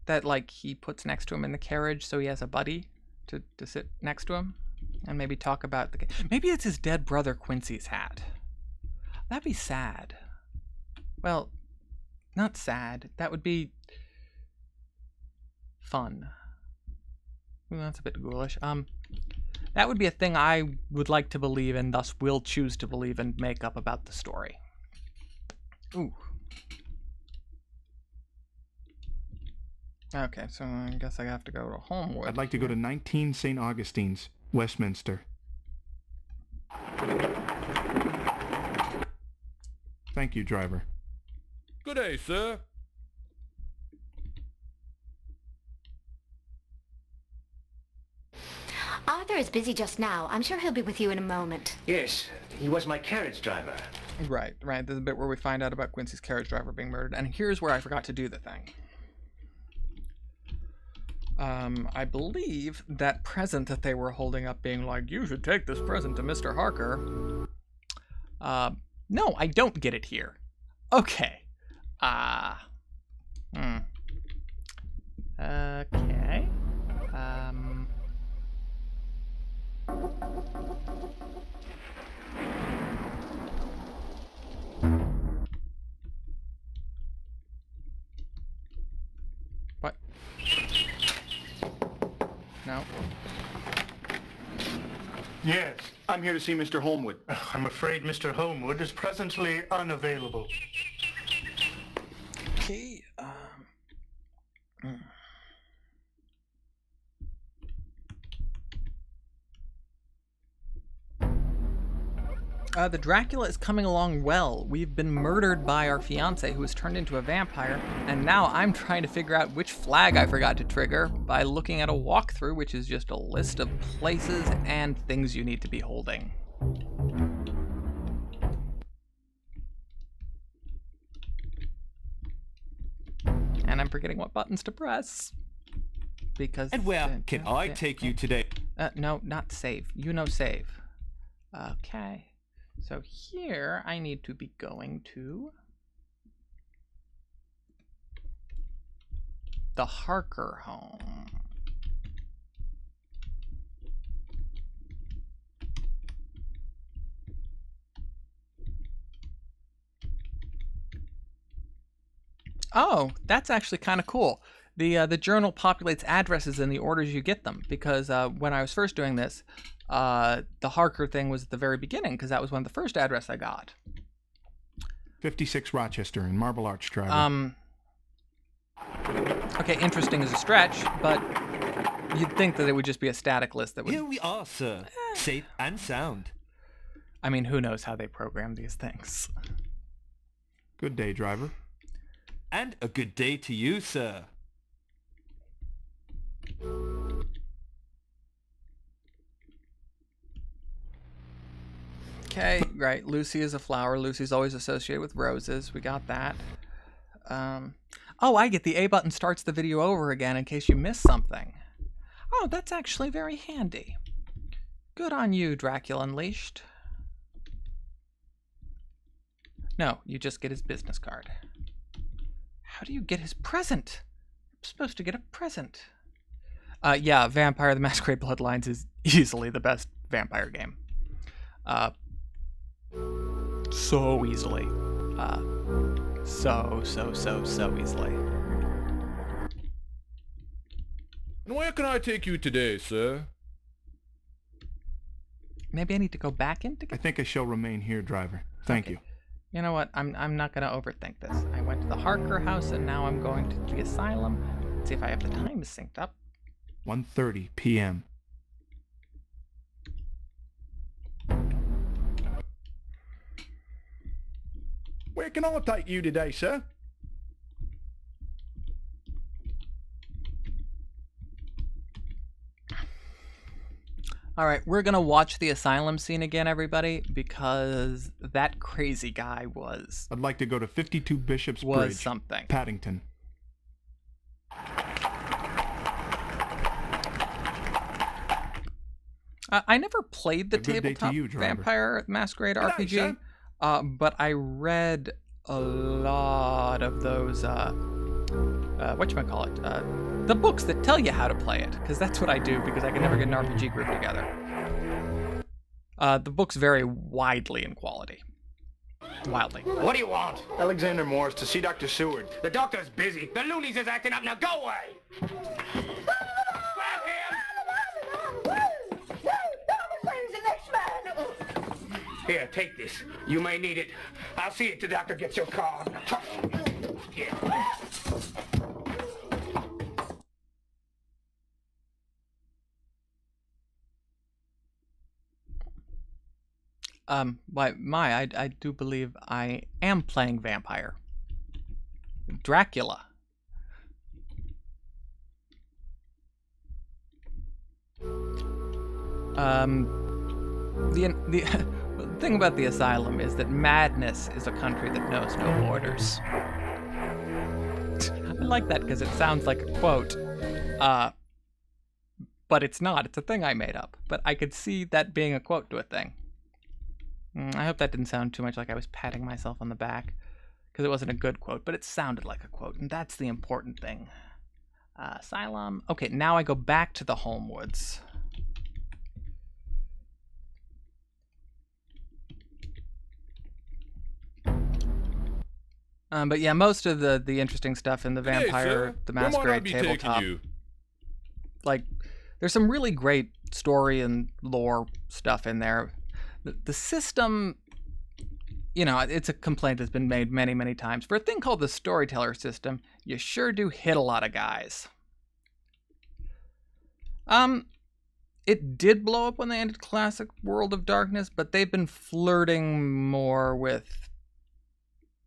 that like he puts next to him in the carriage so he has a buddy to sit next to him and maybe talk about the... Maybe it's his dead brother Quincy's hat. That'd be sad. Well, not sad. That would be fun. Ooh, that's a bit ghoulish. That would be a thing I would like to believe and thus will choose to believe and make up about the story. Ooh. Okay, so I guess I have to go to Homewood. I'd like to go to 19 St. Augustine's, Westminster. Thank you, driver. Good day, sir. Arthur is busy just now. I'm sure he'll be with you in a moment. Yes, he was my carriage driver. Right. There's a bit where we find out about Quincy's carriage driver being murdered, and here's where I forgot to do the thing. I believe that present that they were holding up being like, you should take this present to Mr. Harker. No, I don't get it here. Okay. Okay. What? No. Yes. I'm here to see Mr. Holmwood. I'm afraid Mr. Holmwood is presently unavailable. Okay. The Dracula is coming along well. We've been murdered by our fiancé, who has turned into a vampire, and now I'm trying to figure out which flag I forgot to trigger by looking at a walkthrough, which is just a list of places and things you need to be holding. And I'm forgetting what buttons to press. Because... And where can I take you today? No, not save. You know save. Okay. So here I need to be going to the Harker home. Oh, that's actually kind of cool. The journal populates addresses in the orders you get them, because when I was first doing this, the Harker thing was at the very beginning, because that was one of the first address I got. 56 Rochester in Marble Arch, driver. Okay, interesting is a stretch, but you'd think that it would just be a static list that would... Here we are, sir. Safe and sound. I mean, who knows how they program these things. Good day, driver. And a good day to you, sir. Okay, right. Lucy is a flower. Lucy's always associated with roses. We got that. Oh, I get the A button starts the video over again in case you miss something. Oh, that's actually very handy. Good on you, Dracula Unleashed. No, you just get his business card. How do you get his present? I'm supposed to get a present. Yeah, Vampire the Masquerade Bloodlines is easily the best vampire game. So easily. So easily. And where can I take you today, sir? Maybe I need to go back in to get... I think I shall remain here, driver. Thank you. You know what? I'm not going to overthink this. I went to the Harker house, and now I'm going to the asylum. Let's see if I have the times synced up. 1:30 p.m. Where can I take you today, sir? All right, we're going to watch the asylum scene again, everybody, because that crazy guy was... I'd like to go to 52 Bishop's was Bridge, something. Paddington. I never played the A good day to tabletop you, driver. Vampire Masquerade G'day, RPG, but I read a lot of those, whatchamacallit, the books that tell you how to play it, because that's what I do, because I can never get an RPG group together. The books vary widely in quality. Wildly. What do you want? Alexander Morris to see Dr. Seward. The doctor's busy. The loonies is acting up. Now go away! Here, take this. You may need it. I'll see if the doctor gets your car. Here. I do believe I am playing vampire. Dracula. The thing about the asylum is that madness is a country that knows no borders. I like that because it sounds like a quote. But it's not. It's a thing I made up. But I could see that being a quote to a thing. I hope that didn't sound too much like I was patting myself on the back, because it wasn't a good quote, but it sounded like a quote, and that's the important thing. Asylum. Okay, now I go back to the Homewoods. But yeah, most of the interesting stuff in the Vampire, the Masquerade tabletop, like, there's some really great story and lore stuff in there. The system, you know, it's a complaint that's been made many, many times. For a thing called the storyteller system, you sure do hit a lot of guys. It did blow up when they ended Classic World of Darkness, but they've been flirting more with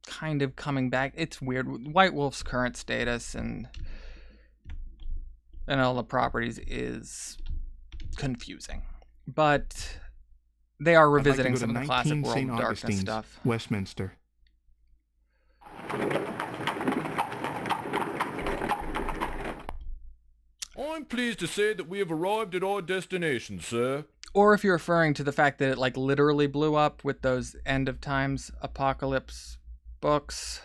kind of coming back. It's weird. White Wolf's current status and all the properties is confusing. But they are revisiting some of the Classic World of Darkness stuff. Westminster. I'm pleased to say that we have arrived at our destination, sir. Or if you're referring to the fact that it like literally blew up with those end of times apocalypse books,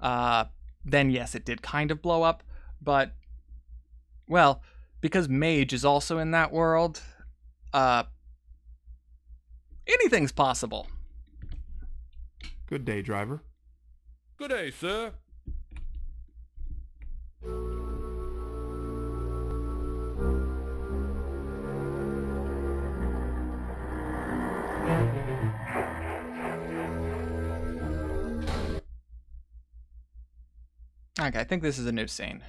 then yes, it did kind of blow up. But, well, because Mage is also in that world, anything's possible. Good day, driver. Good day, sir. Okay, I think this is a new scene.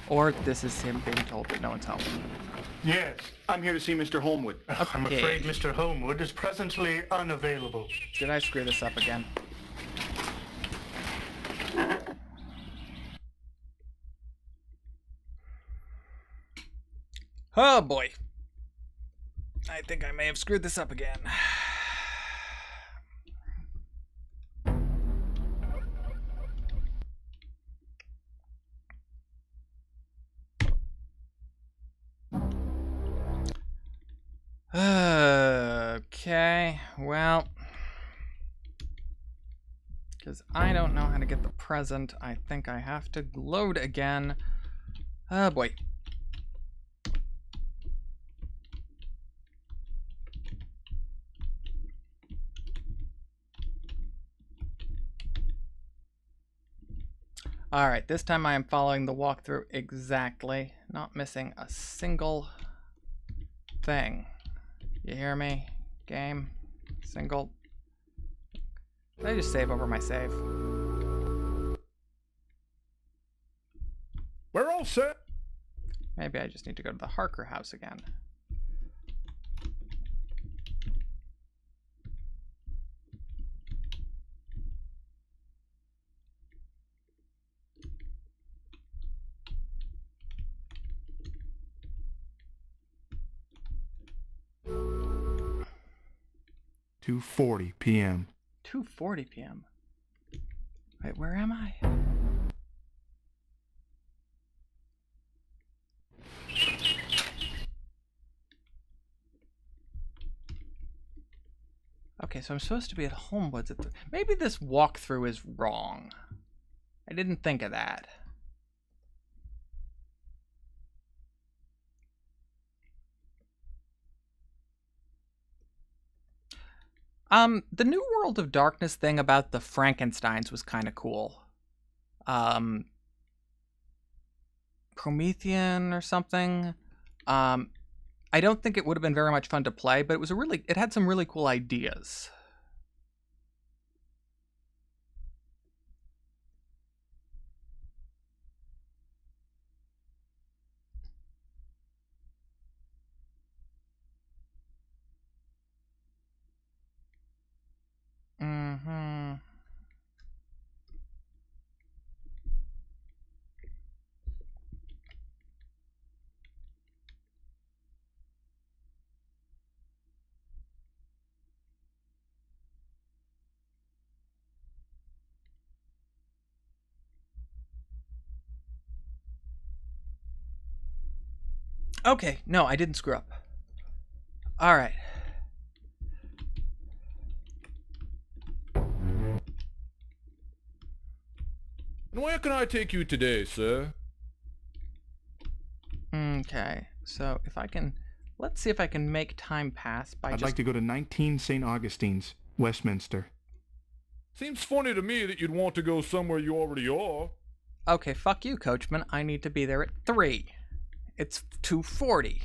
Or this is him being told that no one's home. Yes. I'm here to see Mr. Holmwood. I'm afraid Mr. Holmwood is presently unavailable. Did I screw this up again? Oh boy. I think I may have screwed this up again. Okay, well, because I don't know how to get the present, I think I have to load again. Oh boy. Alright, this time I am following the walkthrough exactly, not missing a single thing. You hear me? Game. Single. Did I just save over my save? We're all set. Maybe I just need to go to the Harker house again. $2:40 p.m. 2:40 p.m. Wait, where am I? Okay, so I'm supposed to be at Homewoods. Maybe this walkthrough is wrong. I didn't think of that. The New World of Darkness thing about the Frankensteins was kind of cool. Promethean or something. I don't think it would have been very much fun to play, but it had some really cool ideas. Mm-hmm. Okay, no, I didn't screw up. All right. And where can I take you today, sir? Okay, so if I can, let's see if I can make time pass by I'd like to go to 19 St. Augustine's, Westminster. Seems funny to me that you'd want to go somewhere you already are. Okay, fuck you, Coachman. I need to be there at 3. It's 2:40.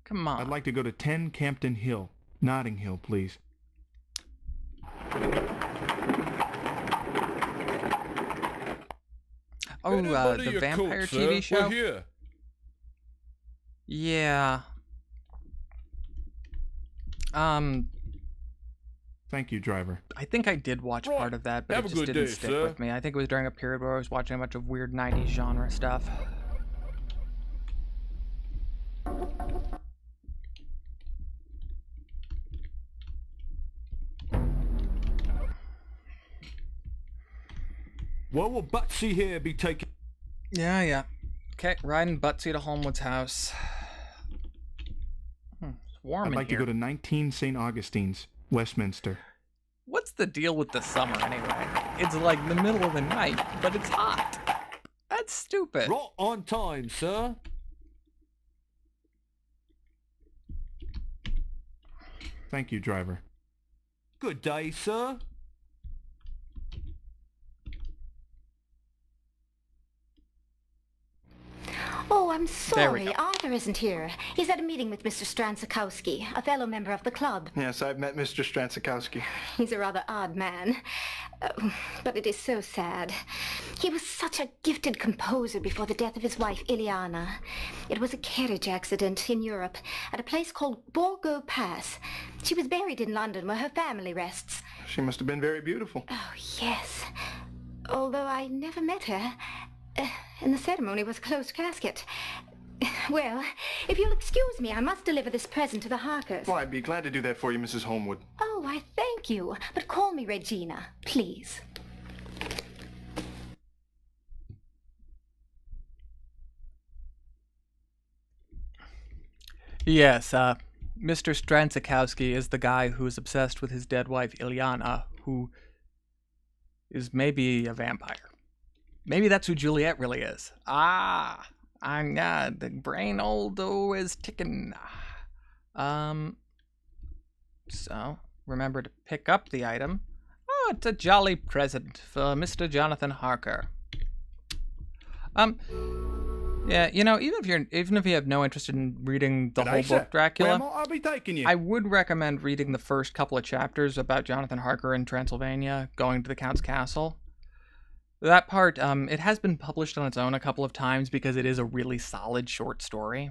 Come on. I'd like to go to 10 Campden Hill, Notting Hill, please. Oh, the vampire TV show? We're here. Yeah. Thank you, driver. I think I did watch part of that, but it just didn't stick with me. I think it was during a period where I was watching a bunch of weird 90s genre stuff. What will Butsy here be taking? Yeah. Okay, riding Butsy to Homewood's house. warm I'd in like to here. go to 19 St. Augustine's, Westminster. What's the deal with the summer anyway? It's like the middle of the night, but it's hot. That's stupid. Right on time, sir. Thank you, driver. Good day, sir. Oh, I'm There we sorry. Arthur isn't here. He's at a meeting with Mr. Stransakowski, a fellow member of the club. Yes, I've met Mr. Stransakowski. He's a rather odd man. But it is so sad. He was such a gifted composer before the death of his wife, Ileana. It was a carriage accident in Europe at a place called Borgo Pass. She was buried in London where her family rests. She must have been very beautiful. Oh, yes. Although I never met her. And the ceremony was a closed casket. Well, if you'll excuse me, I must deliver this present to the Harkers. Well, I'd be glad to do that for you, Mrs. Holmwood. Oh, I thank you. But call me Regina, please. Yes, Mr. Stransakowski is the guy who's obsessed with his dead wife, Ileana, who is maybe a vampire. Maybe that's who Juliet really is. Ah, the brain oldo is ticking. So, remember to pick up the item. Oh, it's a jolly present for Mr. Jonathan Harker. Yeah, you know, even if you have no interest in reading the whole book, Dracula, I'll be taking you. I would recommend reading the first couple of chapters about Jonathan Harker in Transylvania, going to the Count's castle. That part, it has been published on its own a couple of times because it is a really solid short story.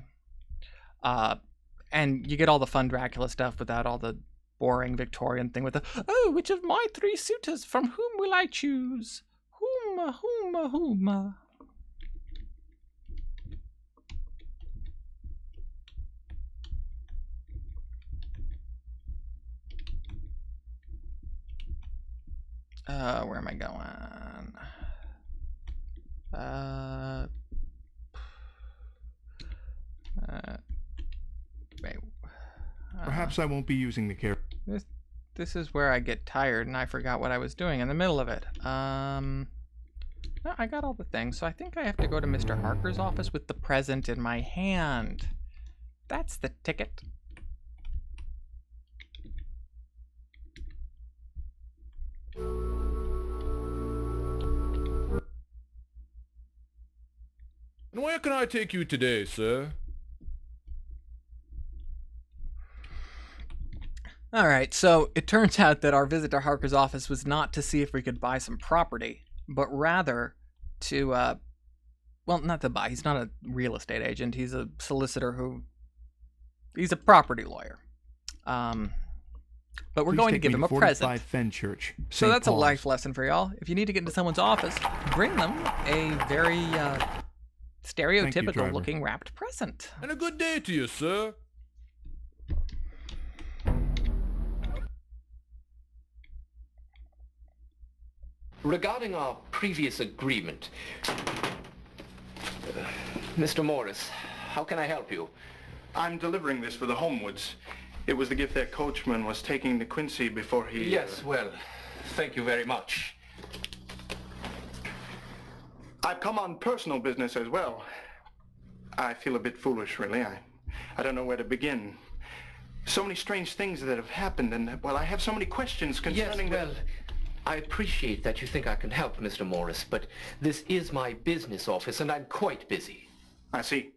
And you get all the fun Dracula stuff without all the boring Victorian thing with the, oh, which of my three suitors, from whom will I choose? Whom. Where am I going? Wait. Perhaps I won't be using the carrot. This is where I get tired and I forgot what I was doing in the middle of it. No, I got all the things, so I think I have to go to Mr. Harker's office with the present in my hand. That's the ticket. And where can I take you today, sir? Alright, so it turns out that our visit to Harker's office was not to see if we could buy some property, but rather to, well, not to buy. He's not a real estate agent. He's a solicitor he's a property lawyer. But we're going to give him a present. Fenchurch, So St. that's a Paul's. life lesson for y'all. If you need to get into someone's office, bring them a very stereotypical looking wrapped present. And a good day to you, sir. Regarding our previous agreement, Mr. Morris, how can I help you? I'm delivering this for the Holmwoods. It was the gift that coachman was taking to Quincy before he... Yes, well, thank you very much. I've come on personal business as well. I feel a bit foolish, really. I don't know where to begin. So many strange things that have happened, and, well, I have so many questions concerning... Yes, well, I appreciate that you think I can help, Mr. Morris, but this is my business office, and I'm quite busy. I see.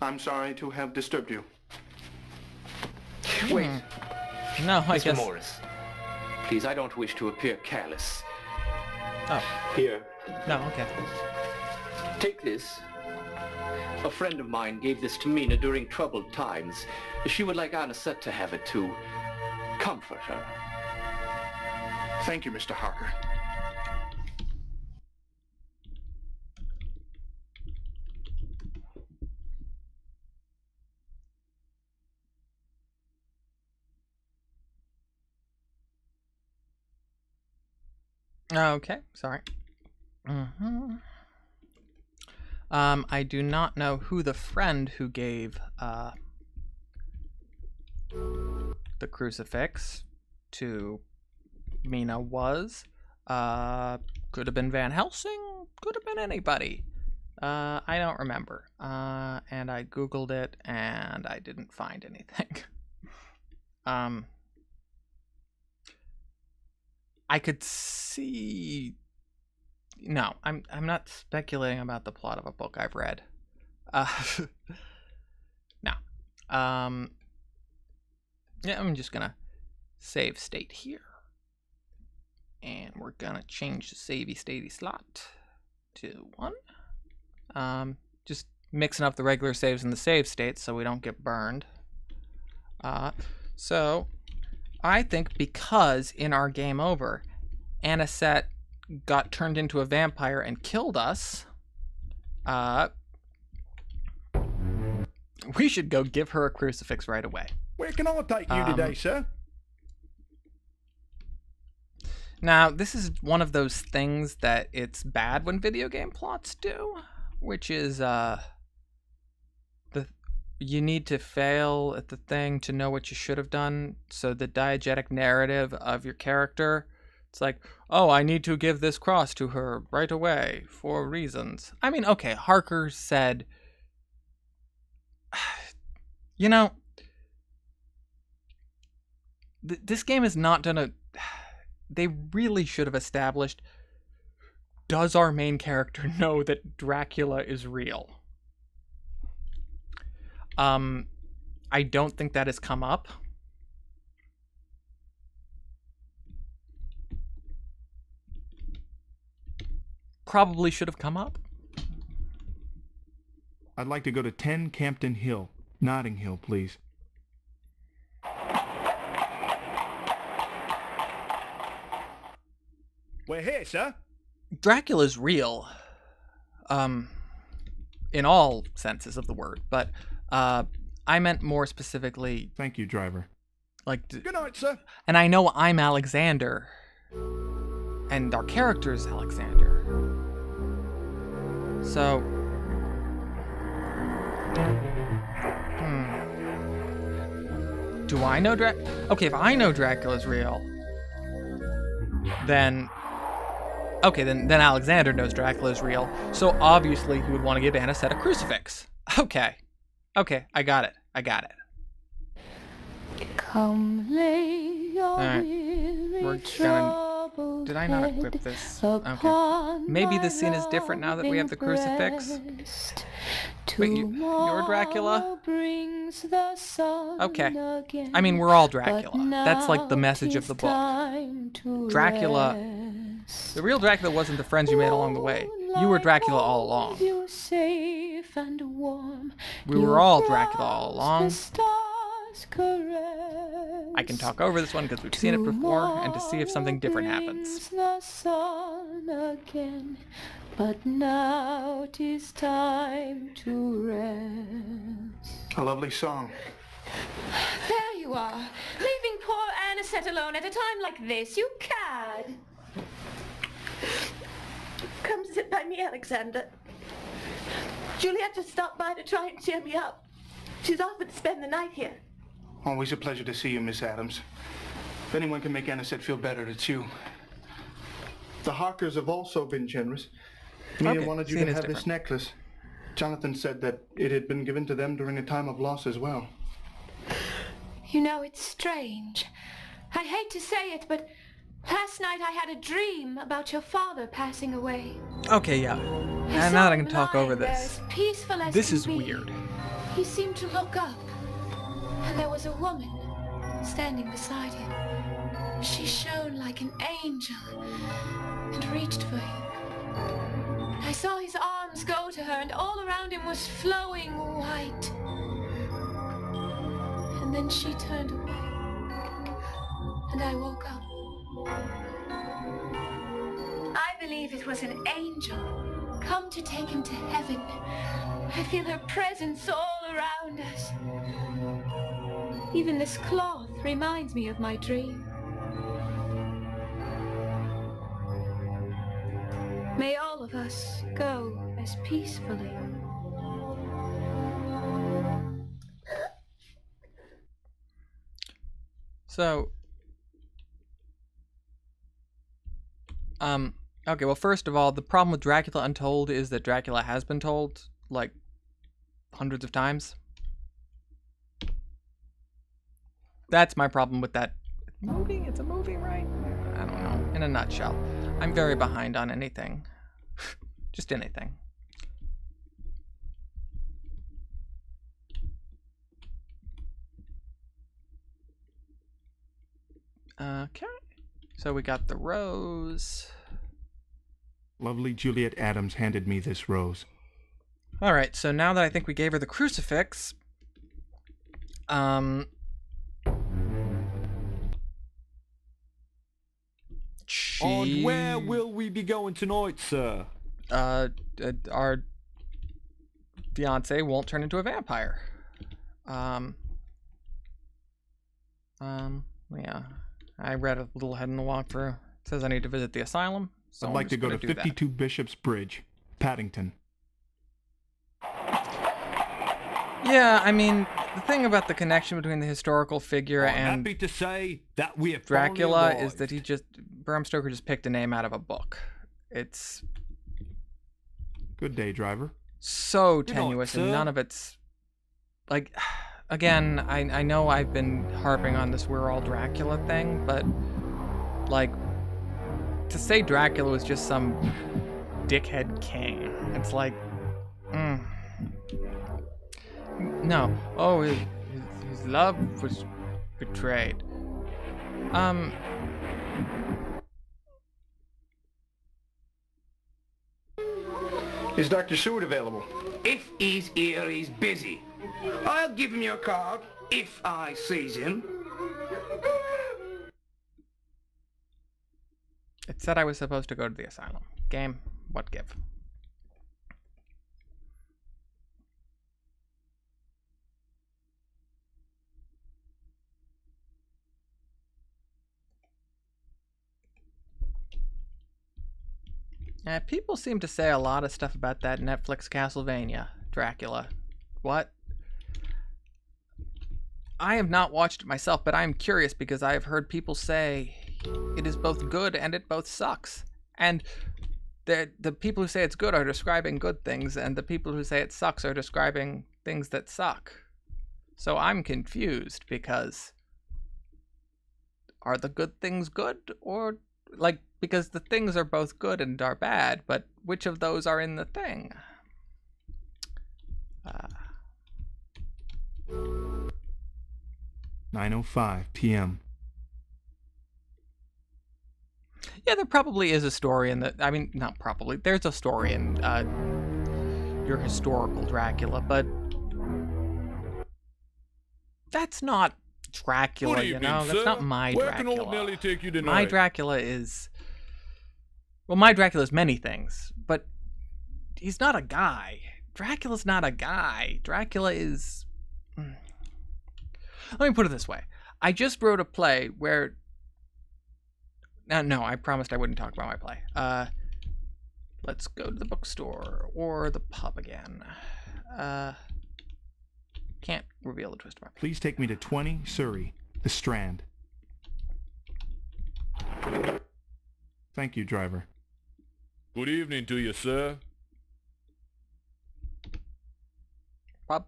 I'm sorry to have disturbed you. Wait. No, I Mr. guess... Morris, please, I don't wish to appear careless. Oh. Here. No, okay. Take this. A friend of mine gave this to Mina during troubled times. She would like Anisette to have it to comfort her. Thank you, Mr. Harker. Okay, sorry. I do not know who the friend who gave the crucifix to Mina was. Could have been Van Helsing, could have been anybody. I don't remember. And I Googled it and I didn't find anything. I could see... No, I'm not speculating about the plot of a book I've read. No. Yeah, I'm just gonna save state here. And we're gonna change the savey statey slot to 1. Just mixing up the regular saves and the save states so we don't get burned. So I think because in our game over, Anisette got turned into a vampire and killed us, we should go give her a crucifix right away. Where can I take you today, sir? Now, this is one of those things that it's bad when video game plots do, which is you need to fail at the thing to know what you should have done. So the diegetic narrative of your character, it's like, oh, I need to give this cross to her right away for reasons. I mean, okay, Harker said, you know, this game is not gonna... They really should have established, does our main character know that Dracula is real? I don't think that has come up. Probably should have come up. I'd like to go to 10 Campden Hill, Notting Hill, please. We're here, sir. Dracula's real. In all senses of the word, but I meant more specifically... Thank you, driver. Like, good night, sir. And I know I'm Alexander, and our character's Alexander. So... Do I know Okay, if I know Dracula's real, then... Okay, then Alexander knows Dracula's real, so obviously he would want to give Anisette a crucifix. Okay. Okay, I got it. Come lay your We're gonna... Did I not equip this? Okay. Maybe the scene is different now that we have the crucifix. Wait, you're Dracula? Okay. I mean, we're all Dracula. That's like the message of the book. Dracula... The real Dracula wasn't the friends you made along the way. You were Dracula all along. We were all Dracula all along. I can talk over this one because we've seen it before and to see if something different happens. But now 'tis time to rest. A lovely song. There you are, leaving poor Anisette alone at a time like this, you cad. Come sit by me, Alexander. Juliet just stopped by to try and cheer me up. She's offered to spend the night here. Always a pleasure to see you, Miss Adams. If anyone can make Anisette feel better, it's you. The Harkers have also been generous. Mina wanted you to have this necklace. Jonathan said that it had been given to them during a time of loss as well. You know, it's strange. I hate to say it, but last night I had a dream about your father passing away. Okay, yeah. And now that I can talk over this. Peaceful as this is be. Weird. He seemed to look up, and there was a woman standing beside him. She shone like an angel and reached for him. I saw his arms go to her, and all around him was flowing white. And then she turned away, and I woke up. I believe it was an angel come to take him to heaven. I feel her presence all around us. Even this cloth reminds me of my dream. May all of us go as peacefully. So, okay, well, first of all, the problem with Dracula Untold is that Dracula has been told, like, hundreds of times. That's my problem with that movie. It's a movie, right? I don't know. In a nutshell, I'm very behind on anything. Just anything. Okay. So we got the rose. Lovely Juliet Adams handed me this rose. All right, so now that I think we gave her the crucifix, On where will we be going tonight, sir? Our fiance won't turn into a vampire. Yeah. I read a little ahead in the walkthrough. It says I need to visit the asylum. So I'd like to go to 52 Bishop's Bridge, Paddington. Yeah, I mean, the thing about the connection between the historical figure and happy to say that we have Dracula is that Bram Stoker just picked a name out of a book. It's good day, driver. So tenuous, and none of it's like. Again, I know I've been harping on this "we're all Dracula" thing, but like to say Dracula was just some dickhead king, it's like, no. Oh, his love was betrayed. Is Dr. Seward available? If he's here, he's busy. I'll give him your card if I sees him. It said I was supposed to go to the asylum. Game, what give? People seem to say a lot of stuff about that Netflix Castlevania, Dracula. What? I have not watched it myself, but I am curious because I have heard people say it is both good and it both sucks. And the people who say it's good are describing good things, and the people who say it sucks are describing things that suck. So I'm confused because are the good things good, or like, because the things are both good and are bad, but which of those are in the thing? 9:05 p.m. Yeah, there probably is a story in the. I mean, not probably. There's a story in your historical Dracula, but that's not Dracula. Good You evening, know, that's sir. not my Where Dracula. can old Nellie take you tonight? My Dracula is. Well, my Dracula is many things, but he's not a guy. Dracula's not a guy. Dracula is. Let me put it this way. I just wrote a play where. No, I promised I wouldn't talk about my play. Let's go to the bookstore or the pub again. Can't reveal the twist of my play. Please take me to 20 Surrey, the Strand. Thank you, driver. Good evening to you, sir. Pub.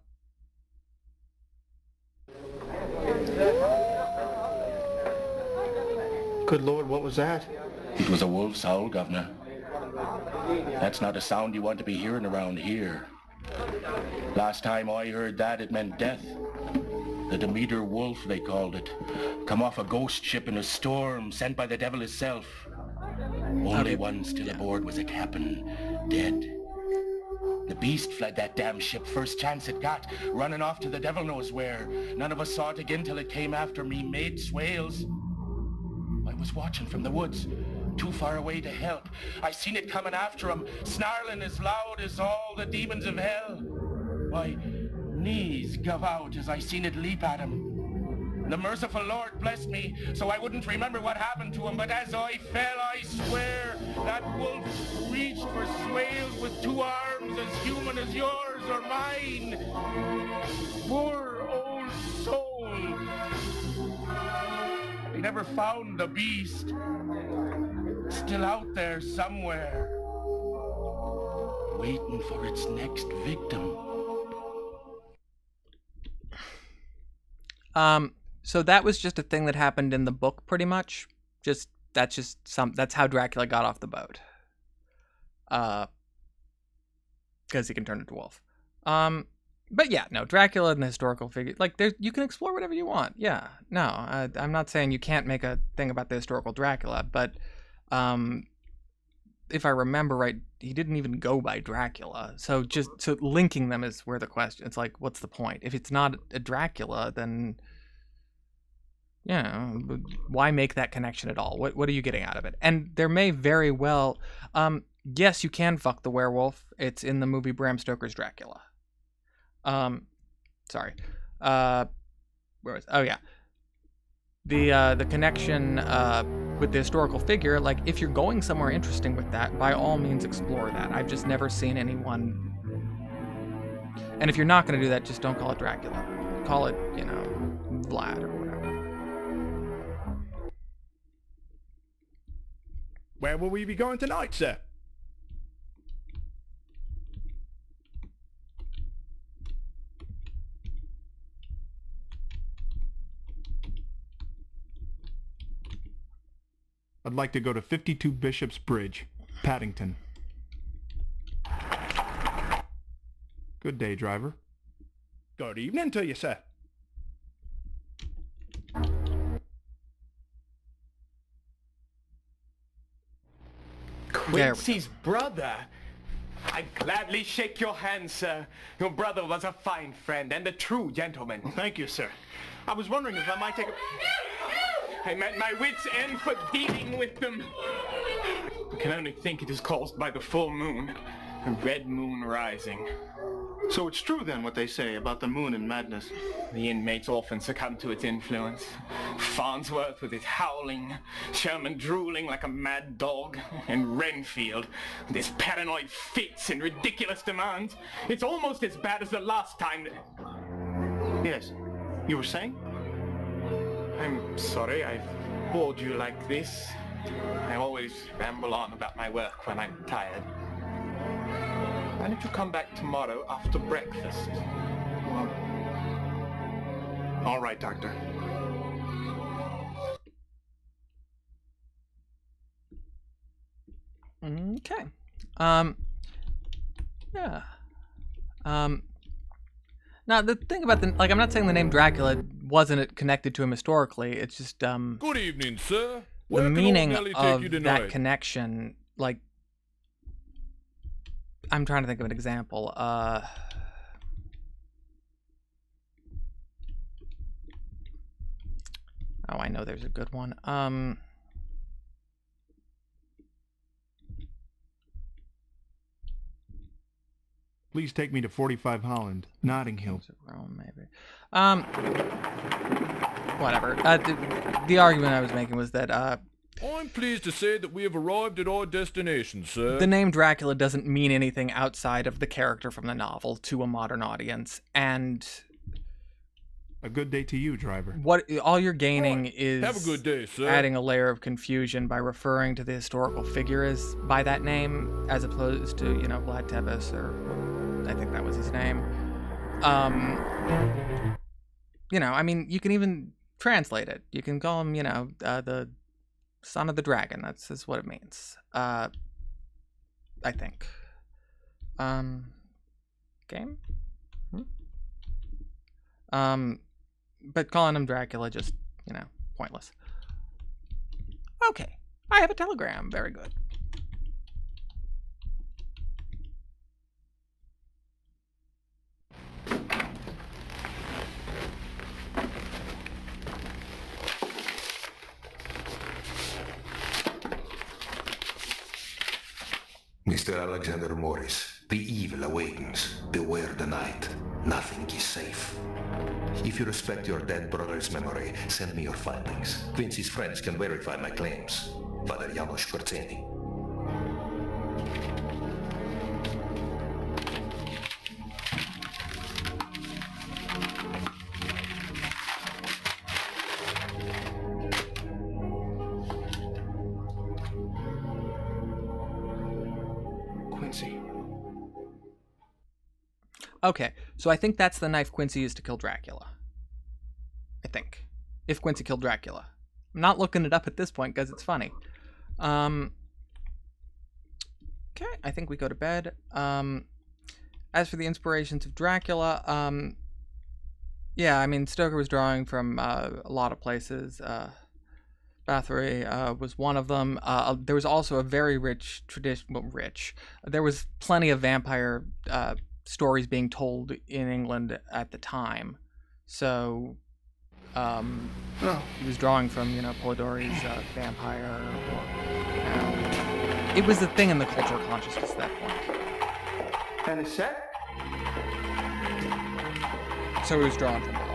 Good Lord, what was that? It was a wolf's howl, Governor. That's not a sound you want to be hearing around here. Last time I heard that, it meant death. The Demeter Wolf, they called it. Come off a ghost ship in a storm, sent by the devil himself. Only one still aboard was a captain, dead. The beast fled that damn ship first chance it got, running off to the devil knows where. None of us saw it again till it came after me maid's wails. I was watching from the woods, too far away to help. I seen it coming after him, snarling as loud as all the demons of hell. My knees gave out as I seen it leap at him. The merciful Lord blessed me, so I wouldn't remember what happened to him, but as I fell, I swear, that wolf reached for Swales with 2 arms as human as yours or mine. Poor old soul. never found the beast. Still out there somewhere. Waiting for its next victim. So that was just a thing that happened in the book, pretty much. That's how Dracula got off the boat. Because he can turn into a wolf. But yeah, no, Dracula and the historical figure, like, you can explore whatever you want. Yeah, no, I'm not saying you can't make a thing about the historical Dracula, but if I remember right, he didn't even go by Dracula. So linking them is where the question, it's like, what's the point? If it's not a Dracula, then, yeah, why make that connection at all? What are you getting out of it? And there may very well, yes, you can fuck the werewolf. It's in the movie Bram Stoker's Dracula. Sorry. Where was? Oh yeah. The connection with the historical figure, like, if you're going somewhere interesting with that, by all means explore that. I've just never seen anyone. And if you're not going to do that, just don't call it Dracula. Call it, Vlad or whatever. Where will we be going tonight, sir? I'd like to go to 52 Bishop's Bridge, Paddington. Good day, driver. Good evening to you, sir. Quincy's brother? I'd gladly shake your hand, sir. Your brother was a fine friend and a true gentleman. Thank you, sir. I was wondering if I might take a... I'm at my wit's end for dealing with them. I can only think it is caused by the full moon, the red moon rising. So it's true then what they say about the moon and madness? The inmates often succumb to its influence. Farnsworth with his howling, Sherman drooling like a mad dog, and Renfield with his paranoid fits and ridiculous demands. It's almost as bad as the last time that... Yes. You were saying? I'm sorry I've bored you like this. I always ramble on about my work when I'm tired. Why don't you come back tomorrow after breakfast? All right, Doctor. Okay. Yeah. Now, the thing about I'm not saying the name Dracula wasn't connected to him historically. It's just, Good evening, sir. the Where can meaning old Nellie take of you that tonight? connection, like, I'm trying to think of an example. Oh, I know there's a good one. Please take me to 45 Holland, Notting Hill. Rome, maybe. Whatever. The argument I was making was that I'm pleased to say that we have arrived at our destination, sir. the name Dracula doesn't mean anything outside of the character from the novel to a modern audience, and a good day to you, driver. What all you're gaining is Have a good day, sir. adding a layer of confusion by referring to the historical figure as by that name, as opposed to Vlad Tepes, or I think that was his name. I mean, you can even translate it. You can call him, the son of the dragon. That's what it means. I think. Game? But calling him Dracula just, pointless. Okay. I have a telegram. Very good. Mr. Alexander Morris, the evil awakens. Beware the night. Nothing is safe. If you respect your dead brother's memory, send me your findings. Quincy's friends can verify my claims. Father Janos Korczeni. Okay, so I think that's the knife Quincy used to kill Dracula. I think. If Quincy killed Dracula. I'm not looking it up at this point because it's funny. Okay, I think we go to bed. As for the inspirations of Dracula, yeah, I mean, Stoker was drawing from a lot of places. Bathory was one of them. There was also a very rich tradition. Well, rich. There was plenty of vampire stories being told in England at the time. So, he was drawing from, Polidori's vampire. It was a thing in the cultural consciousness at that point. And a set? So he was drawing from a lot.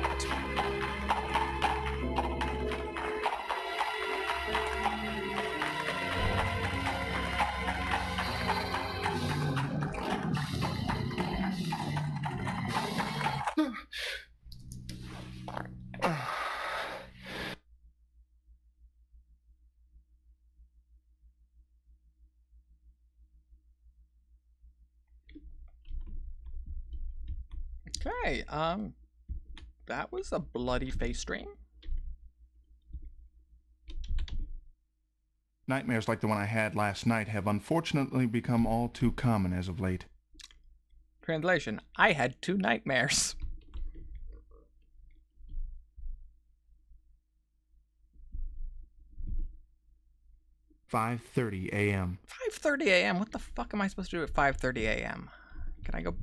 Okay, that was a bloody face stream. Nightmares like the one I had last night have unfortunately become all too common as of late. Translation, I had 2 nightmares. "5:30 a.m. 5:30 a.m. What the fuck am I supposed to do at 5:30 a.m.? Can I go?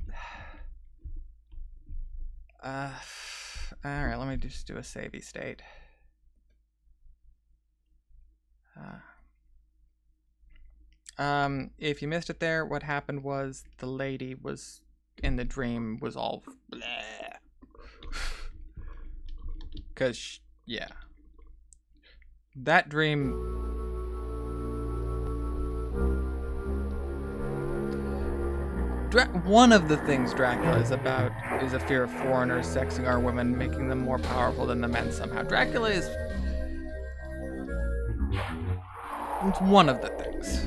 Alright, let me just do a savey state. If you missed it there, what happened was the lady was in the dream was all bleh. Cause yeah. That dream one of the things Dracula is about is a fear of foreigners sexing our women, making them more powerful than the men somehow. Dracula is it's one of the things.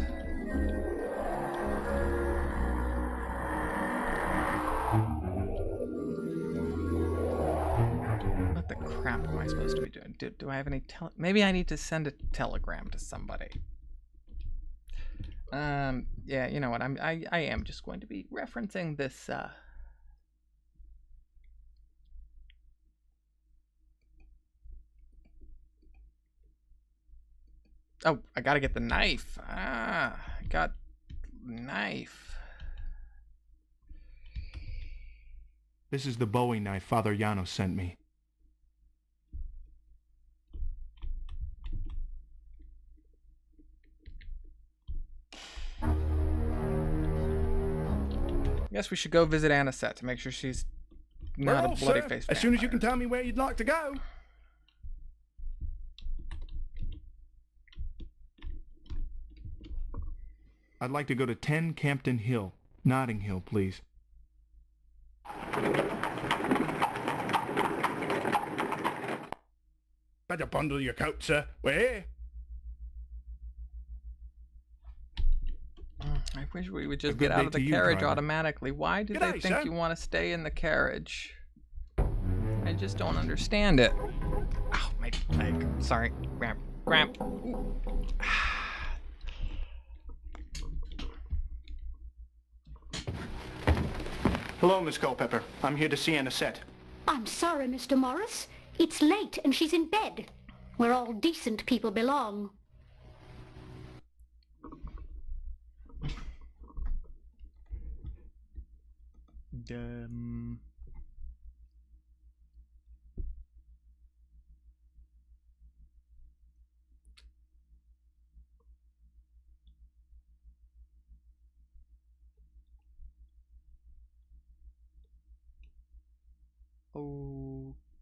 What the crap am I supposed to be doing? Do I have any maybe I need to send a telegram to somebody. Yeah, you know what? I am just going to be referencing this. Oh, I gotta get the knife. I got knife. This is the Bowie knife Father Llanos sent me. Guess we should go visit Anisette to make sure she's not a bloody face. As soon as you can tell me where you'd like to go. I'd like to go to 10 Campden Hill, Notting Hill, please. Better bundle your coat, sir. We're here. I wish we would just get out of the carriage automatically. Why do they think you want to stay in the carriage? I just don't understand it. Ow, my leg. Sorry. Cramp. Hello, Miss Culpepper. I'm here to see Anisette. I'm sorry, Mr. Morris. It's late and she's in bed, where all decent people belong.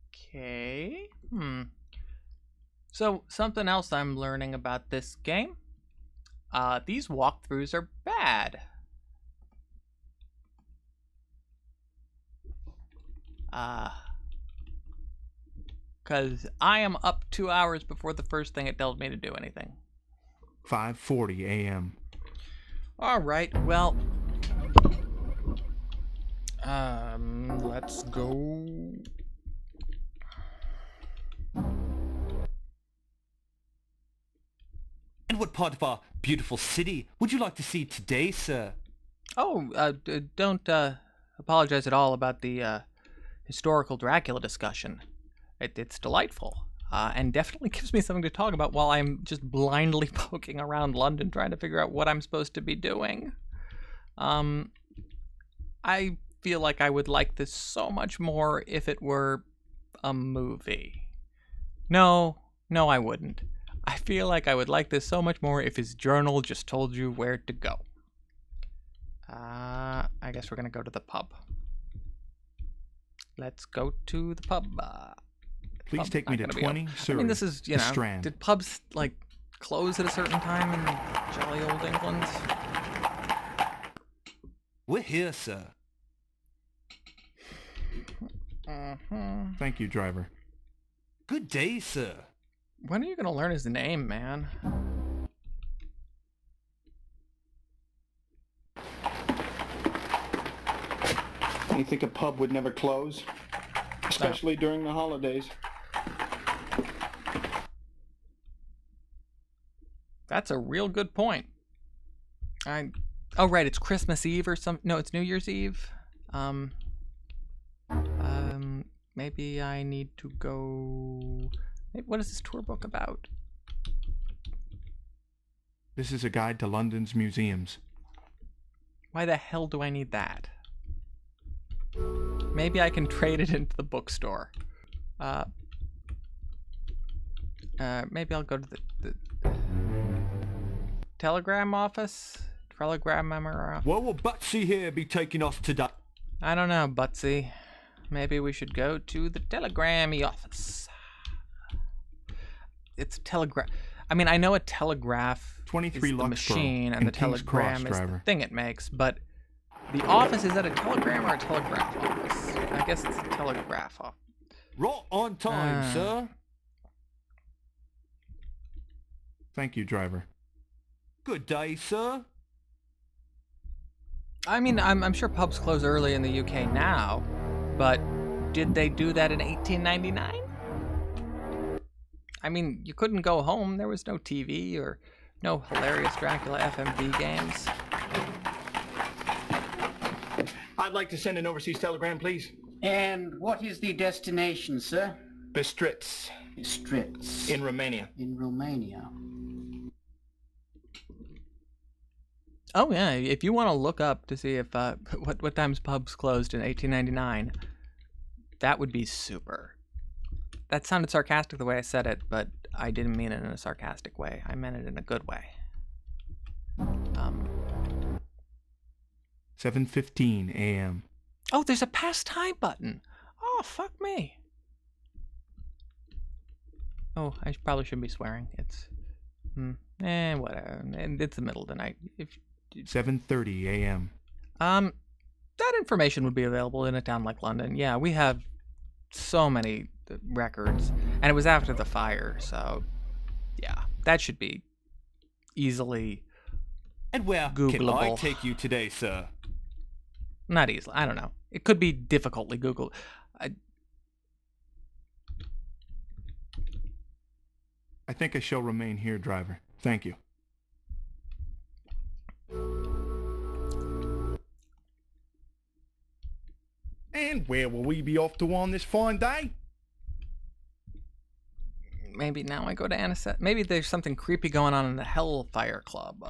Okay. So, something else I'm learning about this game. These walkthroughs are bad. Because I am up 2 hours before the first thing it tells me to do anything. 5:40 a.m. Alright, well... Let's go. And what part of our beautiful city would you like to see today, sir? Oh, don't apologize at all about the historical Dracula discussion. It's delightful, and definitely gives me something to talk about while I'm just blindly poking around London trying to figure out what I'm supposed to be doing. I feel like I would like this so much more if it were a movie. No, I wouldn't. I feel like I would like this so much more if his journal just told you where to go. I guess we're gonna go to the pub. Let's go to the pub. Please take me to 20 Surrey, I mean, this is, the Strand. did pubs, like, close at a certain time in jolly old England? We're here, sir. Thank you, driver. Good day, sir. When are you gonna learn his name, man? You think a pub would never close? Especially during the holidays. That's a real good point. Oh, right, it's Christmas Eve or some... No, it's New Year's Eve. Maybe I need to go... What is this tour book about? This is a guide to London's museums. Why the hell do I need that? Maybe I can trade it into the bookstore. Maybe I'll go to the telegram office? Telegrammer. Where will Butsy here be taking us today? I don't know, Butsy. Maybe we should go to the telegrammy office. It's a telegraph. I mean, I know a telegraph 23 is the Luxborough machine and in the King's telegram Cross, is the driver. thing it makes, but the office, is that a telegram or a telegraph office? I guess it's a telegraph office. Right on time, sir. Thank you, driver. Good day, sir. I mean, I'm sure pubs close early in the UK now, but did they do that in 1899? I mean, you couldn't go home. There was no TV or no hilarious Dracula FMV games. I'd like to send an overseas telegram, please. And what is the destination, sir? Bistritz. Bistritz. In Romania. In Romania. Oh yeah, if you want to look up to see if what times pubs closed in 1899, that would be super. That sounded sarcastic the way I said it, but I didn't mean it in a sarcastic way. I meant it in a good way. 7:15 a.m. Oh, there's a past time button. Oh, fuck me. Oh, I probably shouldn't be swearing. It's whatever. It's the middle of the night. 7:30 a.m. That information would be available in a town like London. Yeah, we have so many records, and it was after the fire, so yeah, that should be easily And where Googleable. can I take you today, sir? Not easily. I don't know. It could be difficultly Googled. I think I shall remain here, driver. Thank you. And where will we be off to on this fine day? Maybe now I go to Anisette. Maybe there's something creepy going on in the Hellfire Club.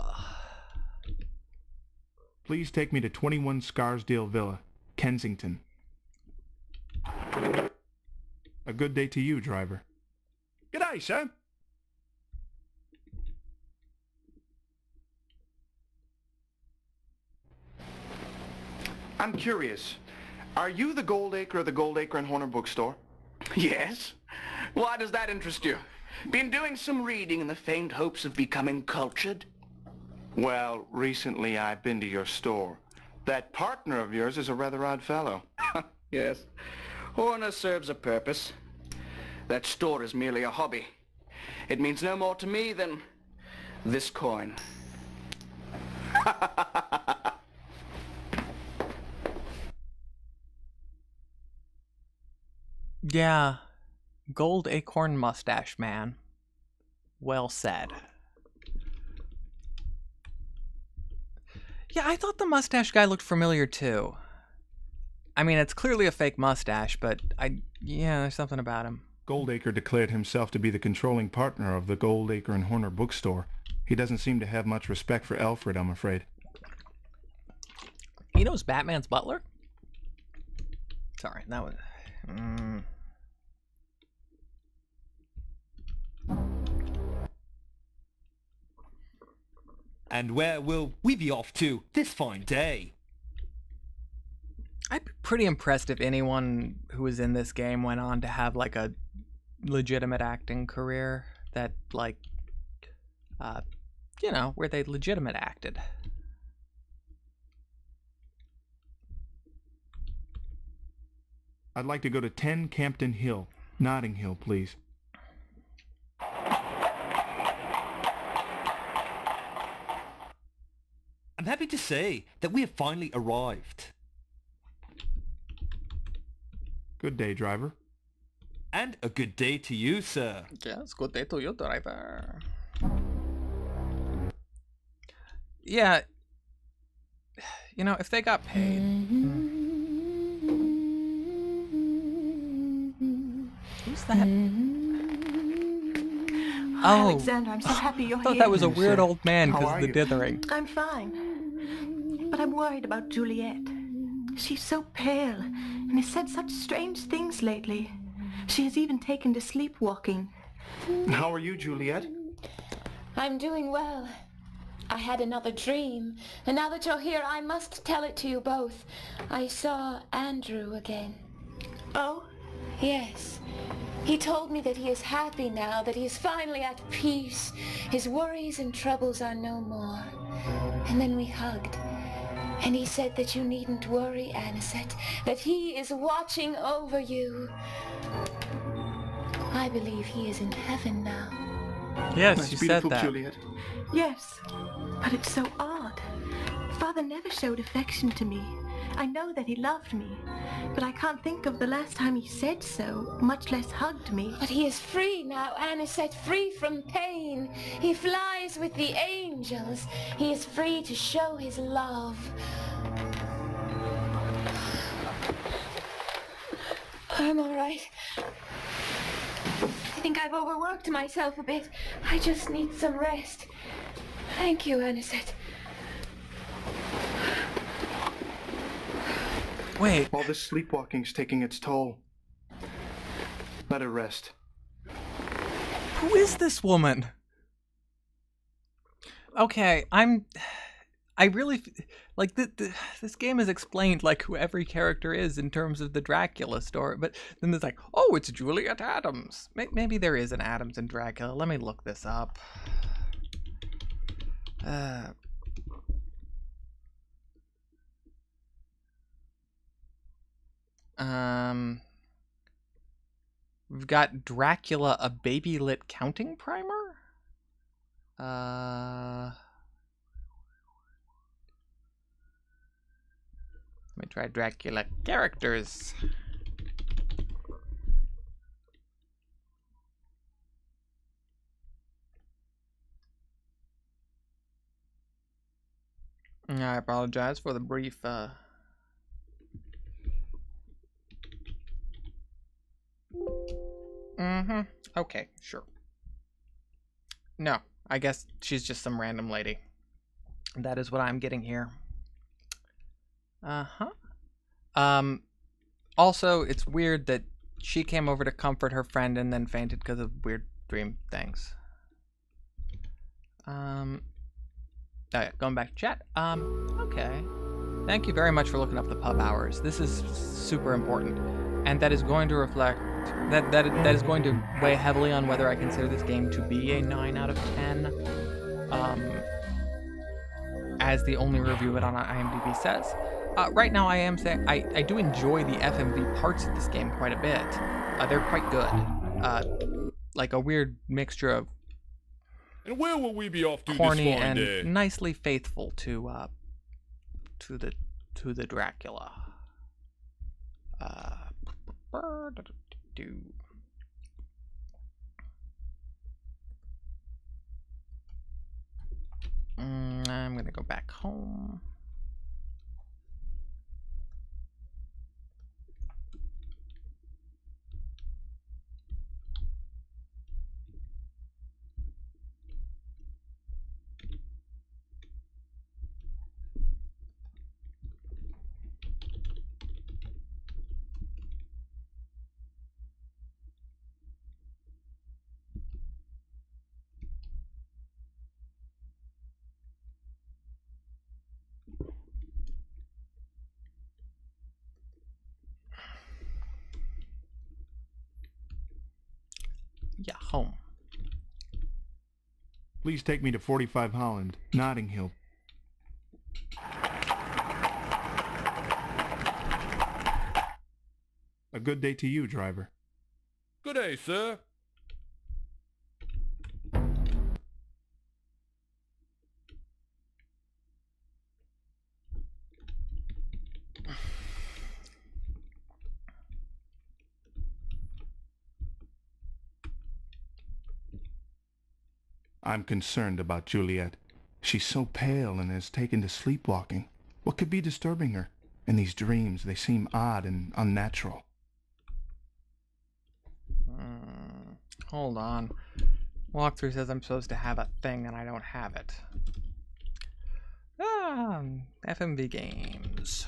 Please take me to 21 Scarsdale Villa, Kensington. A good day to you, driver. Good day, sir. I'm curious. Are you the Goldacre of the Goldacre and Horner bookstore? Yes? Why does that interest you? Been doing some reading in the faint hopes of becoming cultured? Well, recently I've been to your store. That partner of yours is a rather odd fellow. Yes. Horner serves a purpose. That store is merely a hobby. It means no more to me than this coin. Yeah. Gold acorn mustache man. Well said. Yeah, I thought the mustache guy looked familiar too. I mean, it's clearly a fake mustache, but yeah, there's something about him. Goldacre declared himself to be the controlling partner of the Goldacre and Horner bookstore. He doesn't seem to have much respect for Alfred, I'm afraid. He knows Batman's butler? Sorry, that was... And where will we be off to this fine day? I'd be pretty impressed if anyone who was in this game went on to have, like, a legitimate acting career that, like, you know, where they legitimate acted. I'd like to go to 10 Campden Hill, Notting Hill, please. I'm happy to say that we have finally arrived. Good day, driver. And a good day to you, sir. Yes, good day to you, driver. Yeah, you know, if they got paid... Who's that? Oh, Alexander, I'm so happy you're I thought here. that was a weird old man How because are of the you? dithering. I'm fine. But I'm worried about Juliet. She's so pale and has said such strange things lately. She has even taken to sleepwalking. How are you, Juliet? I'm doing well. I had another dream, and now that you're here, I must tell it to you both. I saw Andrew again. Oh? Yes. He told me that he is happy now, that he is finally at peace. His worries and troubles are no more. And then we hugged. And he said that you needn't worry, Anisette, that he is watching over you. I believe he is in heaven now. Yes, That's you said beautiful, that. Juliet. Yes, but it's so odd. Father never showed affection to me. I know that he loved me, but I can't think of the last time he said so, much less hugged me. But he is free now, Anisette, free from pain. He flies with the angels. He is free to show his love. I'm all right. I think I've overworked myself a bit. I just need some rest. Thank you, Anisette. Wait. All this sleepwalking's taking its toll. Let her rest. Who is this woman? Okay, I really like this game is explained like who every character is in terms of the Dracula story, but then there's like, oh, it's Juliet Adams. Maybe there is an Adams in Dracula. Let me look this up. We've got Dracula, a baby lit counting primer. Let me try Dracula characters. I apologize for the brief Okay, sure. No, I guess she's just some random lady. That is what I'm getting here. Also, it's weird that she came over to comfort her friend and then fainted because of weird dream things. Oh yeah, going back to chat. Okay. Thank you very much for looking up the pub hours. This is super important. And that is going to reflect, that is going to weigh heavily on whether I consider this game to be a 9 out of 10. As the only review of it on IMDb says. Right now I am saying, I do enjoy the FMV parts of this game quite a bit. They're quite good. Like a weird mixture of And where will we be off to corny this fine and day? nicely faithful to the Dracula. do. I'm gonna go back home. Yeah, home. Please take me to 45 Holland, Notting Hill. A good day to you, driver. Good day, sir. I'm concerned about Juliet. She's so pale and has taken to sleepwalking. What could be disturbing her? And these dreams, they seem odd and unnatural. Hold on. Walkthrough says I'm supposed to have a thing and I don't have it. FMV games.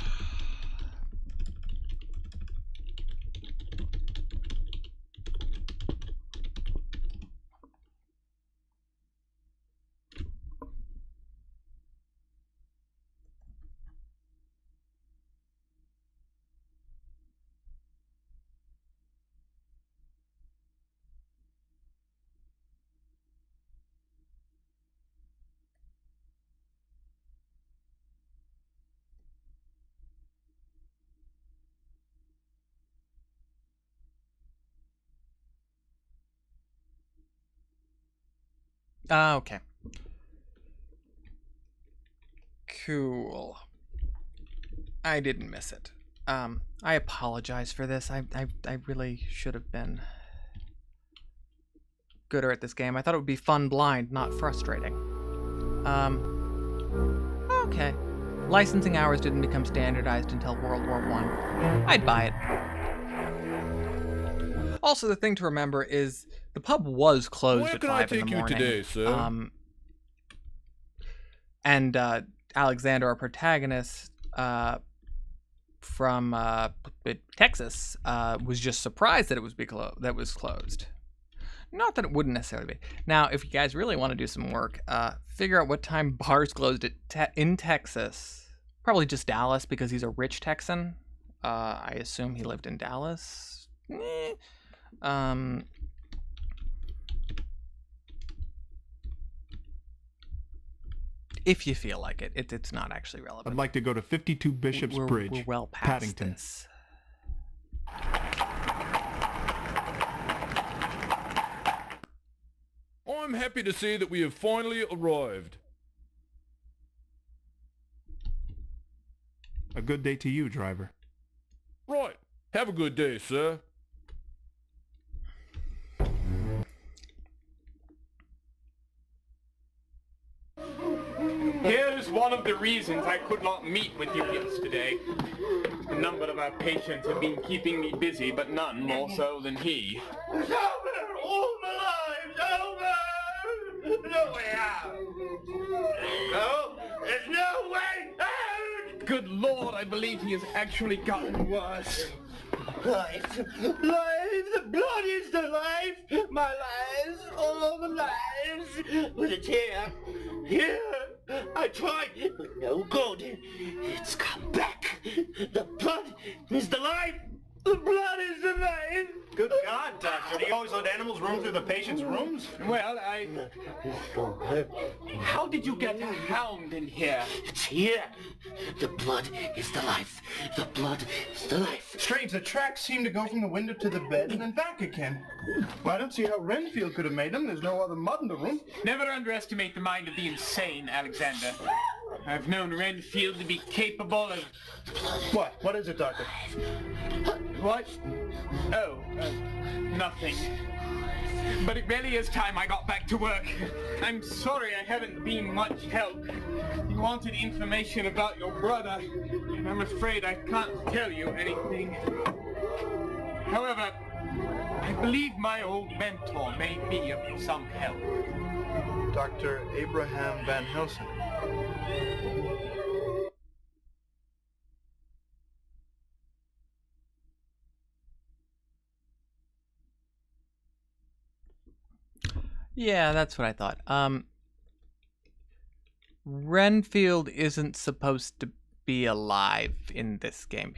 Okay. Cool. I didn't miss it. I apologize for this. I really should have been gooder at this game. I thought it would be fun blind, not frustrating. Okay. Licensing hours didn't become standardized until World War I. I'd buy it. Also, the thing to remember is the pub was closed at 5 in the morning. Where can I take you today, sir? And Alexander, our protagonist, from Texas, was just surprised that it was closed. Not that it wouldn't necessarily be. Now, if you guys really want to do some work, figure out what time bars closed in Texas. Probably just Dallas because he's a rich Texan. I assume he lived in Dallas. If you feel like it, it's not actually relevant. I'd like to go to 52 Bishop's Bridge, we're well past Paddington. this. I'm happy to say that we have finally arrived. A good day to you, driver. Right. Have a good day, sir. Here's one of the reasons I could not meet with you yesterday. A number of our patients have been keeping me busy, but none more so than he. It's over! All my life's over! No way out! No? There's no way out! Good Lord, I believe he has actually gotten worse. Life! Life! The blood is the life! My lives! All the lives! With a tear! Here! I tried, but no good. It's come back. The blood is the life. The blood is the life. Good God, Doctor. Do you always let animals roam through the patient's rooms? Well, How did you get a hound in here? It's here. The blood is the life. The blood is the life. Strange, the tracks seem to go from the window to the bed and then back again. Well, I don't see how Renfield could have made them. There's no other mud in the room. Never underestimate the mind of the insane, Alexander. I've known Renfield to be capable of... What? What is it, Doctor? What? Oh, nothing. But it really is time I got back to work. I'm sorry I haven't been much help. You wanted information about your brother, and I'm afraid I can't tell you anything. However, I believe my old mentor may be of some help. Dr. Abraham Van Helsing. Yeah, that's what I thought. Renfield isn't supposed to be alive in this game.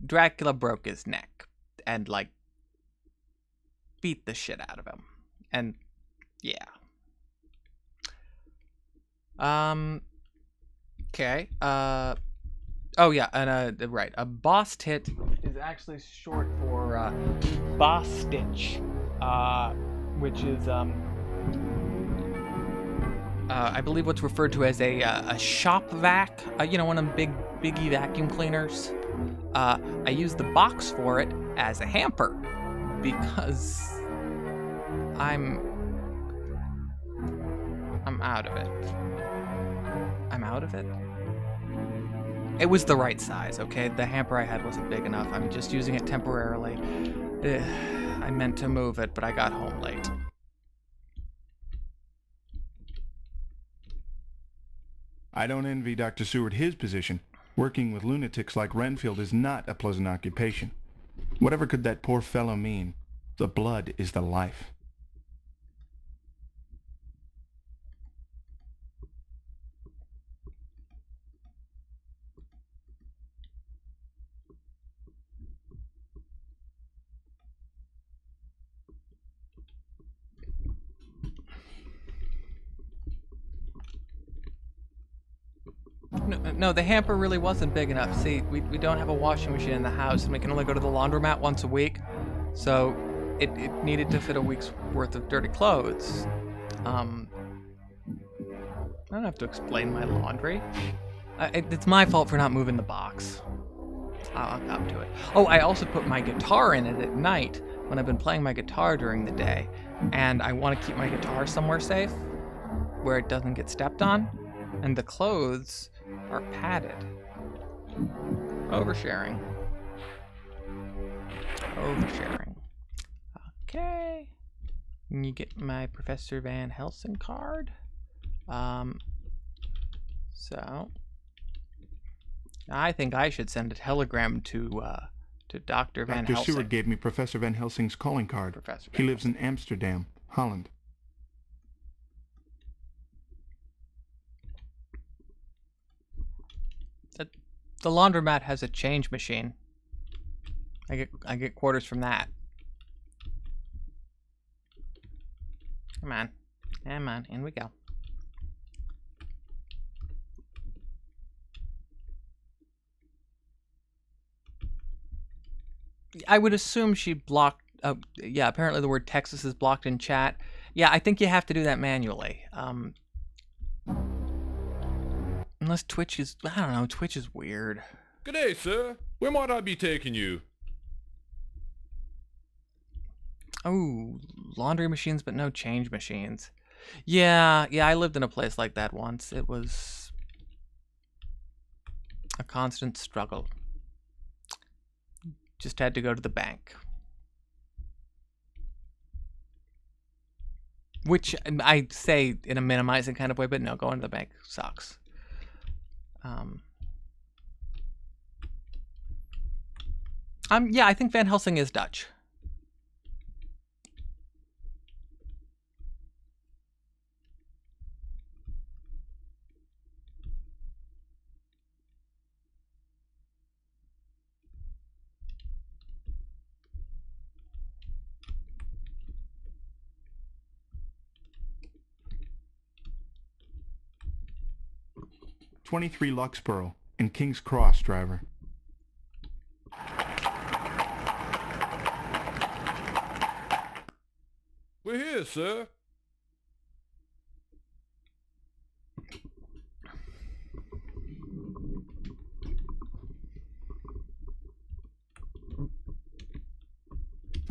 Dracula broke his neck and, like, beat the shit out of him. And, yeah. Okay, oh yeah, and, right, a boss tit is actually short for, boss stitch, which is, I believe what's referred to as a shop vac, you know, one of them biggie vacuum cleaners. I use the box for it as a hamper because I'm out of it. I'm out of it. It was the right size, okay? The hamper I had wasn't big enough. I'm just using it temporarily. I meant to move it, but I got home late. I don't envy Dr. Seward his position. Working with lunatics like Renfield is not a pleasant occupation. Whatever could that poor fellow mean? The blood is the life. No, the hamper really wasn't big enough. See, we don't have a washing machine in the house, and we can only go to the laundromat once a week. So it needed to fit a week's worth of dirty clothes. I don't have to explain my laundry. It's my fault for not moving the box. I'll come to it. Oh, I also put my guitar in it at night when I've been playing my guitar during the day, and I want to keep my guitar somewhere safe where it doesn't get stepped on, and the clothes are padded. Oversharing. Oversharing. Okay. Can you get my Professor Van Helsing card? So I think I should send a telegram to Dr. Van Dr. Helsing. Seward gave me Professor Van Helsing's calling card. He lives in Amsterdam, Holland. The laundromat has a change machine. I get quarters from that. Come on. Come on, in we go. I would assume she blocked, yeah, apparently the word Texas is blocked in chat. Yeah, I think you have to do that manually. Unless Twitch is, I don't know, Twitch is weird. G'day, sir. Where might I be taking you? Oh, laundry machines, but no change machines. Yeah, I lived in a place like that once. It was a constant struggle. Just had to go to the bank. Which I say in a minimizing kind of way, but no, going to the bank sucks. Yeah, I think Van Helsing is Dutch. '23 Luxborough and King's Cross, driver. We're here, sir.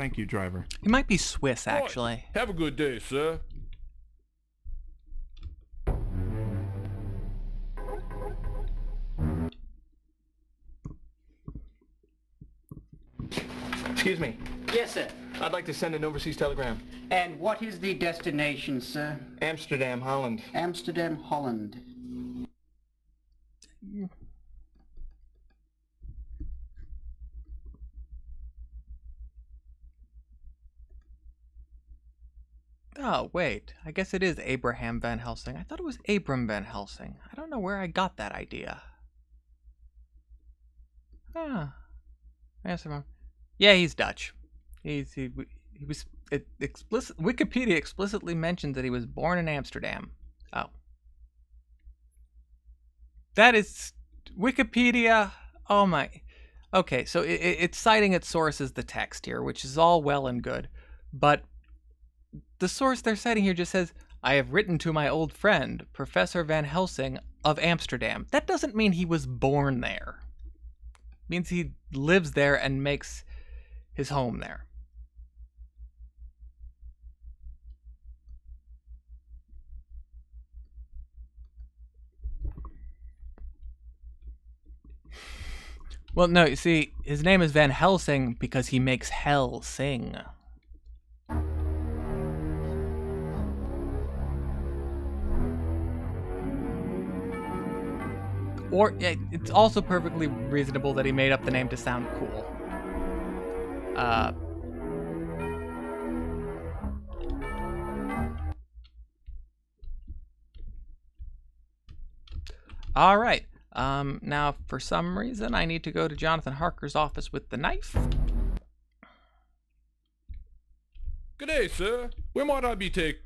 Thank you, driver. He might be Swiss, actually. Have a good day, sir. Excuse me. Yes, sir. I'd like to send an overseas telegram. And what is the destination, sir? Amsterdam, Holland. Amsterdam, Holland. Oh, wait. I guess it is Abraham Van Helsing. I thought it was Abram Van Helsing. I don't know where I got that idea. Ah. Yes, yeah, he's Dutch. He was Wikipedia explicitly mentions that he was born in Amsterdam. Oh. That is Wikipedia. Oh my. Okay, so it's citing its source as the text here, which is all well and good. But the source they're citing here just says, I have written to my old friend, Professor Van Helsing of Amsterdam. That doesn't mean he was born there. It means he lives there and makes his home there. Well, no, you see, his name is Van Helsing because he makes hell sing. Or, it's also perfectly reasonable that he made up the name to sound cool. Alright. Now, for some reason, I need to go to Jonathan Harker's office with the knife. Good day, sir. Where might I be taken?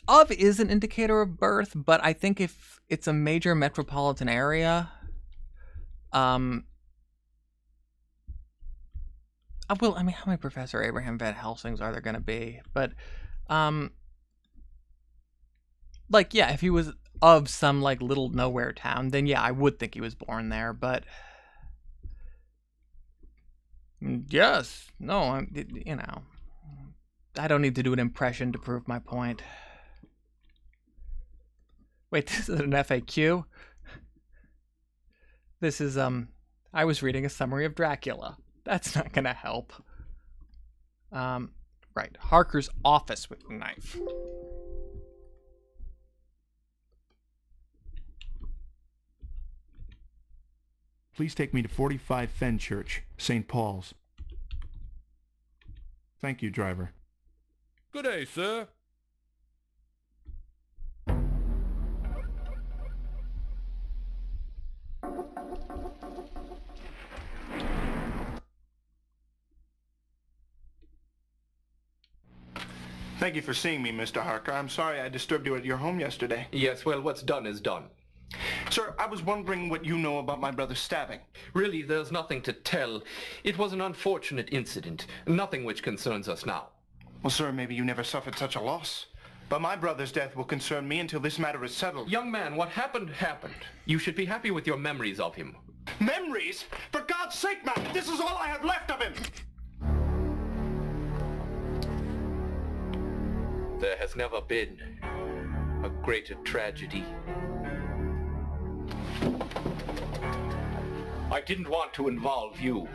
Of is an indicator of birth, but I think if it's a major metropolitan area, well, I mean, how many Professor Abraham Van Helsings are there going to be? But, like, yeah, if he was of some, like, little nowhere town, then yeah, I would think he was born there, but, yes, no, you know, I don't need to do an impression to prove my point. Wait, this is an FAQ? This is, I was reading a summary of Dracula. That's not gonna help. Right, Harker's office with the knife. Please take me to 45 Fenchurch, St. Paul's. Thank you, driver. Good day, sir. Thank you for seeing me, Mr. Harker. I'm sorry I disturbed you at your home yesterday. Yes, well, what's done is done. Sir, I was wondering what you know about my brother's stabbing. Really, there's nothing to tell. It was an unfortunate incident, nothing which concerns us now. Well, sir, maybe you never suffered such a loss. But my brother's death will concern me until this matter is settled. Young man, what happened, happened. You should be happy with your memories of him. Memories? For God's sake, man, this is all I have left of him! There has never been a greater tragedy. I didn't want to involve you.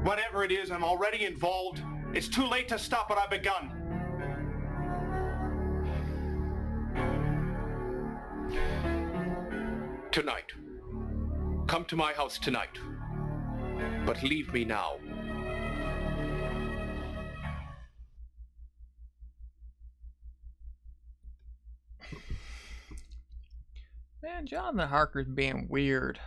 Whatever it is, I'm already involved. It's too late to stop what I've begun. Tonight. Come to my house tonight. But leave me now. Man, Jonathan Harker's being weird.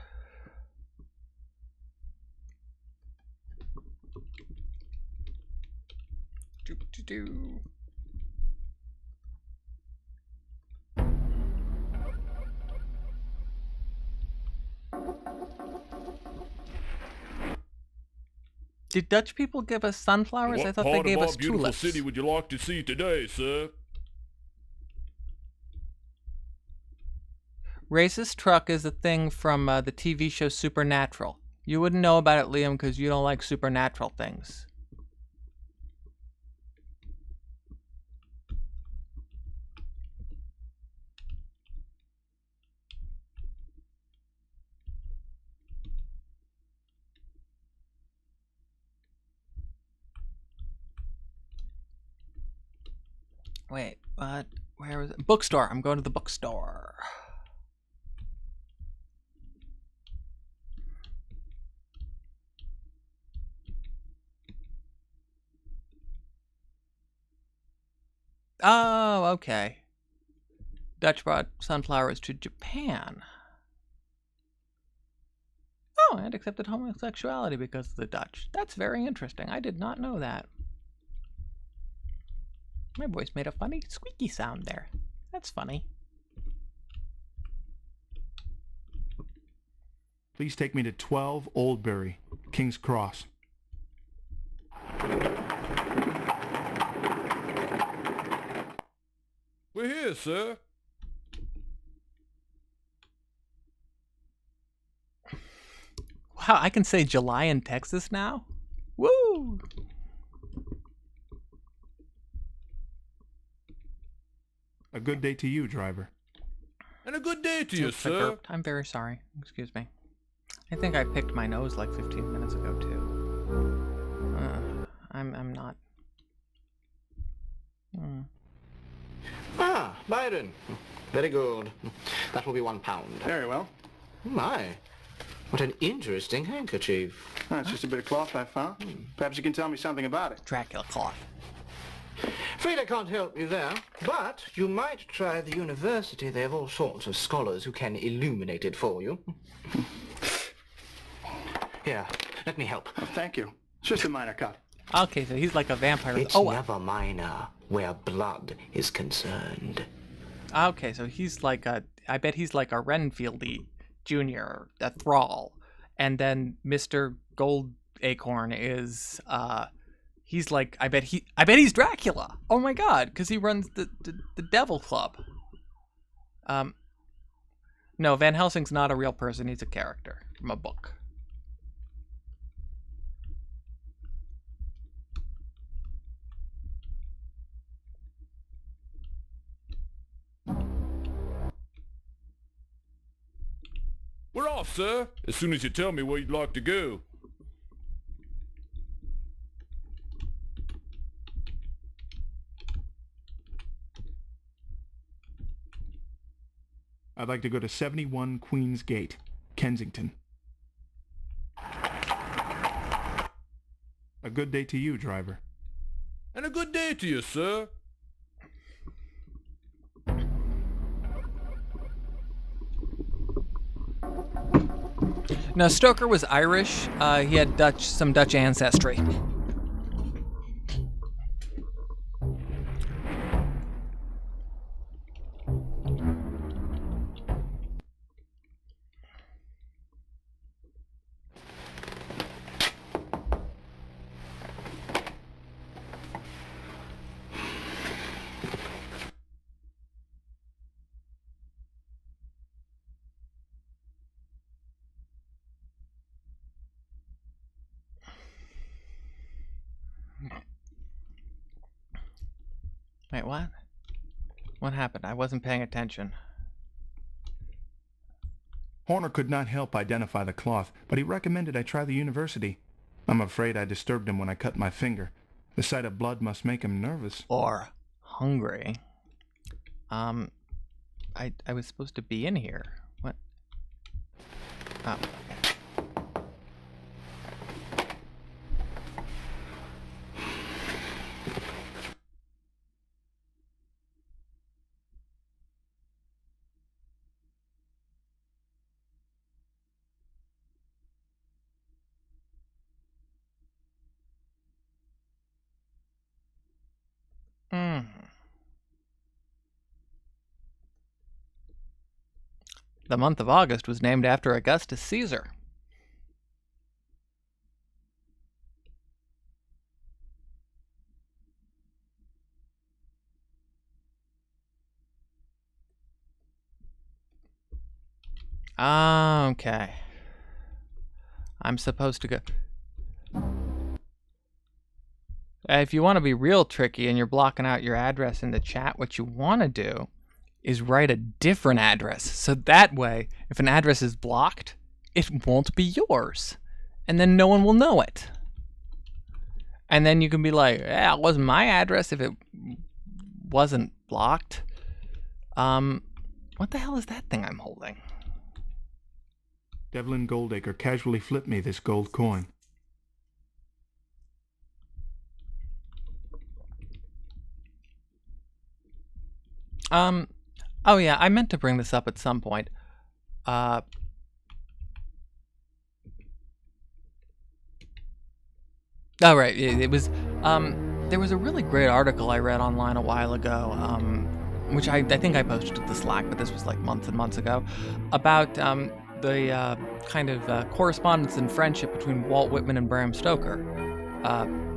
Did Dutch people give us sunflowers? I What thought they part gave of us our beautiful tulips. city would you like to see today, sir? Racist truck is a thing from the TV show Supernatural. You wouldn't know about it, Liam, because you don't like supernatural things. Wait, but where was it? Bookstore. I'm going to the bookstore. Oh, okay. Dutch brought sunflowers to Japan. Oh, and accepted homosexuality because of the Dutch. That's very interesting. I did not know that. My voice made a funny squeaky sound there. That's funny. Please take me to 12 Oldbury, King's Cross. We're here, sir. Wow, I can say July in Texas now? Woo! A good day to you, driver. And a good day to you, Oops, I sir. burped. I'm very sorry. Excuse me. I think I picked my nose like 15 minutes ago, too. I'm not. Ah, Byron. Very good. That will be £1. Very well. My, what an interesting handkerchief. Oh, it's just a bit of cloth I found. Perhaps you can tell me something about it. Dracula cloth. Afraid I can't help you there, but you might try the university. They have all sorts of scholars who can illuminate it for you. Here, let me help. Oh, thank you. It's just a minor cut. Okay, so he's like a vampire. It's never minor where blood is concerned. Okay, so he's like a... I bet he's like a Renfieldy Jr., a thrall. And then Mr. Gold Acorn is... He's like... I bet he's Dracula! Oh my god, because he runs the Devil Club. No, Van Helsing's not a real person. He's a character from a book. We're off, sir, as soon as you tell me where you'd like to go. I'd like to go to 71 Queen's Gate, Kensington. A good day to you, driver. And a good day to you, sir. Now, Stoker was Irish. He had some Dutch ancestry. Wait, what? What happened? I wasn't paying attention. Horner could not help identify the cloth, but he recommended I try the university. I'm afraid I disturbed him when I cut my finger. The sight of blood must make him nervous. Or hungry. I was supposed to be in here. What? Oh, okay. The month of August was named after Augustus Caesar. Okay. I'm supposed to go... If you want to be real tricky and you're blocking out your address in the chat, what you want to do is write a different address. So that way, if an address is blocked, it won't be yours. And then no one will know it. And then you can be like, yeah, it wasn't my address if it wasn't blocked. What the hell is that thing I'm holding? Devlin Goldacre casually flipped me this gold coin. Oh yeah, I meant to bring this up at some point. Oh right, it was, there was a really great article I read online a while ago, which I think I posted to the Slack, but this was like months and months ago, about the kind of correspondence and friendship between Walt Whitman and Bram Stoker.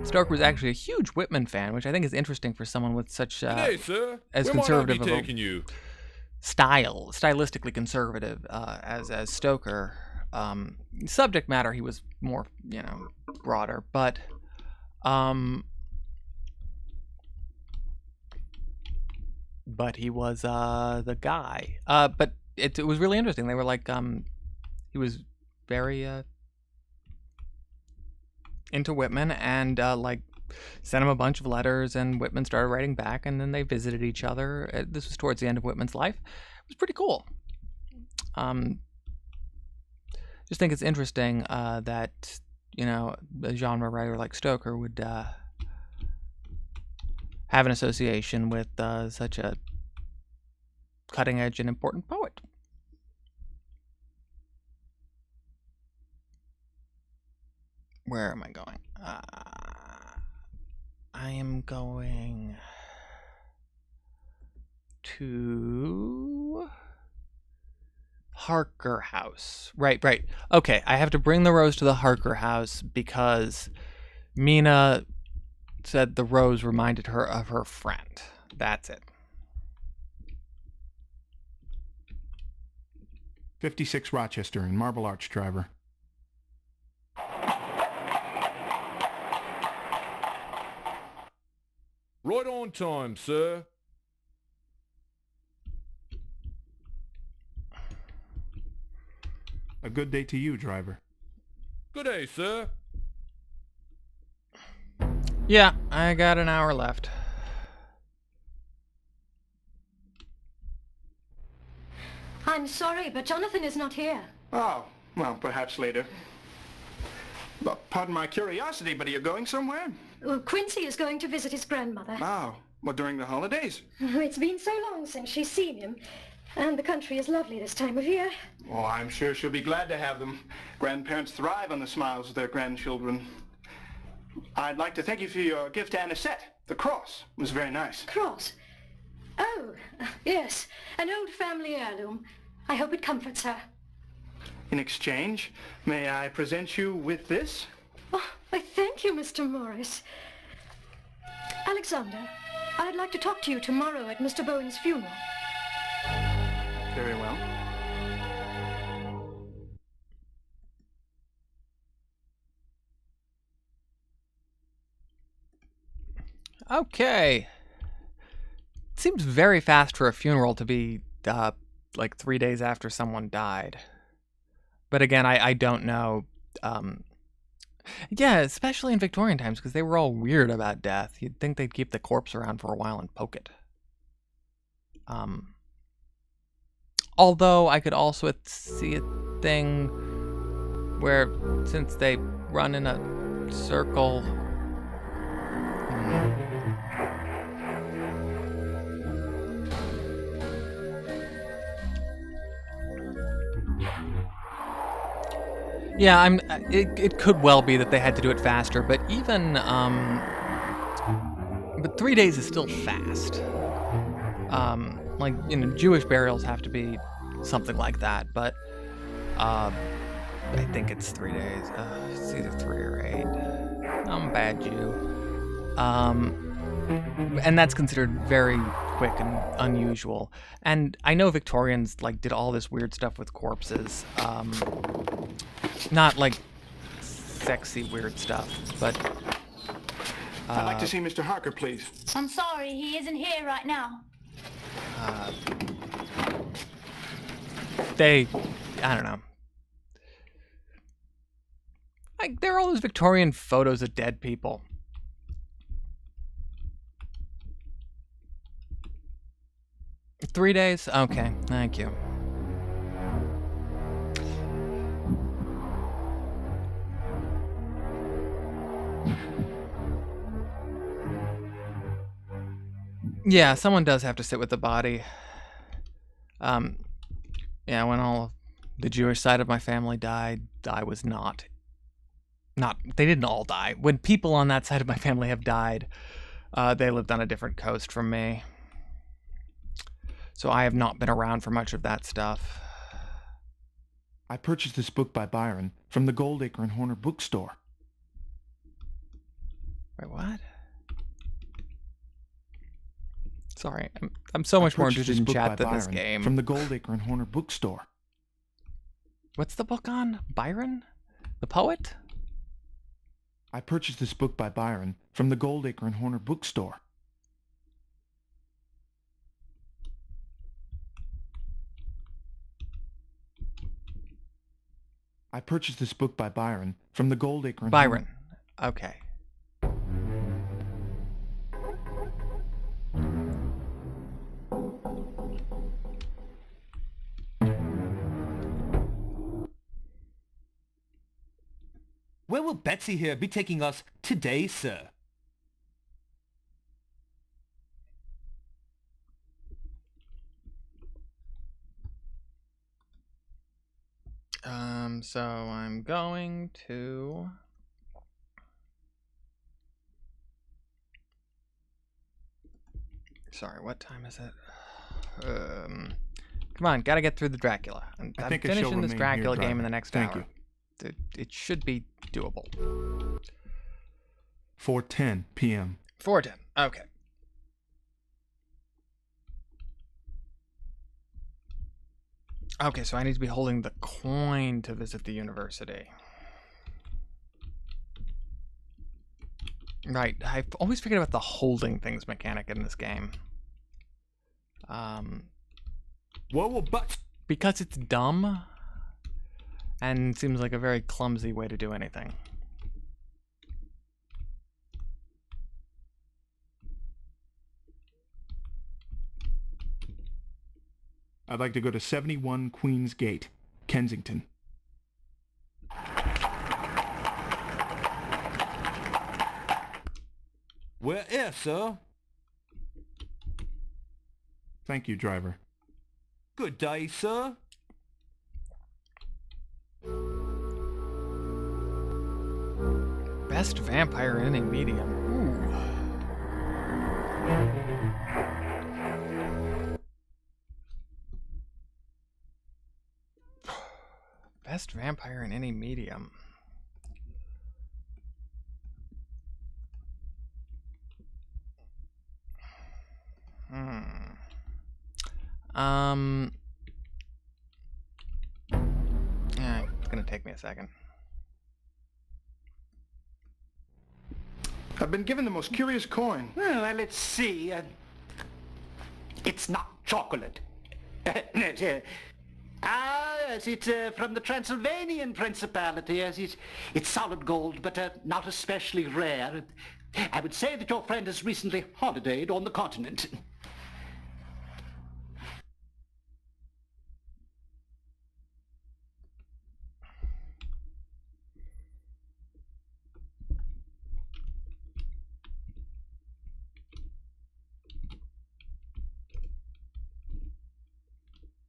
Stoker was actually a huge Whitman fan, which I think is interesting for someone with such Hey, sir. as Where conservative might I be of taking you? stylistically conservative as Stoker. Subject matter, he was more, you know, broader, but he was the guy. But it was really interesting. They were like, he was very into Whitman, and like sent him a bunch of letters, and Whitman started writing back, and then they visited each other. This was towards the end of Whitman's life. It was pretty cool. Just think it's interesting that, you know, a genre writer like Stoker would have an association with such a cutting edge and important poet. Where am I going? I am going to Harker House. Right. Okay, I have to bring the rose to the Harker House because Mina said the rose reminded her of her friend. That's it. 56 Rochester in Marble Arch, driver. Right on time, sir. A good day to you, driver. Good day, sir. Yeah, I got an hour left. I'm sorry, but Jonathan is not here. Oh, well, perhaps later. Well, pardon my curiosity, but are you going somewhere? Well, Quincy is going to visit his grandmother. Oh, well, during the holidays? It's been so long since she's seen him, and the country is lovely this time of year. Oh, I'm sure she'll be glad to have them. Grandparents thrive on the smiles of their grandchildren. I'd like to thank you for your gift to Anisette. The cross was very nice. Cross? Oh, yes, an old family heirloom. I hope it comforts her. In exchange, may I present you with this? Oh, I thank you, Mr. Morris. Alexander, I'd like to talk to you tomorrow at Mr. Bowen's funeral. Very well. Okay. It seems very fast for a funeral to be like 3 days after someone died. But again, I don't know. Yeah, especially in Victorian times, because they were all weird about death. You'd think they'd keep the corpse around for a while and poke it. Although I could also see a thing where, since they run in a circle... Yeah, it could well be that they had to do it faster, but even, but 3 days is still fast. Like, you know, Jewish burials have to be something like that, but, I think it's 3 days. It's either 3 or 8. I'm a bad Jew. And that's considered very quick and unusual. And I know Victorians like did all this weird stuff with corpses. Not like sexy weird stuff, but I'd like to see Mr. Harker, please. I'm sorry, he isn't here right now. I don't know. Like, there are all those Victorian photos of dead people. Three days? Okay, thank you. Yeah, someone does have to sit with the body. Yeah, when all the Jewish side of my family died, I was not. They didn't all die. When people on that side of my family have died, they lived on a different coast from me. So I have not been around for much of that stuff. I purchased this book by Byron from the Goldacre and Horner bookstore. Wait, what? Sorry, I'm so much more interested in chat than this game. From the Goldacre and Horner bookstore. What's the book on? Byron? The poet? I purchased this book by Byron from the Goldacre and Horner bookstore. I purchased this book by Byron from the Goldacre and Byron. Okay. Where will Betsy here be taking us today, sir? So I'm going to... Sorry, what time is it? Come on, gotta get through the Dracula. I'm finishing this Dracula game in the next hour. It should be doable. 4:10 p.m. 4:10. Okay. Okay, so I need to be holding the coin to visit the university. Right, I always forget about the holding things mechanic in this game. Because it's dumb and seems like a very clumsy way to do anything. I'd like to go to 71 Queen's Gate, Kensington. We're here, sir. Thank you, driver. Good day, sir. Best vampire in any medium. Ooh. Best vampire in any medium. Yeah, it's gonna take me a second. I've been given the most curious coin. Well, let's see. It's not chocolate. Yes, it's from the Transylvanian Principality. Yes, it's solid gold, but not especially rare. I would say that your friend has recently holidayed on the continent.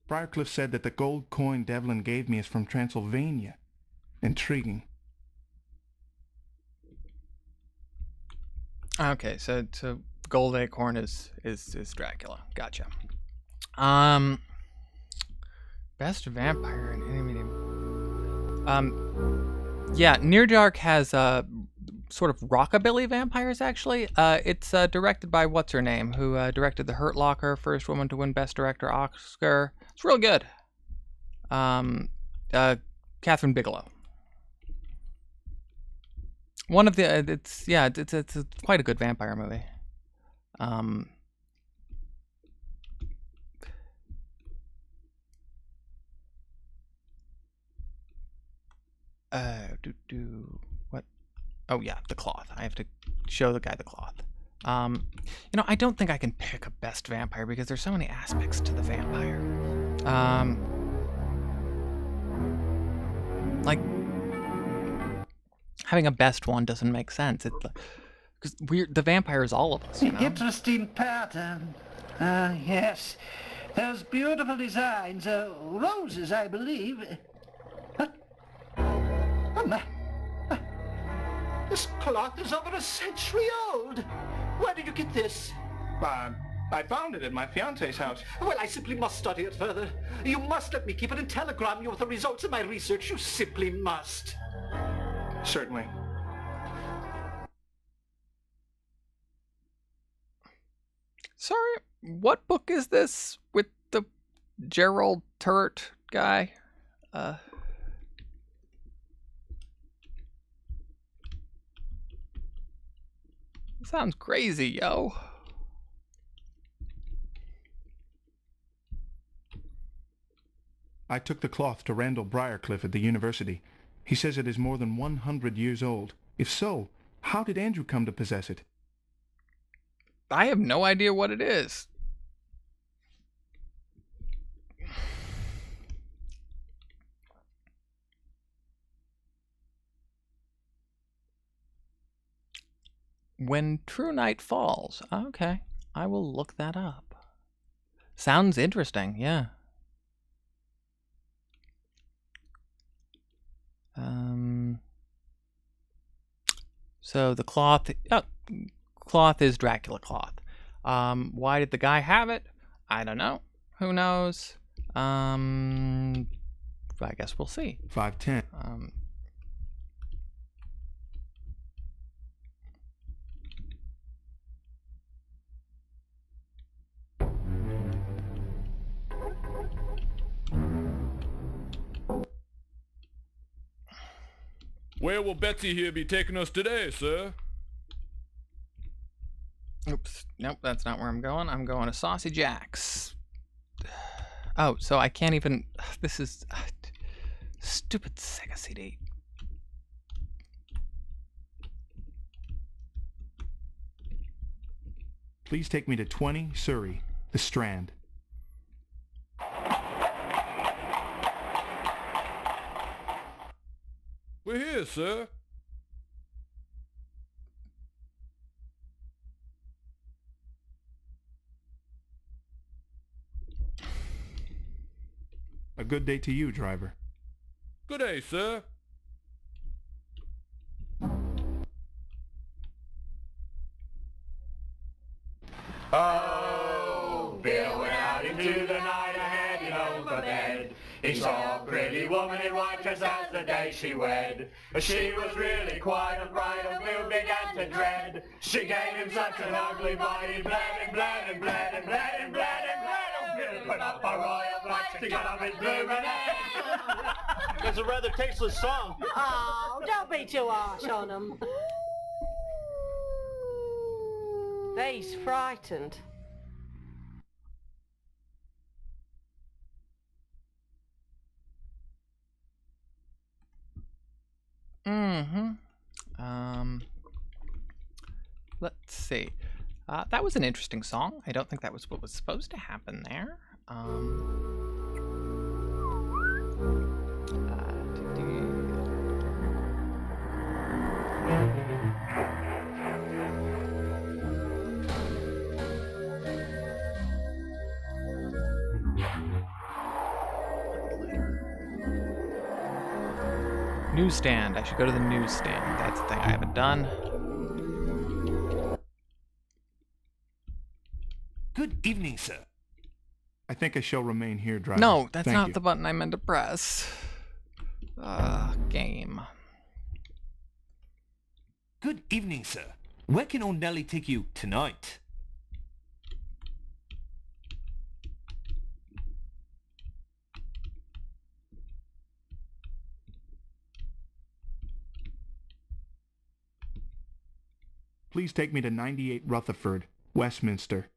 Briarcliff said that the gold coin Devlin gave me is from Transylvania. Intriguing. Okay, so gold acorn is Dracula. Gotcha. Best vampire in any medium. Yeah, Near Dark has sort of rockabilly vampires, actually. It's directed by what's-her-name, who directed The Hurt Locker, first woman to win Best Director Oscar. It's real good. Catherine Bigelow. One of the, it's quite a good vampire movie. What? Oh yeah, the cloth. I have to show the guy the cloth. You know, I don't think I can pick a best vampire because there's so many aspects to the vampire. Like having a best one doesn't make sense. It's because the vampire is all of us. You know? Interesting pattern. Yes. Those beautiful designs. Roses, I believe. This cloth is over a century old. Where did you get this? I found it at my fiance's house. Well, I simply must study it further. You must let me keep it and telegram you with the results of my research. You simply must. Certainly. Sorry, what book is this with the Gerald Turret guy? Sounds crazy, yo. I took the cloth to Randall Briarcliff at the university. He says it is more than 100 years old. If so, how did Andrew come to possess it? I have no idea what it is. When True Night Falls. Okay, I will look that up. Sounds interesting, yeah. So the cloth, cloth is Dracula cloth. Why did the guy have it? I don't know. Who knows? I guess we'll see. 510. Where will Betsy here be taking us today, sir? Oops. Nope, that's not where I'm going. I'm going to Saucy Jack's. Oh, so I can't even... This is... stupid Sega CD. Please take me to 20 Surrey, the Strand. We're here, sir. A good day to you, driver. Good day, sir. Oh, Bill went out into the night ahead, you know, for bed. He saw a pretty woman in white dress as the day she wed. She was really quite a bride, and Bill began to dread. She gave him such an ugly bite, he bled and bled and bled and bled and bled and bled. Oh, Bill put up a royal fight to cut off his blooming head. It's a rather tasteless song. Oh, don't be too harsh on him. He's frightened. Let's see. That was an interesting song. I don't think that was what was supposed to happen there. Newsstand. I should go to the newsstand. That's the thing I haven't done. Good evening, sir. I think I shall remain here, driver. No, that's Thank not you. the button I meant to press. Game. Good evening, sir. Where can old Nellie take you tonight? Please take me to 98 Rutherford, Westminster.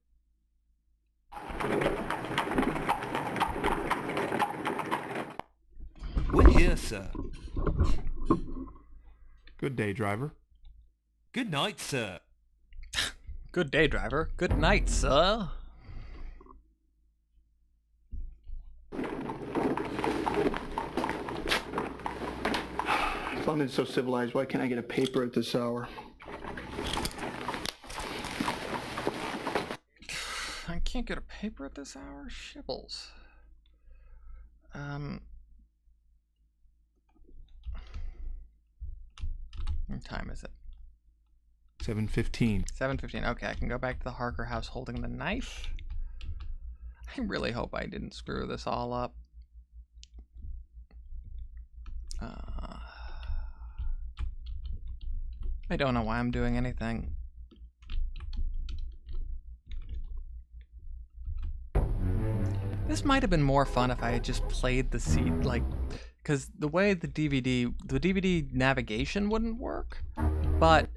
We're here, sir. Good day, driver. Good night, sir. Good day, driver. Good night, sir. London's so civilized, why can't I get a paper at this hour? I can't get a paper at this hour? Shibbles. What time is it? 7:15. 7:15. Okay, I can go back to the Harker house holding the knife. I really hope I didn't screw this all up. I don't know why I'm doing anything. This might have been more fun if I had just played the seed, like, because the way the DVD navigation wouldn't work, but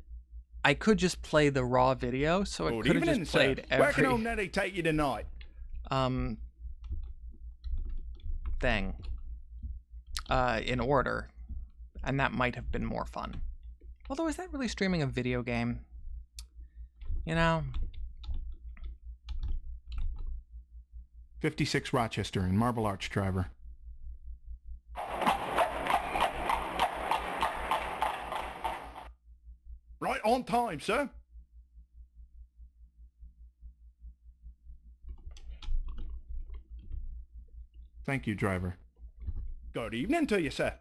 I could just play the raw video, so it could have just played every... Where can old Nellie take you tonight? Thing. In order. And that might have been more fun. Although, is that really streaming a video game? You know? 56 Rochester in Marble Arch, driver. Right on time, sir. Thank you, driver. Good evening to you, sir.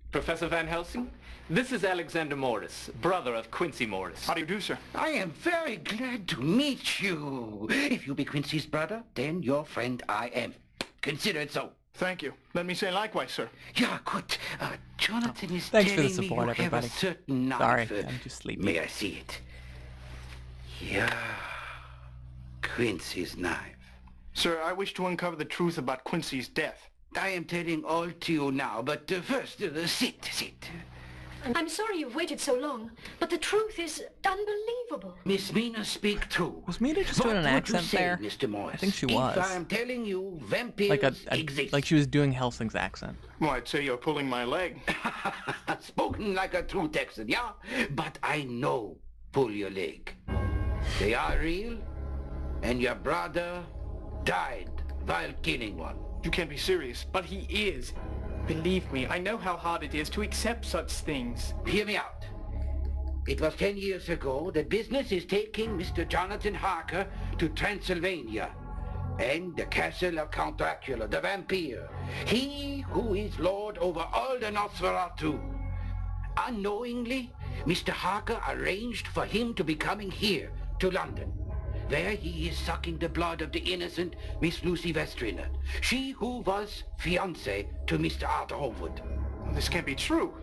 Professor Van Helsing, this is Alexander Morris, brother of Quincy Morris. How do you do, sir? I am very glad to meet you. If you be Quincy's brother, then your friend I am. Consider it so. Thank you. Let me say likewise, sir. Yeah, good. Jonathan is Thanks telling for the support, me you everybody. have a certain knife. Sorry, I'm just sleepy. May I see it? Yeah. Quincy's knife. Sir, I wish to uncover the truth about Quincy's death. I am telling all to you now, but first, sit. I'm sorry you've waited so long, but the truth is unbelievable. Miss Mina, speak true. Was Mina just doing an accent there? Mr. Morris? I think she was. If I am telling you, vampires exist. Like she was doing Helsing's accent. Well, I'd say you're pulling my leg. Spoken like a true Texan, yeah? But I know pull your leg. They are real, and your brother died while killing one. You can't be serious. But he is. Believe me, I know how hard it is to accept such things. Hear me out. It was 10 years ago that business is taking Mr. Jonathan Harker to Transylvania and the castle of Count Dracula, the vampire. He who is lord over all the Nosferatu. Unknowingly, Mr. Harker arranged for him to be coming here to London. There he is sucking the blood of the innocent Miss Lucy Vestrina, she who was fiancée to Mr. Arthur Holmwood. This can't be true.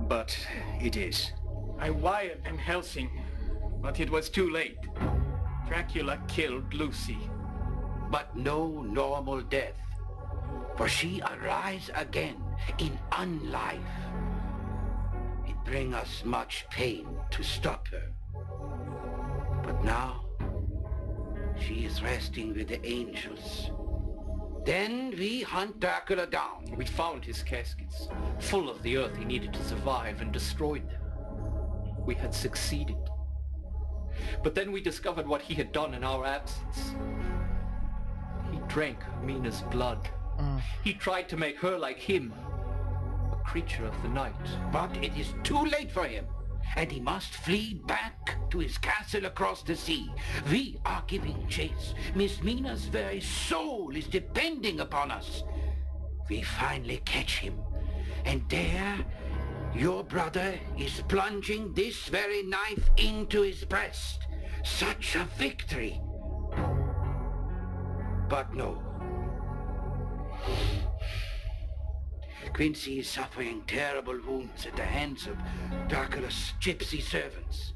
But it is. I wired Van Helsing, but it was too late. Dracula killed Lucy. But no normal death, for she arise again in unlife. It bring us much pain to stop her. But now, she is resting with the angels. Then we hunt Dracula down. We found his caskets, full of the earth he needed to survive, and destroyed them. We had succeeded. But then we discovered what he had done in our absence. He drank Mina's blood. He tried to make her like him, a creature of the night. But it is too late for him, and he must flee back to his castle across the sea. We are giving chase. Miss Mina's very soul is depending upon us. We finally catch him, and there Your brother is plunging this very knife into his breast. Such a victory. But no. Quincy is suffering terrible wounds at the hands of Dracula's gypsy servants.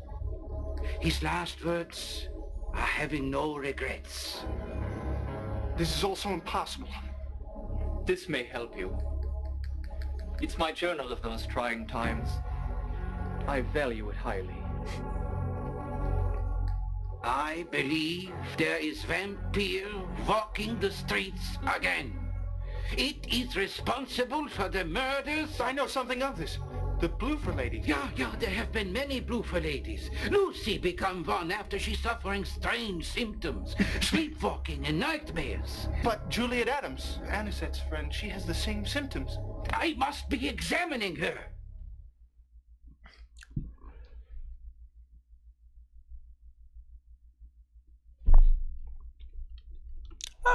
His last words are having no regrets. This is also impossible. This may help you. It's my journal of those trying times. I value it highly. I believe there is vampire walking the streets again. It is responsible for the murders. I know something of this. The Bloofer lady. Yeah, there have been many Bloofer ladies. Lucy become one after she's suffering strange symptoms, sleepwalking and nightmares. But Juliet Adams, Anisette's friend, she has the same symptoms. I must be examining her.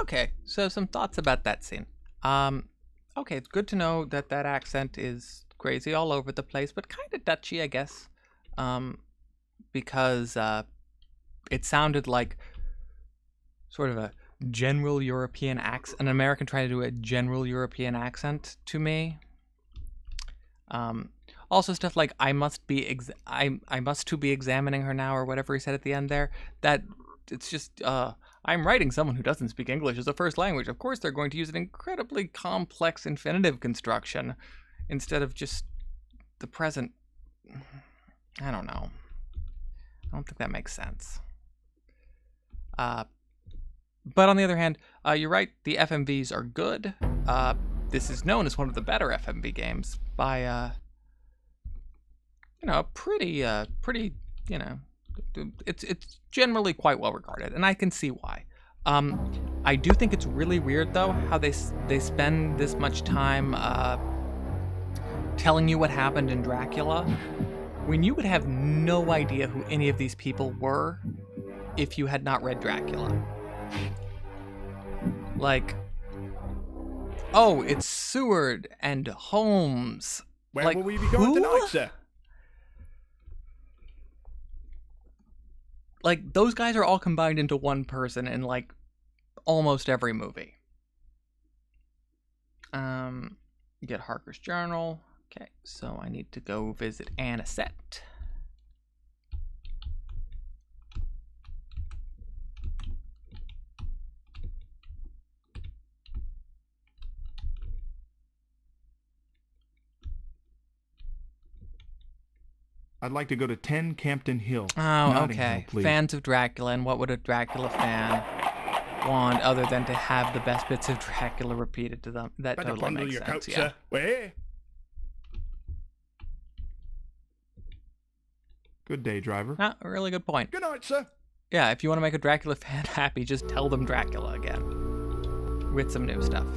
Okay, so some thoughts about that scene. Okay, it's good to know that that accent is crazy all over the place, but kind of Dutchy, I guess. Because it sounded like sort of a general European accent, an American trying to do a general European accent to me. Also stuff like I must to be examining her now, or whatever he said at the end there. That it's just I'm writing someone who doesn't speak English as a first language. Of course they're going to use an incredibly complex infinitive construction instead of just the present. I don't know. I don't think that makes sense. But on the other hand, you're right, the FMVs are good. This is known as one of the better FMV games by, pretty, it's generally quite well regarded, and I can see why. I do think it's really weird, though, how they spend this much time telling you what happened in Dracula, when you would have no idea who any of these people were if you had not read Dracula. Like, oh, it's Seward and Holmes. Where like, will we be going tonight, sir? Like, those guys are all combined into one person in, like, almost every movie. Get Harker's Journal. Okay, so I need to go visit Anisette. I'd like to go to 10 Campden Hill. Oh, Notting okay. Hill, please. Fans of Dracula, and what would a Dracula fan want other than to have the best bits of Dracula repeated to them? That Better totally bundle makes your sense, coat, yeah. sir. We're here. Good day, driver. Ah, a really good point. Good night, sir. Yeah, if you want to make a Dracula fan happy, just tell them Dracula again. With some new stuff.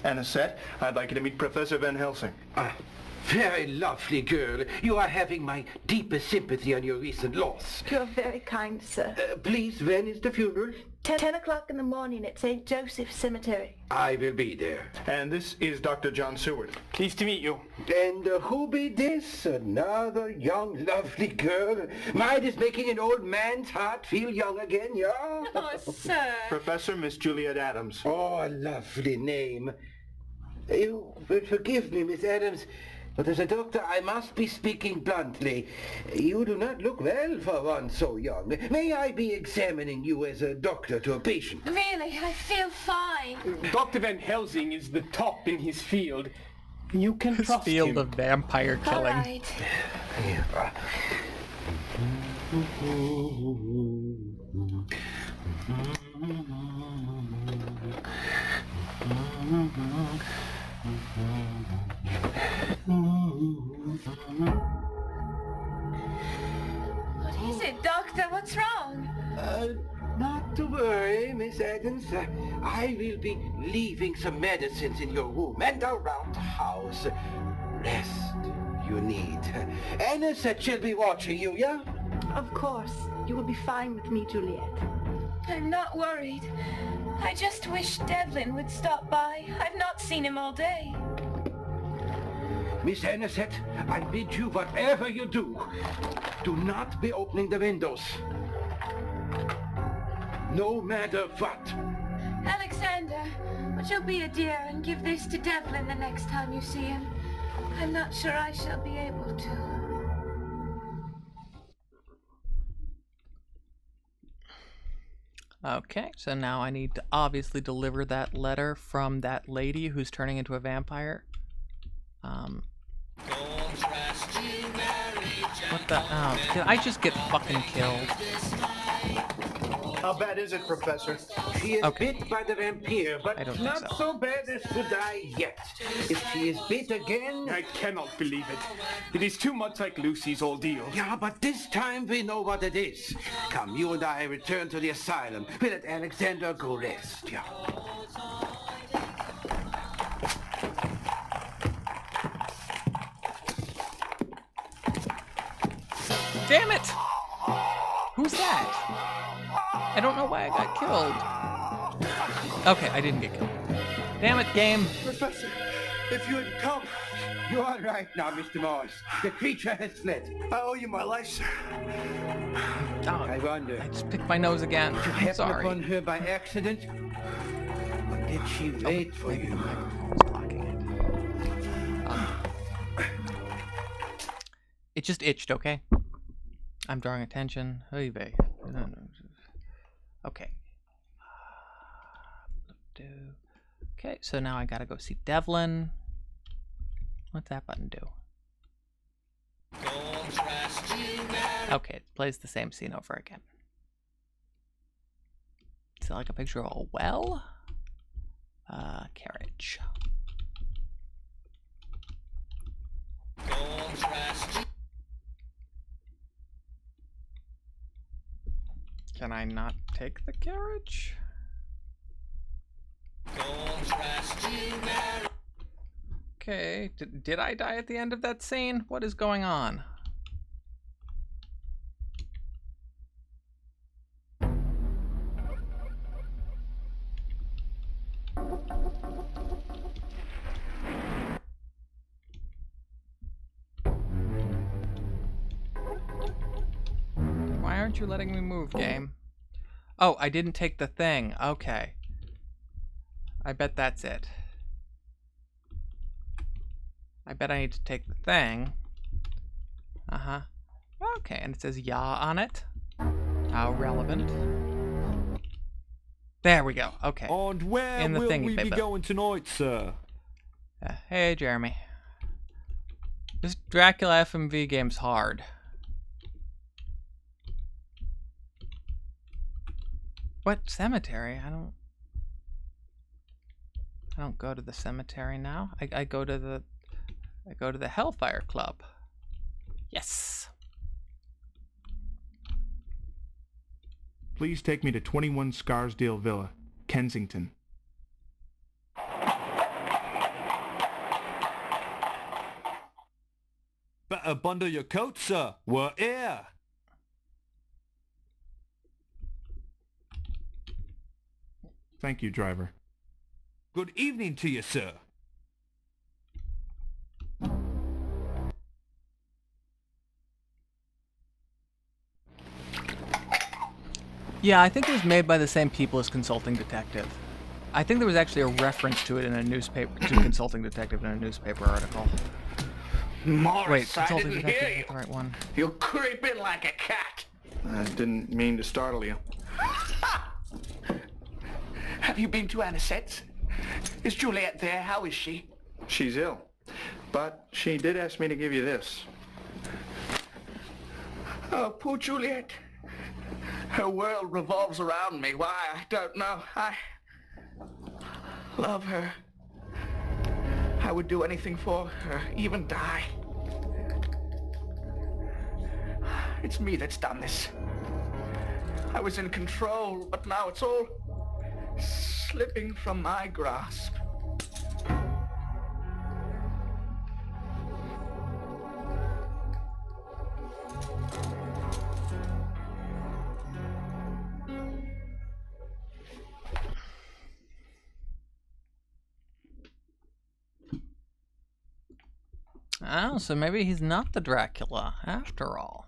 Anisette, I'd like you to meet Professor Van Helsing. Very lovely girl. You are having my deepest sympathy on your recent loss. You're very kind, sir. Please, when is the funeral? 10 o'clock in the morning at St. Joseph's Cemetery. I will be there. And this is Dr. John Seward. Pleased to meet you. And who be this? Another young, lovely girl. Mine is making an old man's heart feel young again, yeah? Oh, sir. Professor Miss Juliet Adams. Oh, a lovely name. You will forgive me, Miss Adams, but as a doctor I must be speaking bluntly. You do not look well for one so young. May I be examining you as a doctor to a patient? Really, I feel fine. Dr. Van Helsing is the top in his field. You can His trust field him. of vampire killing. All right. What is it, Doctor? What's wrong? Not to worry, Miss Adams. I will be leaving some medicines in your room and around the house. Rest you need. Anisette shall be watching you, yeah? Of course. You will be fine with me, Juliet. I'm not worried. I just wish Devlin would stop by. I've not seen him all day. Miss Anisette, I bid you, whatever you do not be opening the windows. No matter what. Alexander, would you be a dear and give this to Devlin the next time you see him? I'm not sure I shall be able to. Okay, so now I need to obviously deliver that letter from that lady who's turning into a vampire. What the? Oh, did I just get fucking killed? How bad is it, Professor? She is bit by the vampire, but not so bad as to die yet. If she is bit again... I cannot believe it. It is too much like Lucy's ordeal. Yeah, but this time we know what it is. Come, you and I return to the asylum. We let Alexander go rest, yeah. Damn it! Who's that? I don't know why I got killed. Okay, I didn't get killed. Damn it, game. Professor, if you had come. You are right now, Mr. Morris. The creature has fled. I owe you my life, sir. Oh, I wonder. I just picked my nose again. Did you I'm happen sorry. upon her by accident? Or did she wait for maybe you? the microphone's blocking it. It just itched, okay? I'm drawing attention. Okay. Okay, so now I gotta go see Devlin. What's that button do? Okay, it plays the same scene over again. Is that like a picture of a well? Carriage. Can I not take the carriage? Okay, did I die at the end of that scene? What is going on? Why aren't you letting me move, game? Oh, I didn't take the thing. Okay. I bet that's it. I bet I need to take the thing. Uh-huh. Okay, and it says "ya" on it. How relevant. There we go. Okay. And where in the will thingy, we be baby. going tonight, sir? Hey, Jeremy. This Dracula FMV game's hard. What cemetery? I don't go to the cemetery now. I go to the Hellfire Club. Yes. Please take me to 21 Scarsdale Villa, Kensington. Better bundle your coat, sir. We're here. Thank you, driver. Good evening to you, sir. Yeah, I think it was made by the same people as Consulting Detective. I think there was actually a reference to it in a newspaper, to Consulting Detective in a newspaper article. Morris, Wait, I Consulting didn't Detective, hear is that the right one? You're creeping like a cat. I didn't mean to startle you. Have you been to Anisette's? Is Juliet there? How is she? She's ill, but she did ask me to give you this. Oh, poor Juliet. Her world revolves around me. Why, I don't know. I love her. I would do anything for her, even die. It's me that's done this. I was in control, but now it's all slipping from my grasp. Oh, so maybe he's not the Dracula after all.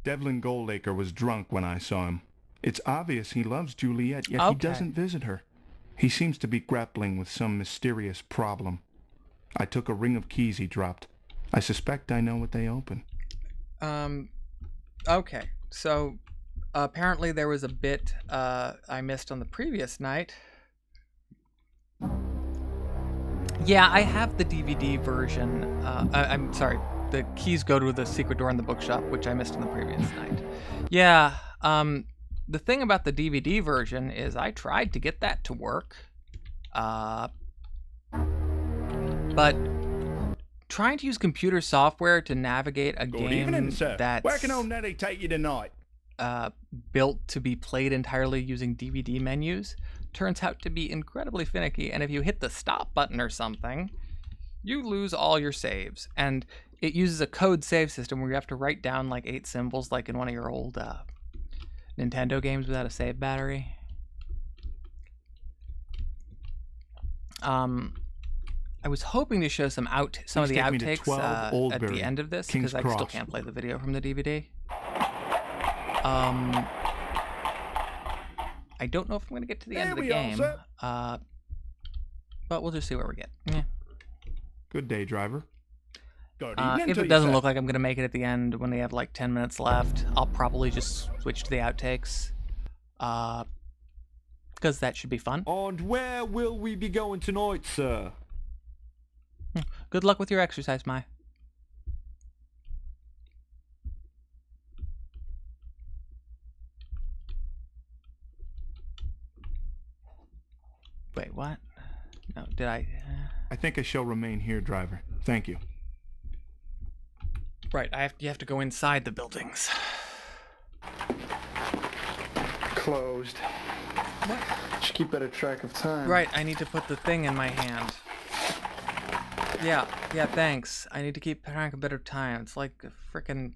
Devlin Goldacre was drunk when I saw him. It's obvious he loves Juliet, yet he doesn't visit her. He seems to be grappling with some mysterious problem. I took a ring of keys he dropped. I suspect I know what they open. Okay, so apparently there was a bit I missed on the previous night. Yeah, I have the DVD version. I'm sorry, the keys go to the secret door in the bookshop, which I missed on the previous night. Yeah, the thing about the DVD version is I tried to get that to work, but trying to use computer software to navigate a Good game evening, sir. that's Where can old Nettie take you tonight? built to be played entirely using DVD menus turns out to be incredibly finicky, and if you hit the stop button or something, you lose all your saves. And it uses a code save system where you have to write down like 8 symbols like in one of your old Nintendo games without a save battery. I was hoping to show some of the outtakes at the end of this, because I still can't play the video from the DVD. I don't know if I'm going to get to the end of the game, but we'll just see where we get. Yeah. Good day, driver. If it doesn't look like I'm going to make it at the end when they have like 10 minutes left, I'll probably just switch to the outtakes, because that should be fun. And where will we be going tonight, sir? Good luck with your exercise, Mai. Wait, what? No, did I? I think I shall remain here, driver. Thank you. Right, you have to go inside the buildings. Closed. What? Should keep better track of time. Right, I need to put the thing in my hand. Yeah, thanks. I need to keep track of better time. It's like a frickin'...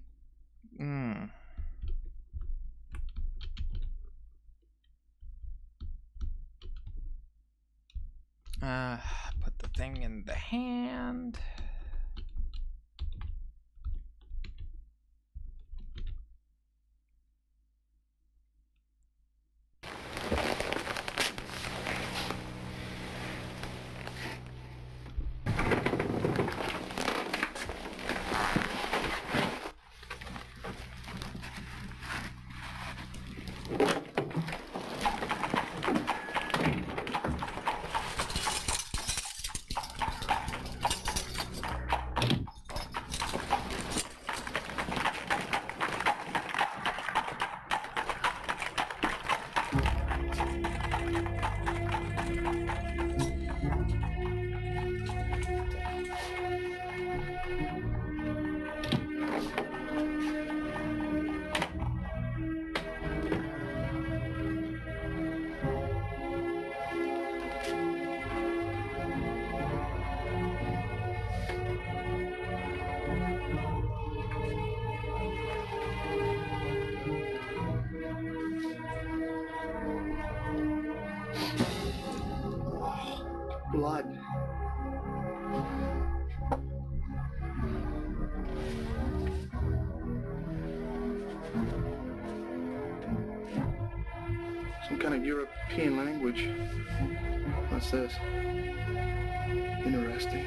Put the thing in the hand. Blood. Some kind of European language. What's this? Interesting.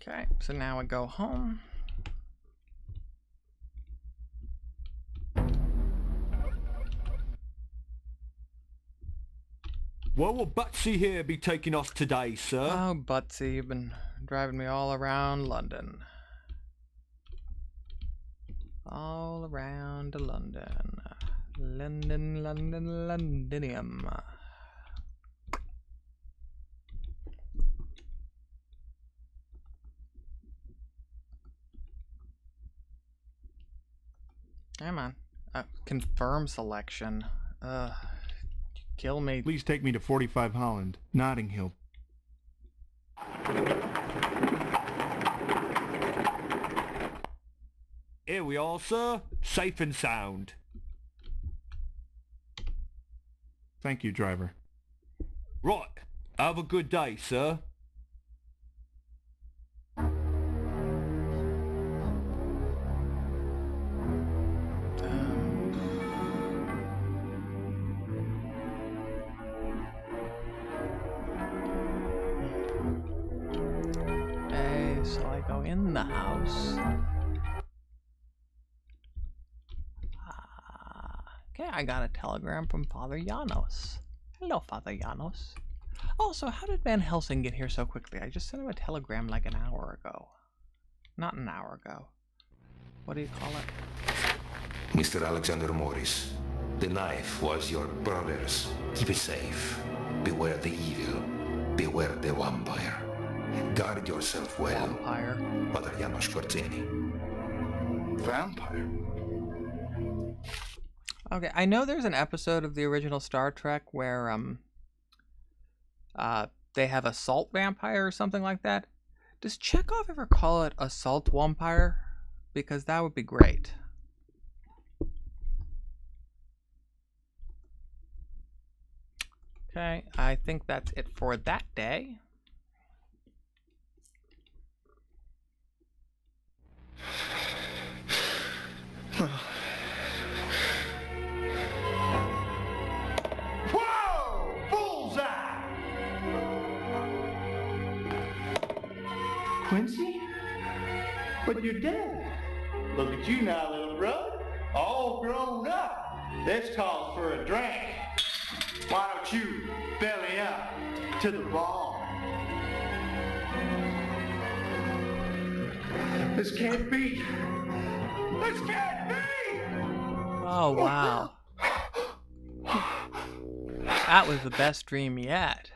Okay, so now I go home. Where will Butsy here be taking us today, sir? Oh, Butsy, you've been driving me all around London. All around London. London, London, Londinium. Come on. Confirm selection. kill me. Please take me to 45 Holland, Notting Hill. Here we are, sir. Safe and sound. Thank you, driver. Right. Have a good day, sir. Okay, so I go in the house. Okay, I got a telegram from Father Janos. Hello, Father Janos. Also, how did Van Helsing get here so quickly? I just sent him a telegram like an hour ago. Not an hour ago. What do you call it? Mr. Alexander Morris, the knife was your brother's. Keep it safe. Beware the evil. Beware the vampire. Guard yourself well. Vampire. Father Janos Corzeni. Vampire? Okay, I know there's an episode of the original Star Trek where they have a salt vampire or something like that. Does Chekhov ever call it a salt vampire? Because that would be great. Okay, I think that's it for that day. Whoa! Bullseye! Quincy? But you're dead. Look at you now, little brother. All grown up. This calls for a drink. Why don't you belly up to the bar? This can't be. This can't be! Oh, wow. That was the best dream yet.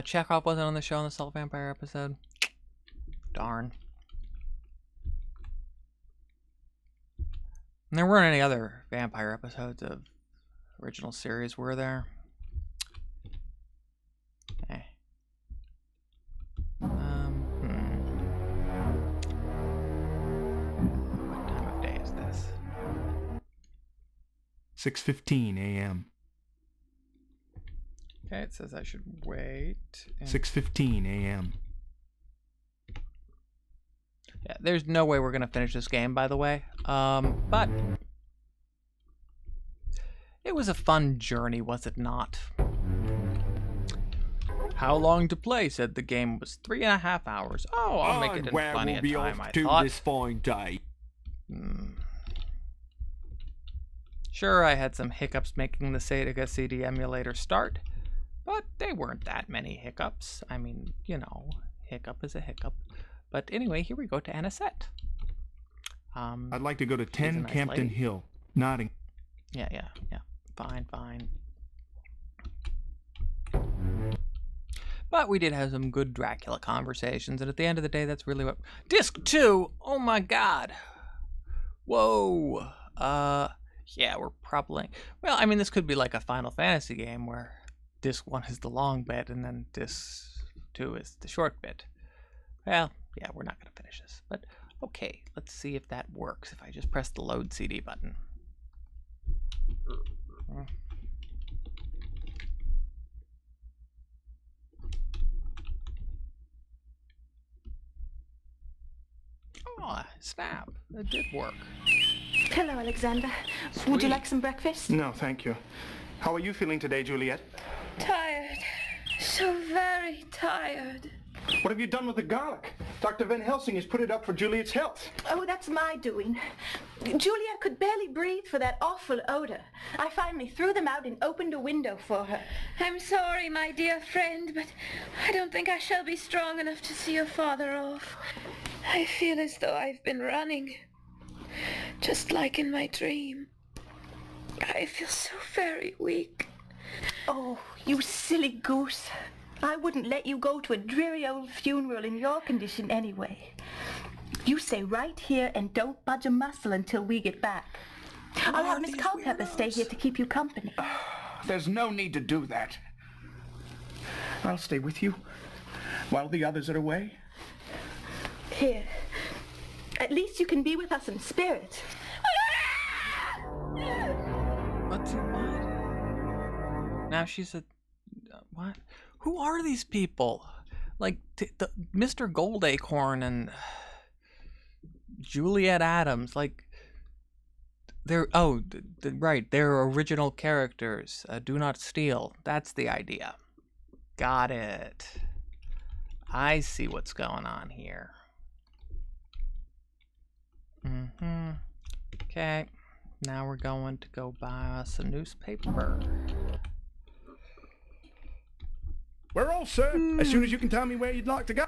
Chekhov wasn't on the show in the Salt Vampire episode. Darn. And there weren't any other vampire episodes of original series, were there? Okay. What time of day is this? 6:15 a.m. Okay, it says I should wait. 6:15 a.m. Yeah, there's no way we're gonna finish this game, by the way. But it was a fun journey, was it not? How long to play? Said the game was 3.5 hours. Oh, I'll make it in where plenty we'll of be time, off I to thought. this fine day. Sure, I had some hiccups making the Sega CD emulator start, but they weren't that many hiccups. I mean, you know, hiccup is a hiccup. But anyway, here we go to Anisette. I'd like to go to 10 nice Campton lady. Hill, Notting. Yeah. Fine. But we did have some good Dracula conversations, and at the end of the day, that's really what... Disc 2! Oh my god! Whoa! Yeah, we're probably... Well, I mean, this could be like a Final Fantasy game where Disc 1 is the long bit, and then Disc 2 is the short bit. Well, yeah, we're not going to finish this. But, okay, let's see if that works, if I just press the load CD button. Oh, snap. It did work. Hello, Alexander. Would you like some breakfast? No, thank you. How are you feeling today, Juliet? Tired. So very tired. What have you done with the garlic? Dr. Van Helsing has put it up for Juliet's health. Oh, that's my doing. Juliet could barely breathe for that awful odor. I finally threw them out and opened a window for her. I'm sorry, my dear friend, but I don't think I shall be strong enough to see your father off. I feel as though I've been running, just like in my dream. I feel so very weak. Oh, you silly goose. I wouldn't let you go to a dreary old funeral in your condition anyway. You stay right here and don't budge a muscle until we get back. I'll have Miss Culpepper stay here to keep you company. There's no need to do that. I'll stay with you while the others are away. Here. At least you can be with us in spirit. What's what? Now she's a... what? Who are these people? Like, Mr. Goldacorn and Juliet Adams, like... They're... oh, right, they're original characters. Do Not Steal. That's the idea. Got it. I see what's going on here. Okay. Now we're going to go buy us a newspaper. We're all, sir. As soon as you can tell me where you'd like to go.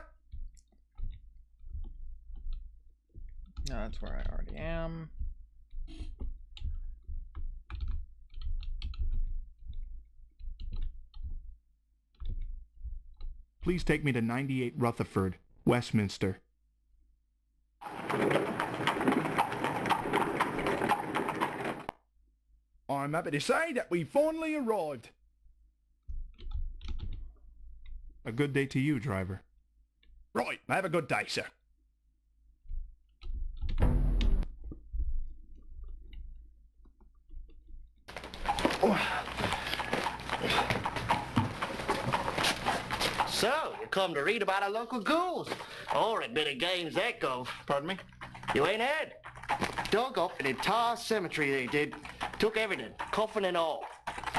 No, that's where I already am. Please take me to 98 Rutherford, Westminster. I'm happy to say that we finally arrived. A good day to you, driver. Right, have a good day, sir. So, you come to read about our local ghouls. Or a bit of games that go. Pardon me? You ain't heard? Dug up an entire cemetery, they did. Took everything, coffin and all.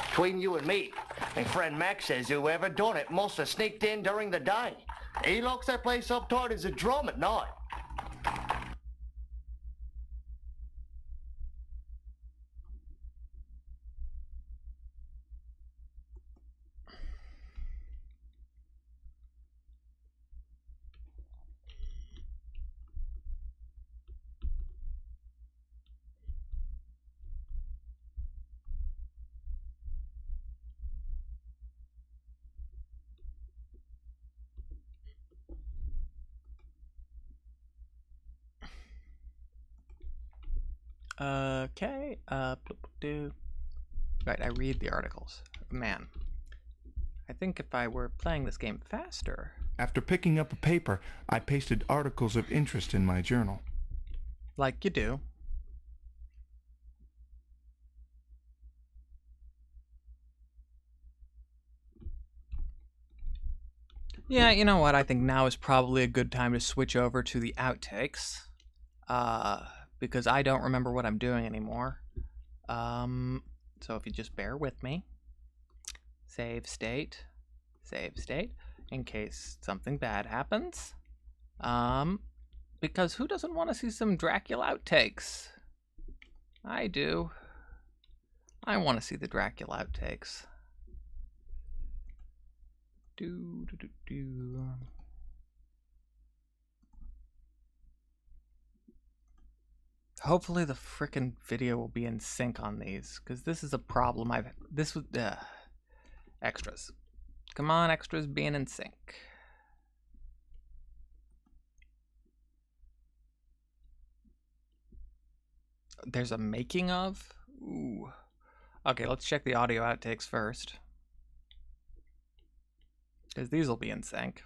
Between you and me, my friend Max says whoever done it must have sneaked in during the day. He locks that place up tight as a drum at night. Okay, right, I read the articles. Man, I think if I were playing this game faster... After picking up a paper, I pasted articles of interest in my journal. Like you do. Yeah, you know what? I think now is probably a good time to switch over to the outtakes. Because I don't remember what I'm doing anymore. So if you just bear with me. Save state. Save state. In case something bad happens. Because who doesn't want to see some Dracula outtakes? I do. I want to see the Dracula outtakes. Hopefully the frickin' video will be in sync on these, because this is a problem this was, extras. Come on, extras being in sync. There's a making of? Ooh. Okay, let's check the audio outtakes first. Because these will be in sync.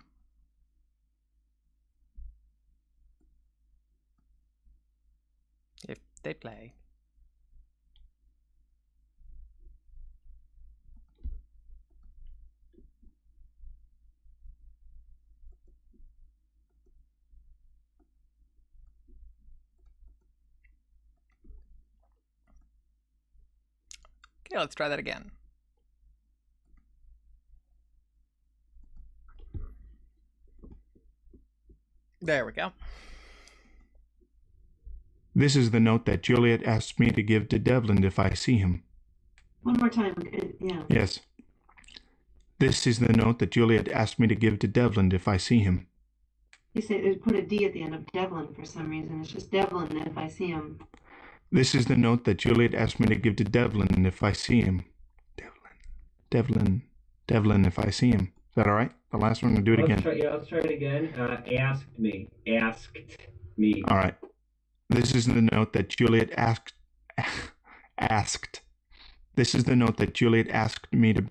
If they play. Okay, let's try that again. There we go. This is the note that Juliet asked me to give to Devlin if I see him. One more time, yeah. Yes. This is the note that Juliet asked me to give to Devlin if I see him. You say they put a D at the end of Devlin for some reason. It's just Devlin if I see him. This is the note that Juliet asked me to give to Devlin if I see him. Devlin if I see him. Is that all right? The last one, we'll do it again. Let's try it again. Asked me. Asked Me. All right. This is the note that Juliet asked. This is the note that Juliet asked me to.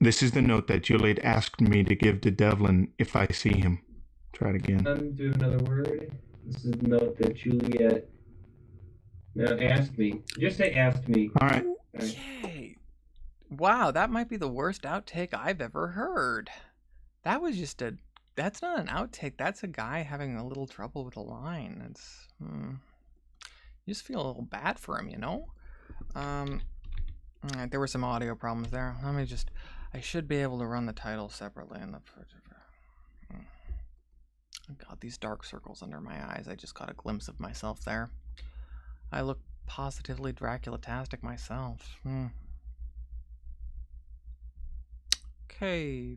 This is the note that Juliet asked me to give to Devlin if I see him. Try it again. Do another word. This is the note that Juliet. No, asked me. Just say asked me. All right. Yay. Wow, that might be the worst outtake I've ever heard. That was just a... That's not an outtake. That's a guy having a little trouble with a line. It's... You just feel a little bad for him, you know? Alright, there were some audio problems there. Let me just... I should be able to run the title separately in the... God, these dark circles under my eyes. I just got a glimpse of myself there. I look positively Dracula-tastic myself. Okay.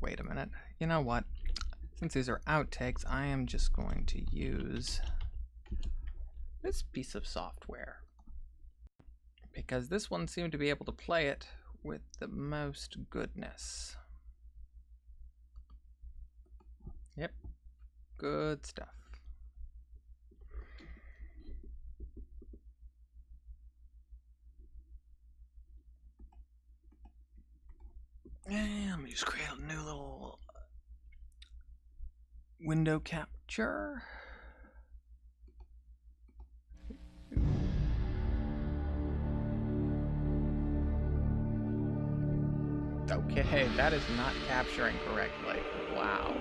Wait a minute. You know what? Since these are outtakes, I am just going to use this piece of software. Because this one seemed to be able to play it with the most goodness. Yep. Good stuff. And let me just create a new little window capture. Okay, that is not capturing correctly. Wow.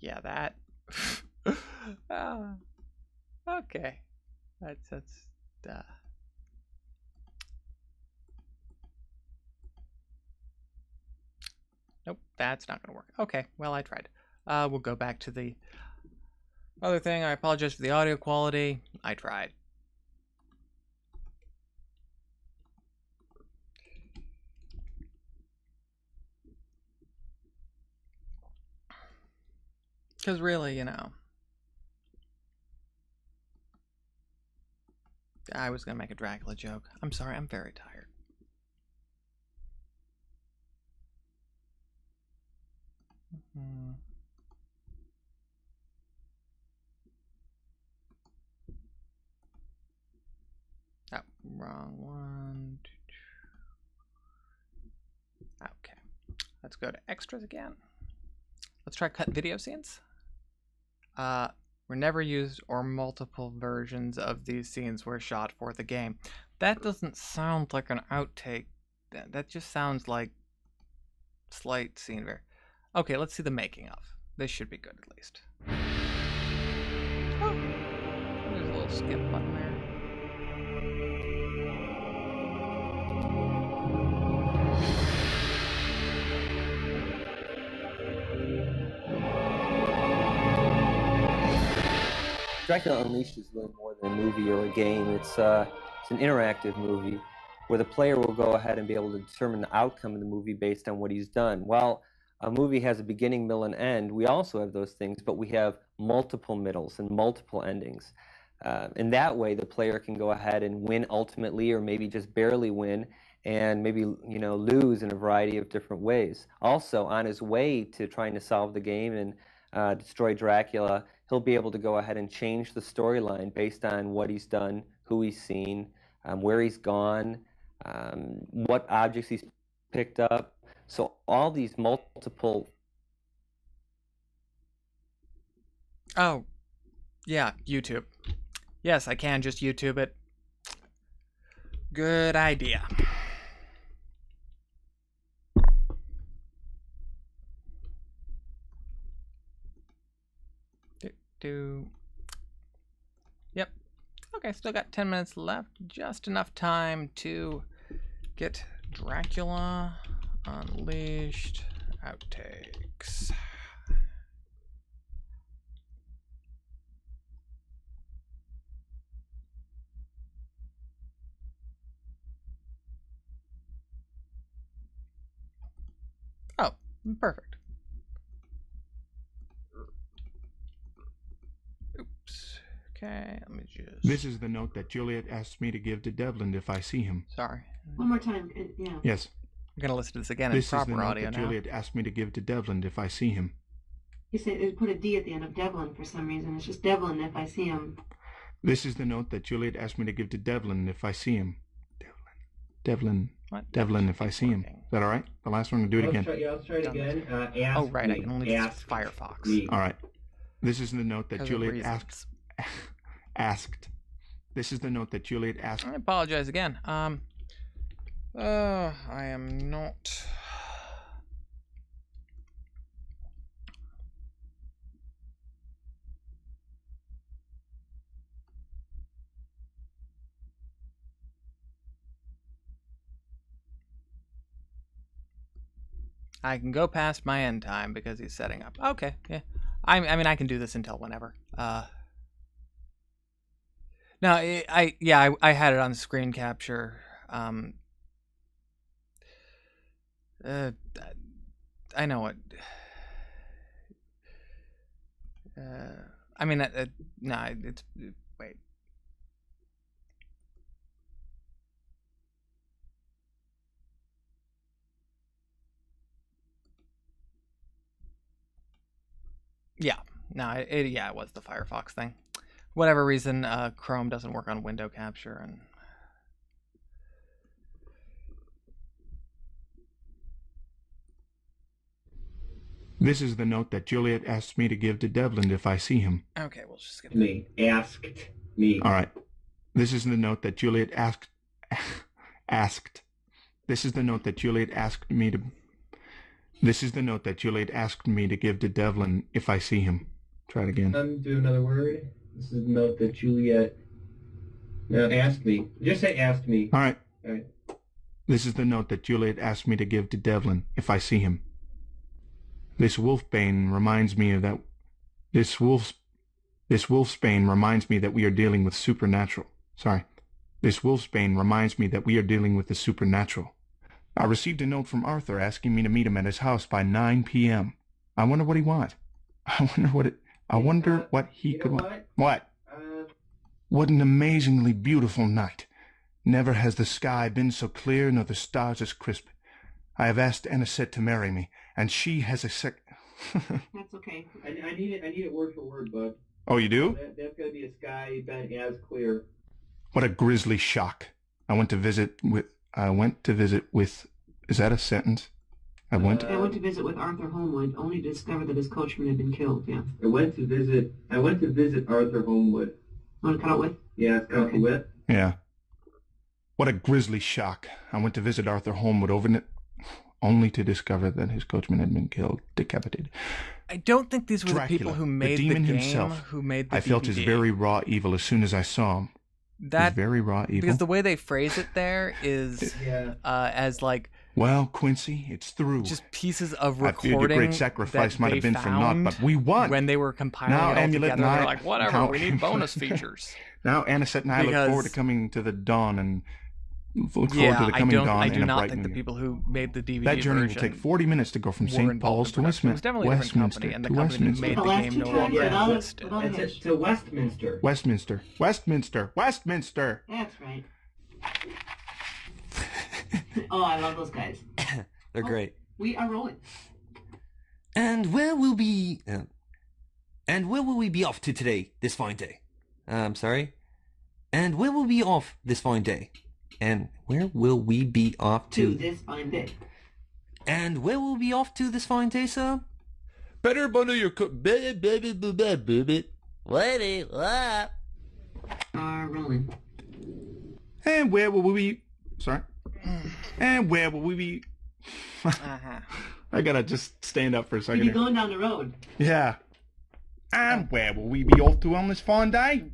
Yeah, that. Okay. That's. Nope, that's not gonna work. Okay, well, I tried. We'll go back to the other thing. I apologize for the audio quality. I tried. Because really, you know, I was going to make a Dracula joke. I'm sorry, I'm very tired. Oh, wrong one. Okay, let's go to extras again. Let's try cut video scenes. Were never used or multiple versions of these scenes were shot for the game. That doesn't sound like an outtake. That just sounds like slight scene ver. Okay, let's see the making of. This should be good at least. Oh, there's a little skip button there. Dracula Unleashed is really more than a movie or a game. It's an interactive movie where the player will go ahead and be able to determine the outcome of the movie based on what he's done. While a movie has a beginning, middle, and end, we also have those things, but we have multiple middles and multiple endings. In that way, the player can go ahead and win ultimately, or maybe just barely win, and maybe lose in a variety of different ways. Also, on his way to trying to solve the game and destroy Dracula, he'll be able to go ahead and change the storyline based on what he's done, who he's seen, where he's gone, what objects he's picked up. So all these multiple... Oh, yeah, YouTube. Yes, I can just YouTube it. Good idea. Yep. Okay, still got 10 minutes left. Just enough time to get Dracula Unleashed outtakes. Oh, perfect. Oops. Okay, let me just... This is the note that Juliet asks me to give to Devlin if I see him. Sorry. One more time. Yeah. Yes. I'm going to listen to this again in This is the proper note audio that now. Juliet asked me to give to Devlin if I see him. He said it put a D at the end of Devlin for some reason. It's just Devlin if I see him. This is the note that Juliet asked me to give to Devlin if I see him. Devlin. What? Devlin if I see him. Is that alright? The last one, do it again. Let's try it again. Oh, right, I can only do Firefox. Alright. This is the note that Because of Juliet asked. This is the note that Juliet asked. I apologize again. I am not... I can go past my end time because he's setting up. Okay, yeah. I mean, I can do this until whenever. No, I had it on screen capture. I know what. I mean, no, it's wait. Yeah, no, it was the Firefox thing. Whatever reason, Chrome doesn't work on window capture, and This is the note that Juliet asked me to give to Devlin if I see him. Okay, we'll just skip me. Asked me. All right. This is the note that Juliet asked. This is the note that Juliet asked me to. This is the note that Juliet asked me to give to Devlin if I see him. Try it again. Do another word. This is the note that Juliet. No, asked me. Just say asked me. All right. All right. This is the note that Juliet asked me to give to Devlin if I see him. This wolfbane reminds me of that. This wolfsbane reminds me that we are dealing with supernatural. Sorry. This wolfsbane reminds me that we are dealing with the supernatural. I received a note from Arthur asking me to meet him at his house by 9 p.m. I wonder what he wants. I wonder what he could want. What? What an amazingly beautiful night. Never has the sky been so clear nor the stars as crisp. I have asked Anisette to marry me, and she has a That's okay. I need it word for word, bud. Oh, you do? That's got to be a sky been as clear. What a grisly shock. I went to visit with... Is that a sentence? I went to visit with Arthur Homewood, only to discover that his coachman had been killed, yeah. I went to visit Arthur Homewood. Want to cut out with? Yeah, it's cut out with. Yeah. What a grisly shock. I went to visit Arthur Homewood only to discover that his coachman had been killed, decapitated. I don't think these were Dracula, the people who made the demon game, himself. who made the I felt DVD. his very raw evil as soon as I saw him. His very raw evil. Because the way they phrase it there is as like... Well, Quincy, it's through. Just pieces of I recording feared your great sacrifice that might they have been for naught, found but we won. When they were compiling now, it all Amulet together, and I, they're like, whatever, we need bonus features. Now, Anisette and I look forward to coming to the dawn and look forward to the coming dawn I do and a not bright think the new people who made the DVD That journey will version take 40 minutes to go from were St. involved Paul's in to production. It was definitely a different company, and the company that made the game no longer existed. To Westminster. Westminster. That's right. Oh, I love those guys. They're great. We are rolling. And where will we be off to today, this fine day? I'm sorry? And where will we be off this fine day? And where will we be off to? This fine day. And where will we be off to this fine day, sir? Better bundle your What? Rolling. And where will we be... Sorry. And where will we be... I gotta just stand up for a second You'd be here. going down the road. Yeah. And where will we be off to on this fine day?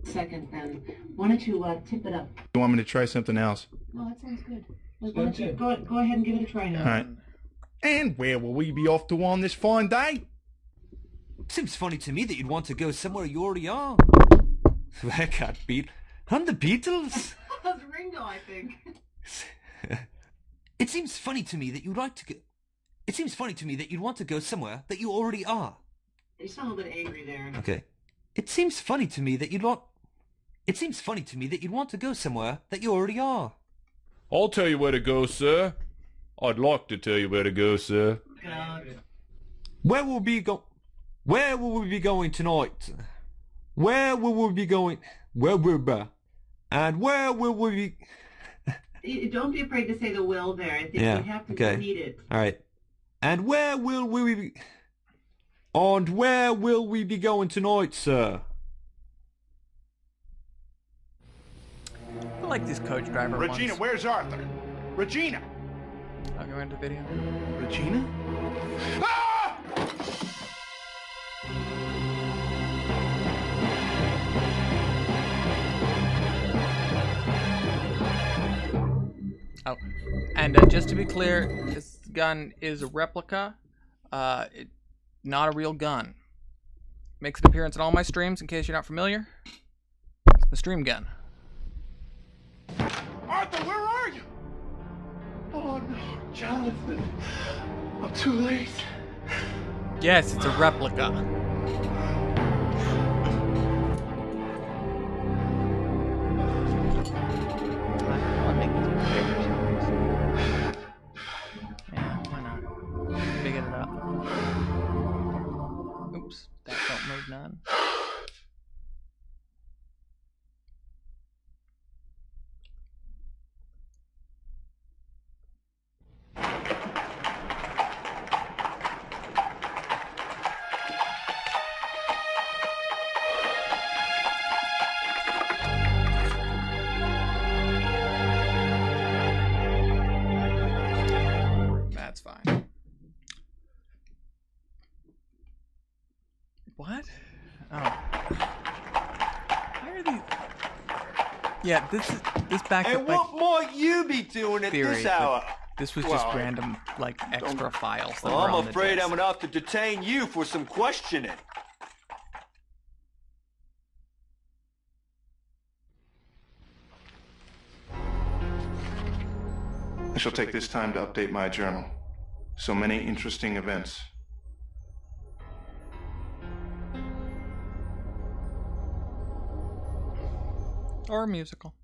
Second, then. Why don't you tip it up? You want me to try something else? Oh, that sounds good. Why don't you go ahead and give it a try now. All right. And where will we be off to on this fine day? Seems funny to me that you'd want to go somewhere you already are. I can't beat. I'm the Beatles. That's Ringo, I think. It seems funny to me that you'd like to go. It seems funny to me that you'd want to go somewhere that you already are. You sound a little bit angry there. Okay. It seems funny to me that you'd want to go somewhere that you already are. I'll tell you where to go, sir. I'd like to tell you where to go, sir. Where will we be going tonight? Where will we be going? And where will we be? Don't be afraid to say the will there. I think we have to need it. All right. And where will we be? And where will we be going tonight, sir? I like these coach driver Regina, ones. where's Arthur? Regina! I'll go into video. Regina? Ah! Oh, and just to be clear, this gun is a replica, not a real gun. Makes an appearance in all my streams, in case you're not familiar. It's the stream gun. Arthur, where are you? Oh no, Jonathan. I'm too late. Yes, it's a replica. Yeah, why not? Figure it out. Oops, that don't move none. That's fine. What? Oh. Why are these? Yeah, this back And up what might you be doing at theory, this but hour? this was just random, like, extra files that Well, were I'm on the afraid disc. I'm gonna have to detain you for some questioning. I shall take this time to update my journal. So many interesting events. Or a musical.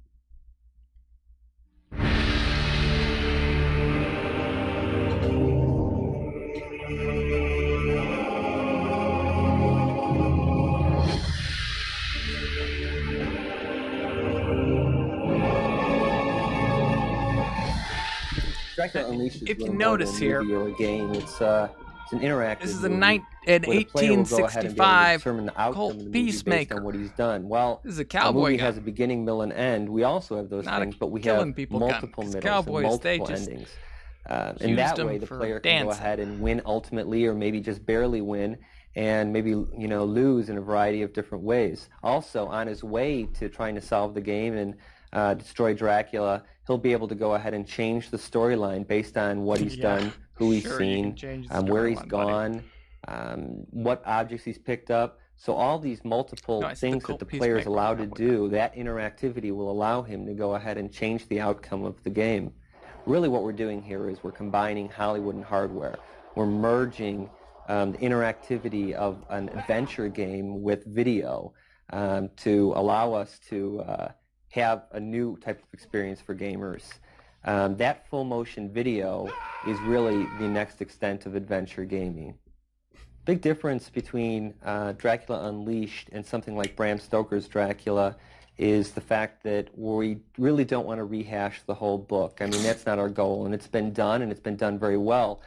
Dracula Unleashed is If you really more notice than a here, movie or a game. It's an interactive. This is a movie an where the player will go ahead and be able to 1865 determine the outcome cult of the movie based peacemaker. on what he's done. Well, This is a a cowboy movie gun. has a beginning, middle, and end. We also have those Not a things, but we killing have people gun, multiple 'cause middles cowboys, and they multiple just endings. used And that them way, the for player can go dancing. ahead and win ultimately, or maybe just barely win, and maybe lose in a variety of different ways. Also, on his way to trying to solve the game and destroy Dracula, he'll be able to go ahead and change the storyline based on what he's done, who he's Sure, you seen, can change the where he's storyline, buddy. gone, what objects he's picked up. So all these multiple No, I said the things that cult the player is peacemaker, allowed to do, that interactivity will allow him to go ahead and change the outcome of the game. Really what we're doing here is we're combining Hollywood and hardware. We're merging the interactivity of an adventure game with video to allow us to have a new type of experience for gamers. That full motion video is really the next extent of adventure gaming. Big difference between Dracula Unleashed and something like Bram Stoker's Dracula is the fact that we really don't want to rehash the whole book. I mean, that's not our goal, and it's been done, and it's been done very well.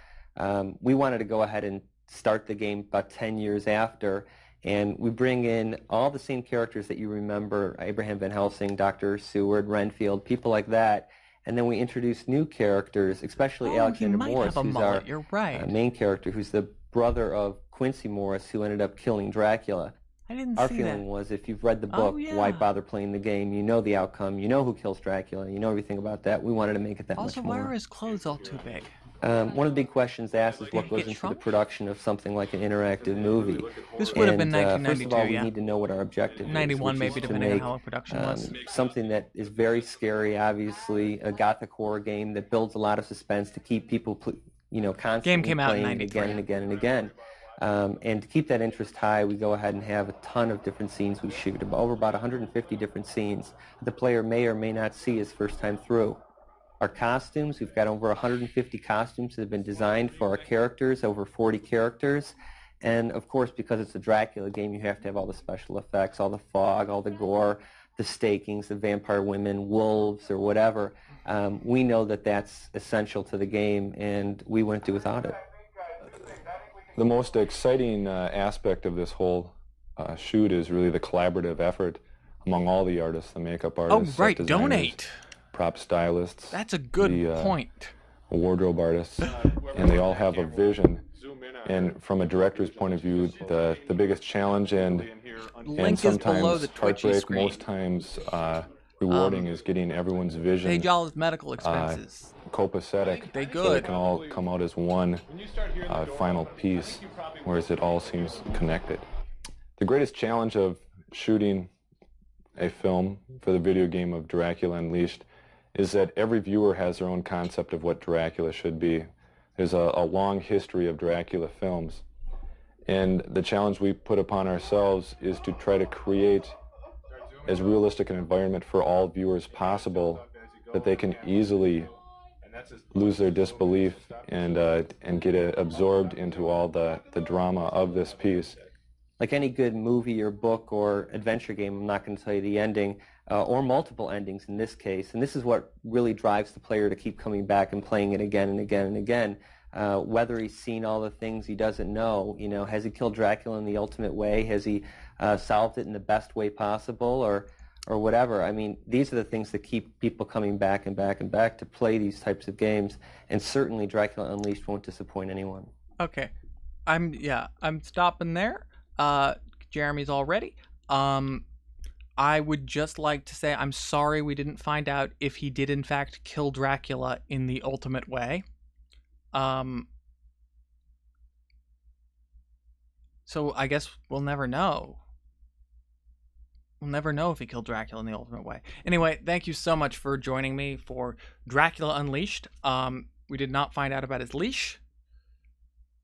We wanted to go ahead and start the game about 10 years after, and we bring in all the same characters that you remember, Abraham Van Helsing, Dr. Seward, Renfield, people like that, and then we introduce new characters, especially Alexander Morris, who's our You're right. main character, who's the brother of Quincy Morris, who ended up killing Dracula. I didn't Our see feeling that. was, if you've read the Oh, book, yeah. why bother playing the game? You know the outcome. You know who kills Dracula. You know everything about that. We wanted to make it that Also, much why more. are his clothes all too big? One of the big questions asked is what he goes get into the shrunk? production of something like an interactive movie. This would have been And, first 1992, of all, we yeah. need to know what our objective is, 91 which maybe, is to depending on make how the production was. something that is very scary, obviously, a gothic horror game that builds a lot of suspense to keep people, constantly Game came out in playing 93. again and again and again. And to keep that interest high, we go ahead and have a ton of different scenes we shoot, over about 150 different scenes that the player may or may not see his first time through. Our costumes, we've got over 150 costumes that have been designed for our characters, over 40 characters. And of course, because it's a Dracula game, you have to have all the special effects, all the fog, all the gore, the stakings, the vampire women, wolves, or whatever. We know that that's essential to the game, and we wouldn't do without it. The most exciting aspect of this whole shoot is really the collaborative effort among all the artists, the makeup artists, right, set designers, donate. Prop stylists. That's a good point. Wardrobe artists, and they all have a vision. And from a director's point of view, the biggest challenge and sometimes heartbreak, most times rewarding, is getting everyone's vision. Hey, Jala's medical expenses. Copacetic. They So good. they can all come out as one final piece, whereas it all seems connected. The greatest challenge of shooting a film for the video game of Dracula Unleashed is that every viewer has their own concept of what Dracula should be. There's a long history of Dracula films, and the challenge we put upon ourselves is to try to create as realistic an environment for all viewers possible that they can easily lose their disbelief and get absorbed into all the drama of this piece. Like any good movie or book or adventure game, I'm not going to tell you the ending, or multiple endings in this case. And this is what really drives the player to keep coming back and playing it again and again and again. Whether he's seen all the things he doesn't know, has he killed Dracula in the ultimate way? Has he solved it in the best way possible, or whatever? I mean, these are the things that keep people coming back and back and back to play these types of games. And certainly Dracula Unleashed won't disappoint anyone. Okay, I'm stopping there. Jeremy's all ready. I would just like to say I'm sorry we didn't find out if he did in fact kill Dracula in the ultimate way. So I guess we'll never know. We'll never know if he killed Dracula in the ultimate way. Anyway, thank you so much for joining me for Dracula Unleashed. We did not find out about his leash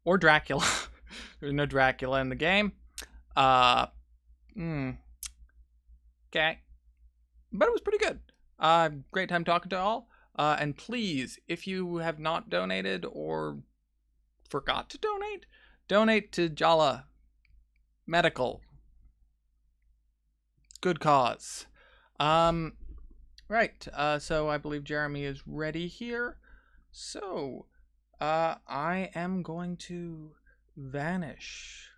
or Dracula. There's no Dracula in the game. Okay. But it was pretty good. Great time talking to all. And please, if you have not donated or forgot to donate to Jala Medical. Good cause. Right. So I believe Jeremy is ready here. So, I am going to vanish.